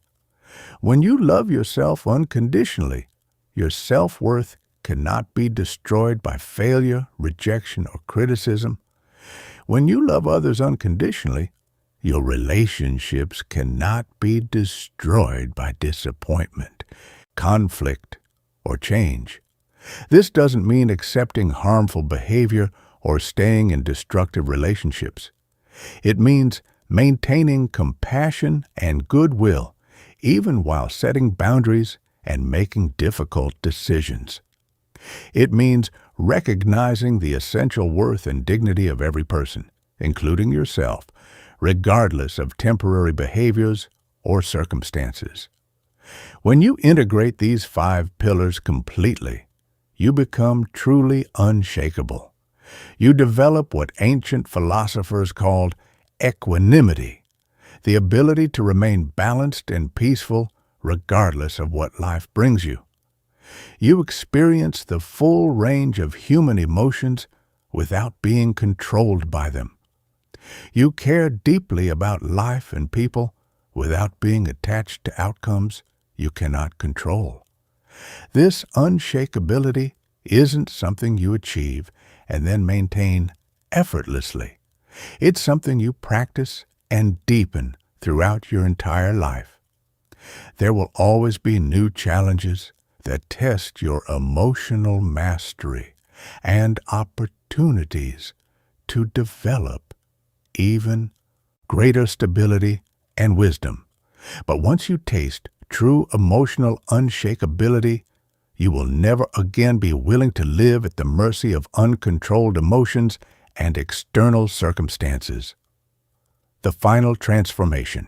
When you love yourself unconditionally, your self-worth cannot be destroyed by failure, rejection, or criticism. When you love others unconditionally, your relationships cannot be destroyed by disappointment, conflict, or change. This doesn't mean accepting harmful behavior or staying in destructive relationships. It means maintaining compassion and goodwill, even while setting boundaries and making difficult decisions. It means recognizing the essential worth and dignity of every person, including yourself, regardless of temporary behaviors or circumstances. When you integrate these 5 pillars completely, you become truly unshakable. You develop what ancient philosophers called equanimity, the ability to remain balanced and peaceful regardless of what life brings you. You experience the full range of human emotions without being controlled by them. You care deeply about life and people without being attached to outcomes you cannot control. This unshakability isn't something you achieve and then maintain effortlessly. It's something you practice and deepen throughout your entire life. There will always be new challenges that test your emotional mastery and opportunities to develop even greater stability and wisdom. But once you taste true emotional unshakability, you will never again be willing to live at the mercy of uncontrolled emotions and external circumstances. The final transformation.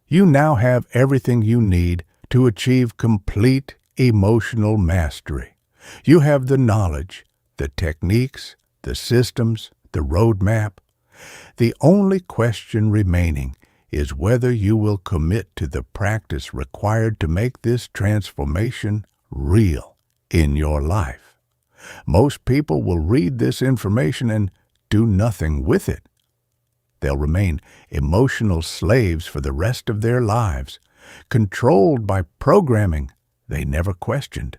You now have everything you need to achieve complete emotional mastery. You have the knowledge, the techniques, the systems, the roadmap. The only question remaining is whether you will commit to the practice required to make this transformation real in your life. Most people will read this information and do nothing with it. They'll remain emotional slaves for the rest of their lives, controlled by programming they never questioned,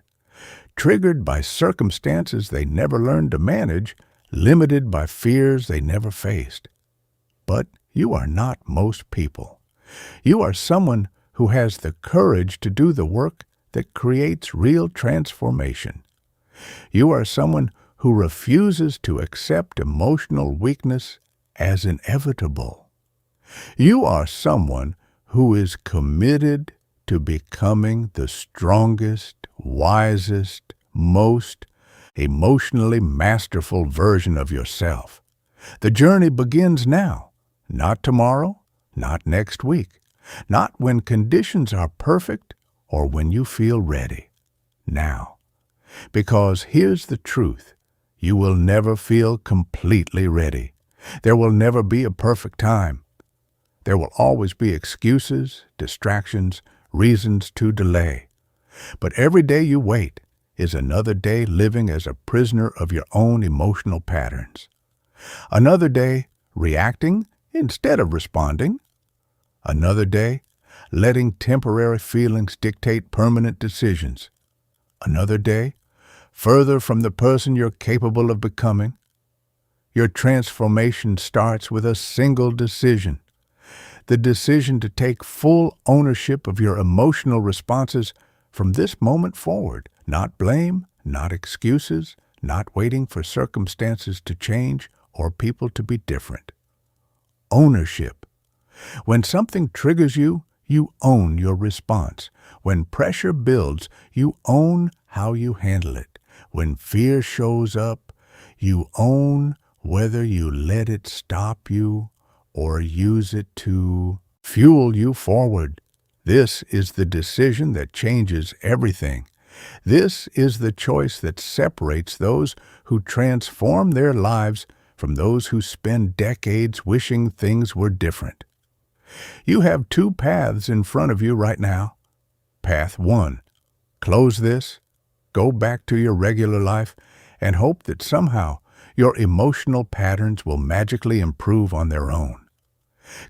triggered by circumstances they never learned to manage, limited by fears they never faced. But you are not most people. You are someone who has the courage to do the work that creates real transformation. You are someone who refuses to accept emotional weakness as inevitable. You are someone who is committed to becoming the strongest, wisest, most emotionally masterful version of yourself. The journey begins now, not tomorrow, not next week, not when conditions are perfect or when you feel ready. Now. Because here's the truth. You will never feel completely ready. There will never be a perfect time. There will always be excuses, distractions, reasons to delay. But every day you wait is another day living as a prisoner of your own emotional patterns. Another day reacting instead of responding. Another day letting temporary feelings dictate permanent decisions. Another day further from the person you're capable of becoming. Your transformation starts with a single decision. The decision to take full ownership of your emotional responses from this moment forward. Not blame, not excuses, not waiting for circumstances to change or people to be different. Ownership. When something triggers you, you own your response. When pressure builds, you own how you handle it. When fear shows up, you own whether you let it stop you or use it to fuel you forward. This is the decision that changes everything. This is the choice that separates those who transform their lives from those who spend decades wishing things were different. You have two paths in front of you right now. Path 1. Close this, go back to your regular life, and hope that somehow your emotional patterns will magically improve on their own.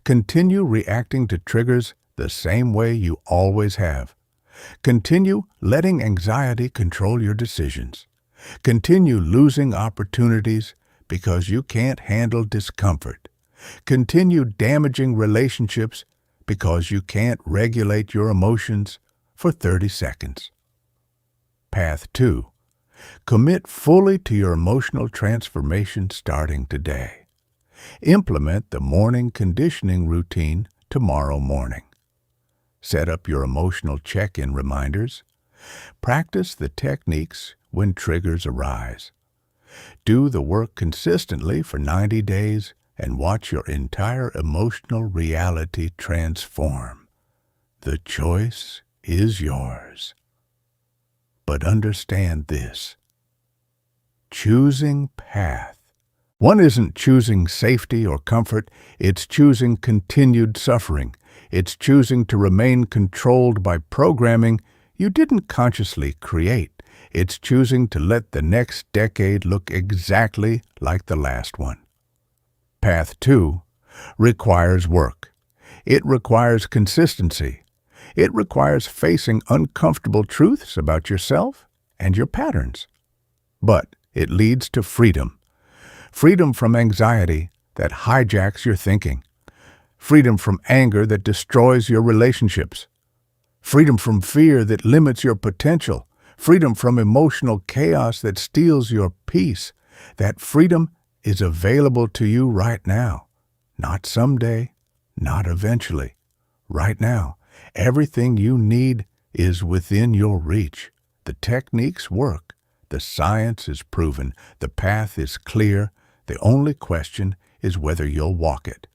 Continue reacting to triggers the same way you always have. Continue letting anxiety control your decisions. Continue losing opportunities because you can't handle discomfort. Continue damaging relationships because you can't regulate your emotions for 30 seconds. Path 2. Commit fully to your emotional transformation starting today. Implement the morning conditioning routine tomorrow morning. Set up your emotional check-in reminders. Practice the techniques when triggers arise. Do the work consistently for 90 days and watch your entire emotional reality transform. The choice is yours. But understand this. Choosing path. One isn't choosing safety or comfort, it's choosing continued suffering. It's choosing to remain controlled by programming you didn't consciously create. It's choosing to let the next decade look exactly like the last one. Path 2 requires work. It requires consistency. It requires facing uncomfortable truths about yourself and your patterns. But it leads to freedom. Freedom from anxiety that hijacks your thinking. Freedom from anger that destroys your relationships. Freedom from fear that limits your potential. Freedom from emotional chaos that steals your peace. That freedom is available to you right now. Not someday, not eventually. Right now, everything you need is within your reach. The techniques work. The science is proven. The path is clear. The only question is whether you'll walk it.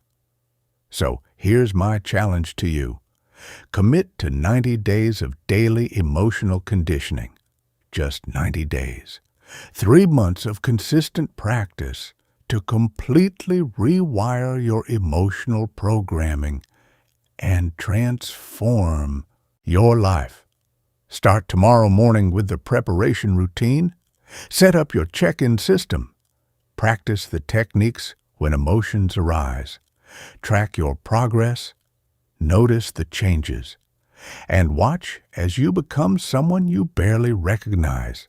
So here's my challenge to you. Commit to 90 days of daily emotional conditioning. Just 90 days. 3 months of consistent practice to completely rewire your emotional programming and transform your life. Start tomorrow morning with the preparation routine. Set up your check-in system. Practice the techniques when emotions arise. Track your progress. Notice the changes. And watch as you become someone you barely recognize.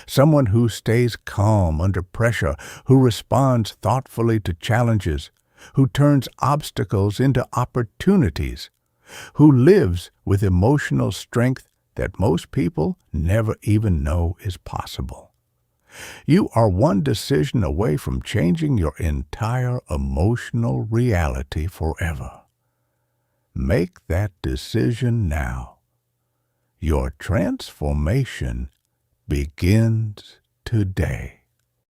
Someone who stays calm under pressure, who responds thoughtfully to challenges, who turns obstacles into opportunities, who lives with emotional strength that most people never even know is possible. You are one decision away from changing your entire emotional reality forever. Make that decision now. Your transformation begins today.